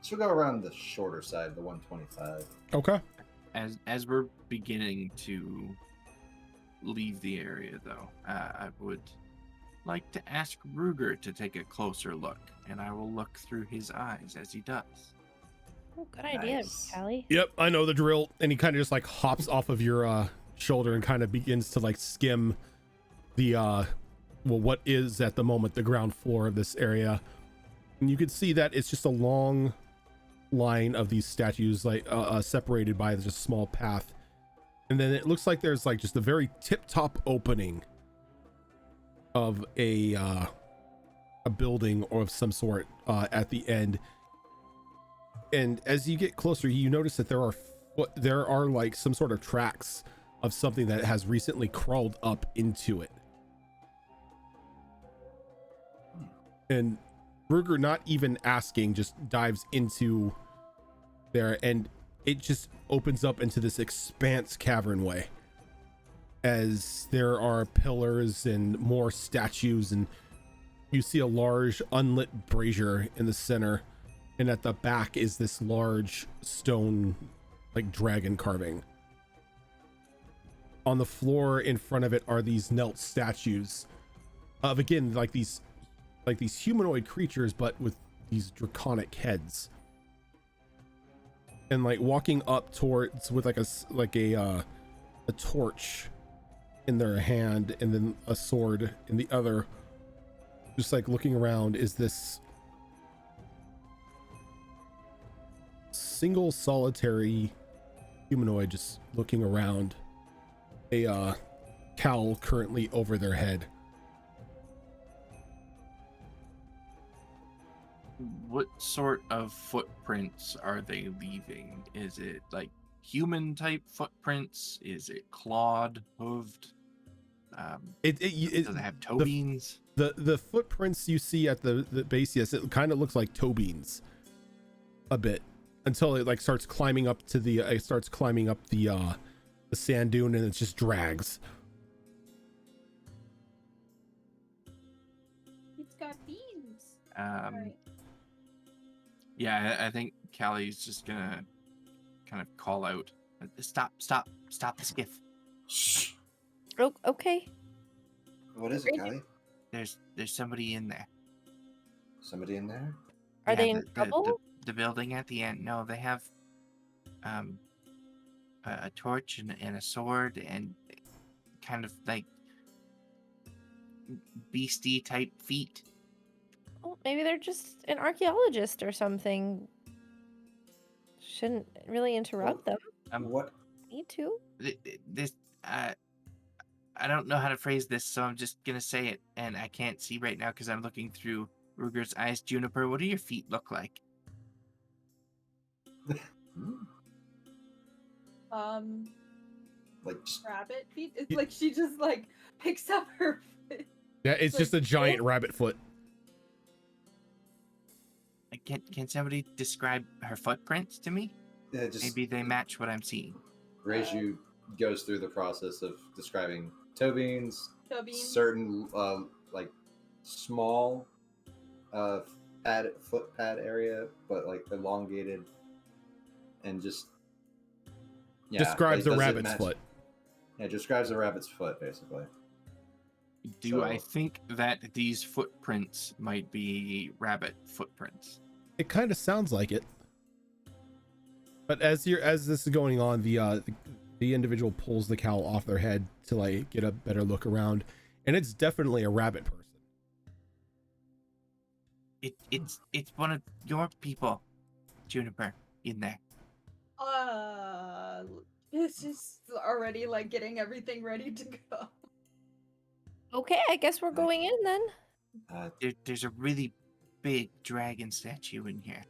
Speaker 3: She'll go around the shorter side, the 125.
Speaker 1: Okay.
Speaker 4: As we're beginning to leave the area, though, I would like to ask Ruger to take a closer look, and I will look through his eyes as he does.
Speaker 2: Oh, good idea,
Speaker 3: Nice.
Speaker 2: Callie.
Speaker 1: Yep, I know the drill. And he kind of just like hops off of your shoulder and kind of begins to like skim the what is at the moment the ground floor of this area. And you can see that it's just a long line of these statues, like separated by just a small path. And then it looks like there's like just a very tip-top opening of a building or of some sort at the end. And as you get closer, you notice that there are like some sort of tracks of something that has recently crawled up into it. And Ruger, not even asking, just dives into there, and it just opens up into this expanse cavernway as there are pillars and more statues, and you see a large unlit brazier in the center, and at the back is this large stone like dragon carving. On the floor in front of it are these knelt statues of, again, like these humanoid creatures but with these draconic heads, and like walking up towards with like a torch in their hand and then a sword in the other, just like looking around, is this single solitary humanoid just looking around, a cowl currently over their head.
Speaker 4: What sort of footprints are they leaving? Is it like human type footprints? Is it clawed, hooved? Does it have toe beans?
Speaker 1: The footprints you see at the base, yes, it kind of looks like toe beans a bit, until it like starts climbing up to the the sand dune, and it just drags.
Speaker 5: It's got beans.
Speaker 4: Um, Yeah, I think Callie's just gonna kind of call out, Stop the skiff.
Speaker 3: Shh.
Speaker 2: Oh, okay.
Speaker 3: What is it, Callie?
Speaker 4: There's somebody in there.
Speaker 3: Somebody in there?
Speaker 2: Are
Speaker 4: Yeah,
Speaker 2: they in trouble?
Speaker 4: The building at the end. No, they have a torch and a sword and kind of like beastie type feet.
Speaker 2: Oh, maybe they're just an archaeologist or something. Shouldn't really interrupt them.
Speaker 3: What?
Speaker 2: Need to?
Speaker 4: This I don't know how to phrase this, so I'm just gonna say it, and I can't see right now because I'm looking through Ruger's eyes. Juniper, what do your feet look like?
Speaker 3: Like just
Speaker 5: Rabbit feet. It's like she just like picks up her.
Speaker 1: Yeah, it's
Speaker 5: Like
Speaker 1: just a giant
Speaker 5: this?
Speaker 1: rabbit foot.
Speaker 4: Can somebody describe her footprints to me?
Speaker 3: just
Speaker 4: Maybe they match what I'm seeing.
Speaker 3: Reiju goes through the process of describing toe beans,
Speaker 5: Toe beans.
Speaker 3: certain like small foot pad area, but like elongated, and just
Speaker 1: Describes
Speaker 3: like,
Speaker 1: a
Speaker 3: does it
Speaker 1: rabbit's
Speaker 3: match-
Speaker 1: foot.
Speaker 3: Yeah, describes a rabbit's foot basically.
Speaker 4: Do I
Speaker 3: So-
Speaker 4: think that these footprints might be rabbit footprints?
Speaker 1: It kind of sounds like it. But as this is going on, the individual pulls the cowl off their head to like get a better look around, and it's definitely a rabbit person.
Speaker 4: It's one of your people, Juniper, in there.
Speaker 5: It's just already like getting everything ready to go.
Speaker 2: Okay, I guess we're going in then.
Speaker 4: There's a really big dragon statue in here.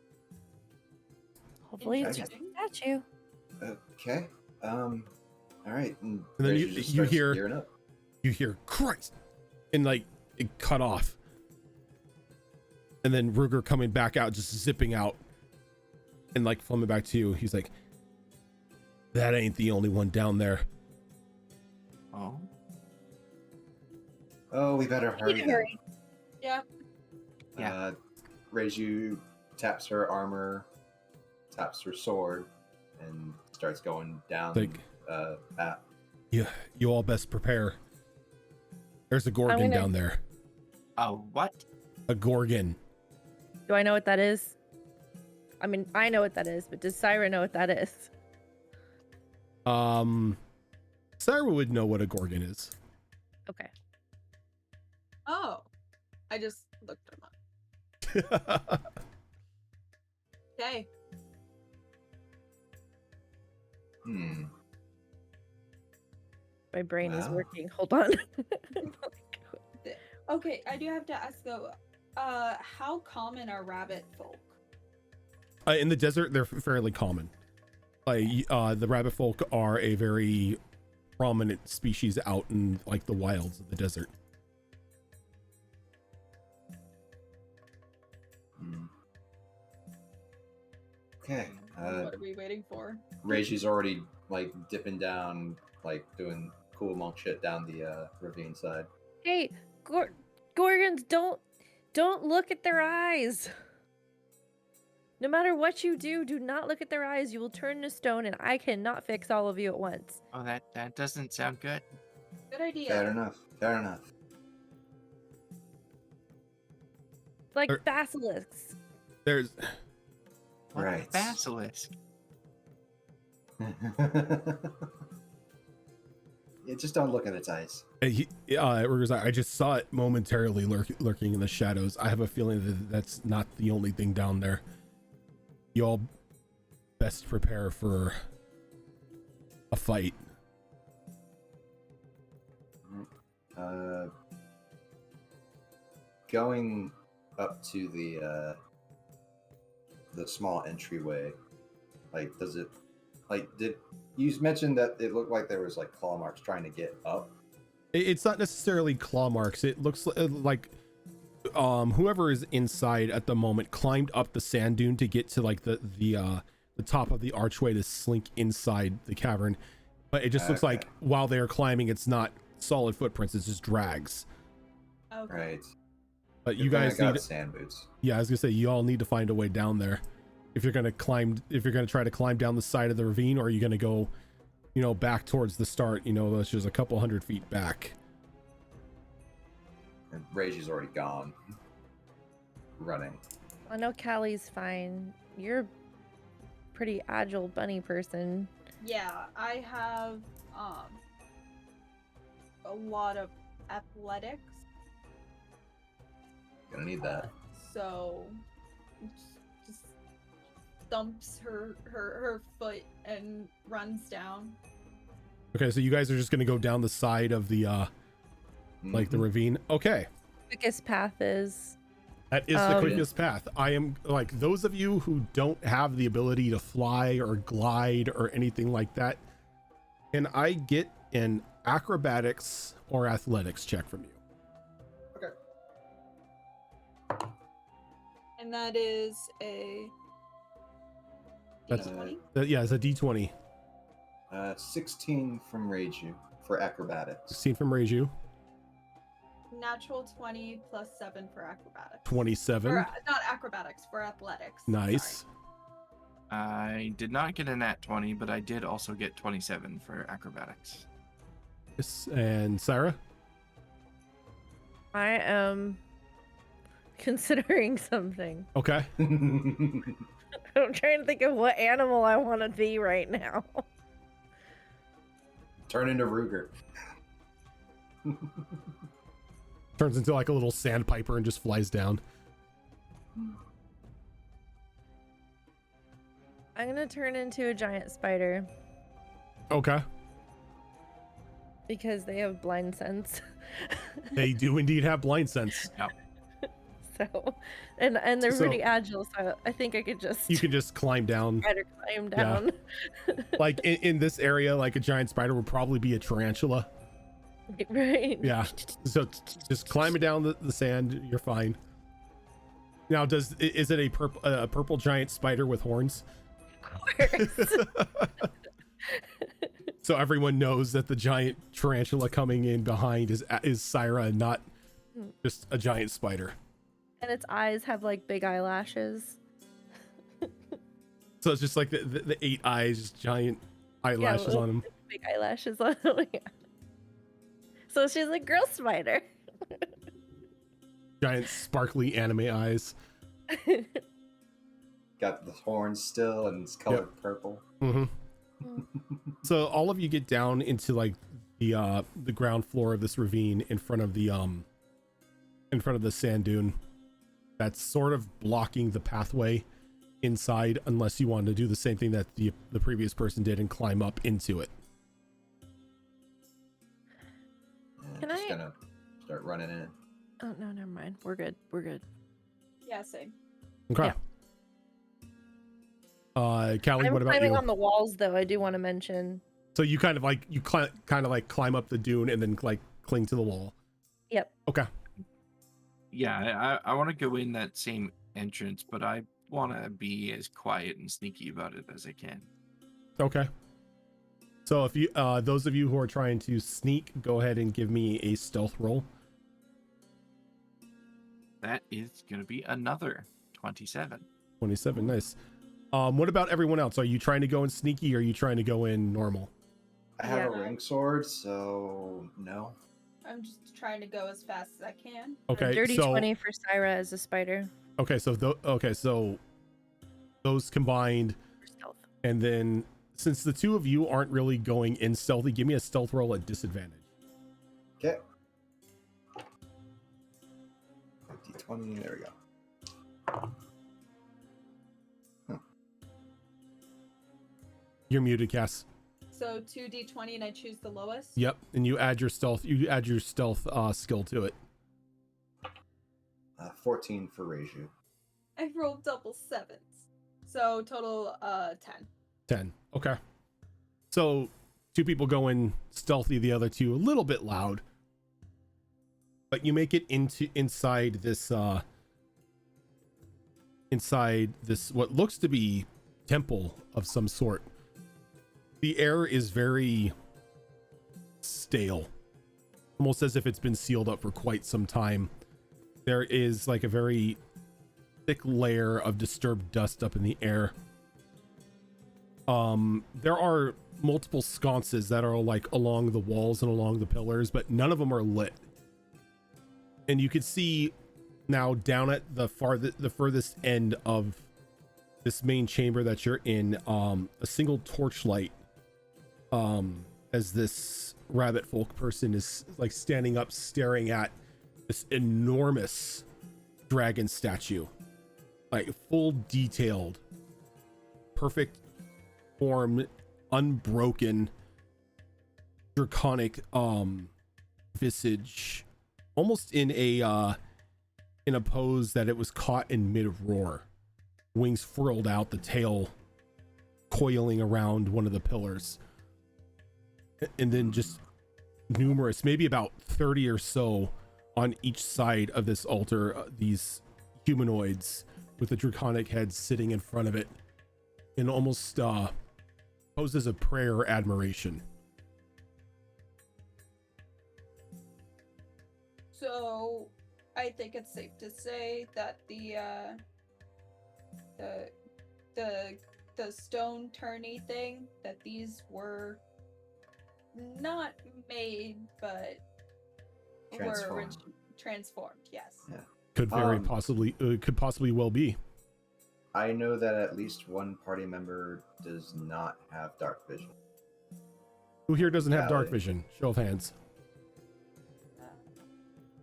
Speaker 2: Hopefully it's just a statue.
Speaker 3: Okay. All right. And
Speaker 1: then
Speaker 3: Reggie
Speaker 1: you-
Speaker 3: just
Speaker 1: you
Speaker 3: starts
Speaker 1: hear-
Speaker 3: gearing up.
Speaker 1: You hear Christ, and like it cut off, and then Ruger coming back out, just zipping out, and like filming back to you. He's like, "That ain't the only one down there."
Speaker 4: Oh,
Speaker 3: Oh, we better hurry. then.
Speaker 2: Hurry.
Speaker 5: Yeah.
Speaker 4: Yeah.
Speaker 3: Reiju taps her armor, taps her sword, and starts going down
Speaker 1: Like-
Speaker 3: path.
Speaker 1: You all best prepare. There's a Gorgon
Speaker 2: gonna-
Speaker 1: down there.
Speaker 4: oh, what?
Speaker 1: A Gorgon.
Speaker 2: Do I know what that is? I mean, I know what that is, but does Syra know what that is?
Speaker 1: Sarah would know what a Gorgon is.
Speaker 2: Okay.
Speaker 5: Oh, I just looked them up. Okay.
Speaker 2: My brain is
Speaker 3: Wow.
Speaker 2: working. Hold on.
Speaker 5: Okay, I do have to ask though. How common are rabbit folk?
Speaker 1: In the desert, they're fairly common. The rabbit folk are a very prominent species out in like the wilds of the desert.
Speaker 3: Okay.
Speaker 5: What are we waiting for?
Speaker 3: Reiji's already like dipping down, like doing cool monk shit down the ravine side.
Speaker 2: Hey, Gorgons, don't look at their eyes. No matter what you do, do not look at their eyes. You will turn to stone, and I cannot fix all of you at once.
Speaker 4: Oh, that doesn't sound good.
Speaker 5: Good idea.
Speaker 3: Fair enough. Fair enough.
Speaker 2: Like
Speaker 1: Er-
Speaker 2: basilisks.
Speaker 1: There's
Speaker 4: What
Speaker 3: Right.
Speaker 4: basilisk?
Speaker 3: Yeah, just don't look at its eyes.
Speaker 1: Ruger's like, I just saw it momentarily lurking in the shadows. I have a feeling that that's not the only thing down there. You all best prepare for a fight.
Speaker 3: Going up to the small entryway, like, does it, like, did you mention that it looked like there was like claw marks trying to get up?
Speaker 1: It's not necessarily claw marks. It looks like whoever is inside at the moment climbed up the sand dune to get to like the top of the archway to slink inside the cavern. But it just looks
Speaker 3: Okay.
Speaker 1: like while they're climbing, it's not solid footprints. It's just drags.
Speaker 5: Okay.
Speaker 3: Right.
Speaker 1: But you
Speaker 3: Good thing I
Speaker 1: guys
Speaker 3: got
Speaker 1: need,
Speaker 3: sand boots.
Speaker 1: yeah, I was gonna say you all need to find a way down there. If you're gonna try to climb down the side of the ravine, or are you gonna go, back towards the start, which is a couple 100 feet back.
Speaker 3: And Reiji's already gone. Running.
Speaker 2: I know Callie's fine. You're a pretty agile bunny person.
Speaker 5: Yeah, I have a lot of athletics.
Speaker 3: Gonna need that.
Speaker 5: So just thumps her foot and runs down.
Speaker 1: Okay, so you guys are just gonna go down the side of the like the
Speaker 3: Mhm.
Speaker 1: ravine. Okay.
Speaker 2: Quickest path is
Speaker 1: That is the
Speaker 2: Um,
Speaker 1: quickest path. I am like those of you who don't have the ability to fly or glide or anything like that. Can I get an acrobatics or athletics check from you?
Speaker 5: And that is a
Speaker 1: That's-
Speaker 5: D20.
Speaker 1: Yeah, it's a D20.
Speaker 3: 16 from Reiju for acrobatics.
Speaker 1: 16 from Reiju.
Speaker 5: Natural 20 plus 7 for acrobatics.
Speaker 1: 27.
Speaker 5: Or, not acrobatics, for athletics.
Speaker 1: Nice.
Speaker 5: Sorry.
Speaker 4: I did not get a nat 20, but I did also get 27 for acrobatics.
Speaker 1: Yes, and Sarah?
Speaker 2: I am considering something.
Speaker 1: Okay.
Speaker 2: I'm trying to think of what animal I want to be right now.
Speaker 3: Turn into Ruger.
Speaker 1: Turns into like a little sandpiper and just flies down.
Speaker 2: I'm gonna turn into a giant spider.
Speaker 1: Okay.
Speaker 2: because they have blind sense.
Speaker 1: They do indeed have blind sense.
Speaker 4: Yep.
Speaker 2: So, and they're
Speaker 1: So-
Speaker 2: pretty agile, so I think I could just
Speaker 1: You can just climb down.
Speaker 2: try to climb
Speaker 1: Yeah.
Speaker 2: down.
Speaker 1: Like in this area, like a giant spider would probably be a tarantula.
Speaker 2: Right.
Speaker 1: Yeah. So just climb it down the sand. You're fine. Now, is it a purple giant spider with horns?
Speaker 2: Of course.
Speaker 1: So everyone knows that the giant tarantula coming in behind is Syra and not just a giant spider.
Speaker 2: And its eyes have like big eyelashes.
Speaker 1: So it's just like the 8 eyes, giant eyelashes
Speaker 2: Yeah,
Speaker 1: on them.
Speaker 2: big eyelashes on them. Yeah. So she's a girl spider.
Speaker 1: Giant sparkly anime eyes.
Speaker 3: Got the horns still and it's colored purple.
Speaker 1: Mm-hmm. So all of you get down into like the ground floor of this ravine in front of the sand dune that's sort of blocking the pathway inside, unless you want to do the same thing that the previous person did and climb up into it.
Speaker 3: And
Speaker 2: Can
Speaker 3: just
Speaker 2: I-
Speaker 3: gonna start running in.
Speaker 2: Oh no, never mind. We're good. We're good.
Speaker 5: Yeah, same.
Speaker 1: Okay.
Speaker 2: Yeah.
Speaker 1: Callie,
Speaker 2: I'm
Speaker 1: what about
Speaker 2: climbing
Speaker 1: you?
Speaker 2: on the walls, though. I do want to mention.
Speaker 1: So you kind of like climb up the dune and then like cling to the wall.
Speaker 2: Yep.
Speaker 1: Okay.
Speaker 4: Yeah, I want to go in that same entrance, but I want to be as quiet and sneaky about it as I can.
Speaker 1: Okay. So if you those of you who are trying to sneak, go ahead and give me a stealth roll.
Speaker 4: That is going to be another 27.
Speaker 1: 27, nice. What about everyone else? Are you trying to go in sneaky or are you trying to go in normal?
Speaker 3: I have a
Speaker 5: Yeah.
Speaker 3: ring sword, so no.
Speaker 5: I'm just trying to go as fast as I can.
Speaker 1: Okay,
Speaker 2: Dirty
Speaker 1: so
Speaker 2: 20 for Syra as a spider.
Speaker 1: so those combined,
Speaker 2: For stealth.
Speaker 1: and then since the two of you aren't really going in stealthy, give me a stealth roll at disadvantage.
Speaker 3: Okay. D20, there we go.
Speaker 1: You're muted, Cass.
Speaker 5: So 2d20 and I choose the lowest.
Speaker 1: Yep, and you add your stealth skill to it.
Speaker 3: 14 for Reiju.
Speaker 5: I rolled double sevens. So total 10.
Speaker 1: 10. Okay. So two people go in stealthy, the other two a little bit loud. But you make it inside this what looks to be temple of some sort. The air is very stale, almost as if it's been sealed up for quite some time. There is like a very thick layer of disturbed dust up in the air. There are multiple sconces that are like along the walls and along the pillars, but none of them are lit. And you can see now down at the furthest end of this main chamber that you're in, a single torchlight, as this rabbit folk person is like standing up staring at this enormous dragon statue, like full detailed, perfect form, unbroken, draconic visage, almost in a pose that it was caught in mid-roar, wings furled out, the tail coiling around one of the pillars, and then just numerous, maybe about 30 or so on each side of this altar, these humanoids with the draconic heads sitting in front of it in almost poses of prayer or admiration.
Speaker 5: So I think it's safe to say that the stone tourney thing, that these were not made but
Speaker 3: Transformed.
Speaker 5: Transformed, yes.
Speaker 3: Yeah.
Speaker 1: Could very
Speaker 3: Um,
Speaker 1: possibly well be.
Speaker 3: I know that at least one party member does not have dark vision.
Speaker 1: Who here doesn't have dark
Speaker 3: Callie.
Speaker 1: vision? Show of hands.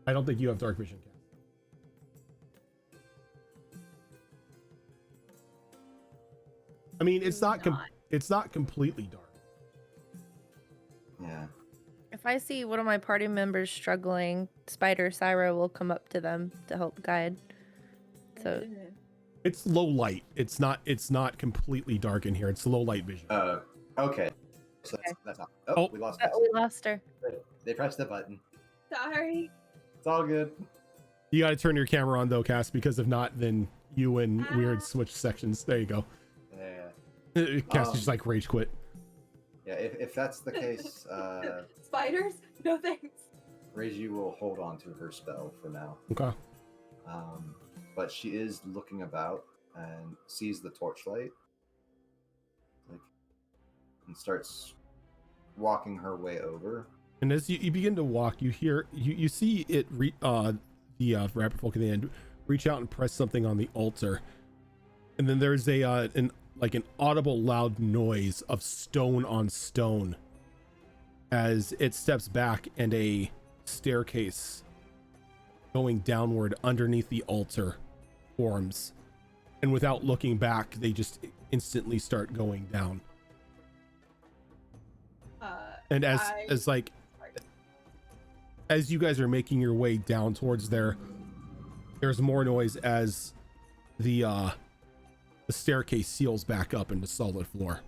Speaker 1: I don't think you have dark vision, Kat. I mean, it's not completely dark.
Speaker 3: Yeah.
Speaker 2: If I see one of my party members struggling, Spider Syra will come up to them to help guide. So
Speaker 1: It's low light. It's not completely dark in here. It's low light vision.
Speaker 3: Okay. So that's not. Oh,
Speaker 1: Oh.
Speaker 3: we lost.
Speaker 2: we lost her.
Speaker 3: They pressed the button.
Speaker 5: Sorry.
Speaker 3: It's all good.
Speaker 1: You got to turn your camera on though, Cass, because if not, then you and Weird switch sections. There you go.
Speaker 3: Yeah.
Speaker 1: Cass just like rage quit.
Speaker 3: Yeah. If that's the case,
Speaker 5: Spiders? No thanks.
Speaker 3: Reiji will hold on to her spell for now.
Speaker 1: Okay.
Speaker 3: But she is looking about and sees the torchlight, and starts walking her way over.
Speaker 1: And as you begin to walk, you hear you see it the rabbit folk at the end reach out and press something on the altar, and then there's an audible loud noise of stone on stone as it steps back and a staircase going downward underneath the altar forms, and without looking back they just instantly start going down. And as you guys are making your way down towards there's more noise as the staircase seals back up into solid floor.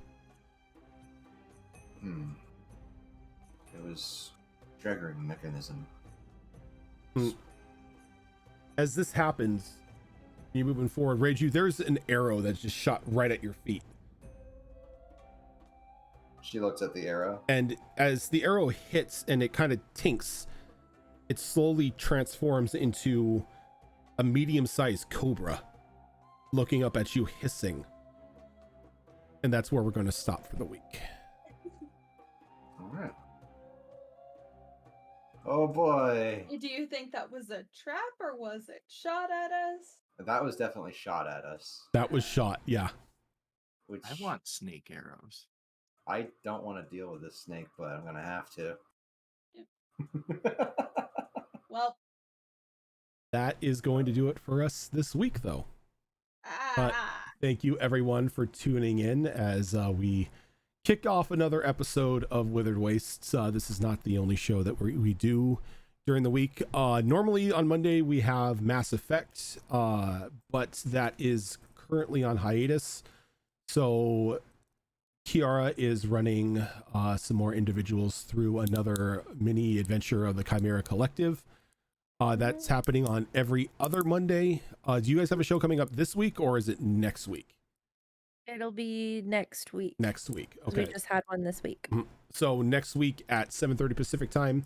Speaker 3: It was triggering mechanism.
Speaker 1: As this happens, you're moving forward, Reiju, there's an arrow that's just shot right at your feet.
Speaker 3: She looks at the arrow.
Speaker 1: And as the arrow hits and it kind of tinks, it slowly transforms into a medium-sized cobra looking up at you, hissing. And that's where we're going to stop for the week.
Speaker 3: All right. Oh boy.
Speaker 5: Do you think that was a trap or was it shot at us?
Speaker 3: That was definitely shot at us.
Speaker 1: That was shot, yeah.
Speaker 3: Which
Speaker 4: I want snake arrows.
Speaker 3: I don't want to deal with this snake, but I'm gonna have to.
Speaker 5: Well,
Speaker 1: that is going to do it for us this week, though. But thank you everyone for tuning in as we kick off another episode of Withered Wastes. This is not the only show that we do during the week. Normally on Monday we have Mass Effect, but that is currently on hiatus. So Kiara is running some more individuals through another mini adventure of the Chimera Collective. That's happening on every other Monday. Do you guys have a show coming up this week, or is it next week?
Speaker 2: It'll be next week.
Speaker 1: Next week. Okay.
Speaker 2: We just had one this week.
Speaker 1: So next week at 7:30 Pacific time,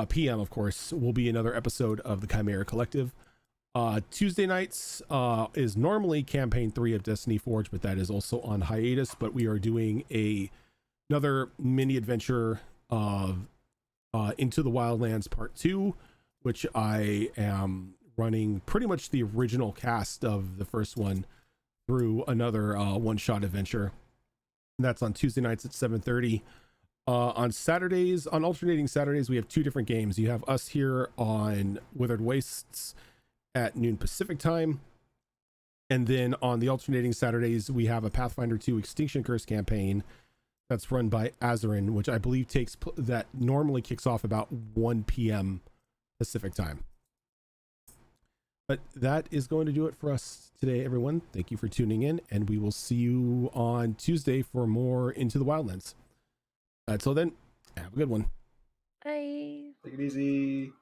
Speaker 1: PM, of course, will be another episode of the Chimera Collective. Tuesday nights is normally campaign 3 of Destiny Forge, but that is also on hiatus. But we are doing another mini adventure of Into the Wildlands Part 2, which I am running pretty much the original cast of the first one through another one-shot adventure. And that's on Tuesday nights at 7:30. On Saturdays, on alternating Saturdays, we have 2 different games. You have us here on Withered Wastes at noon Pacific time. And then on the alternating Saturdays, we have a Pathfinder 2 Extinction Curse campaign that's run by Azarin, which I believe that normally kicks off about 1 p.m. Pacific time. But that is going to do it for us today, everyone. Thank you for tuning in, and we will see you on Tuesday for more Into the Wildlands. Until then, have a good one.
Speaker 2: Bye.
Speaker 3: Take it easy.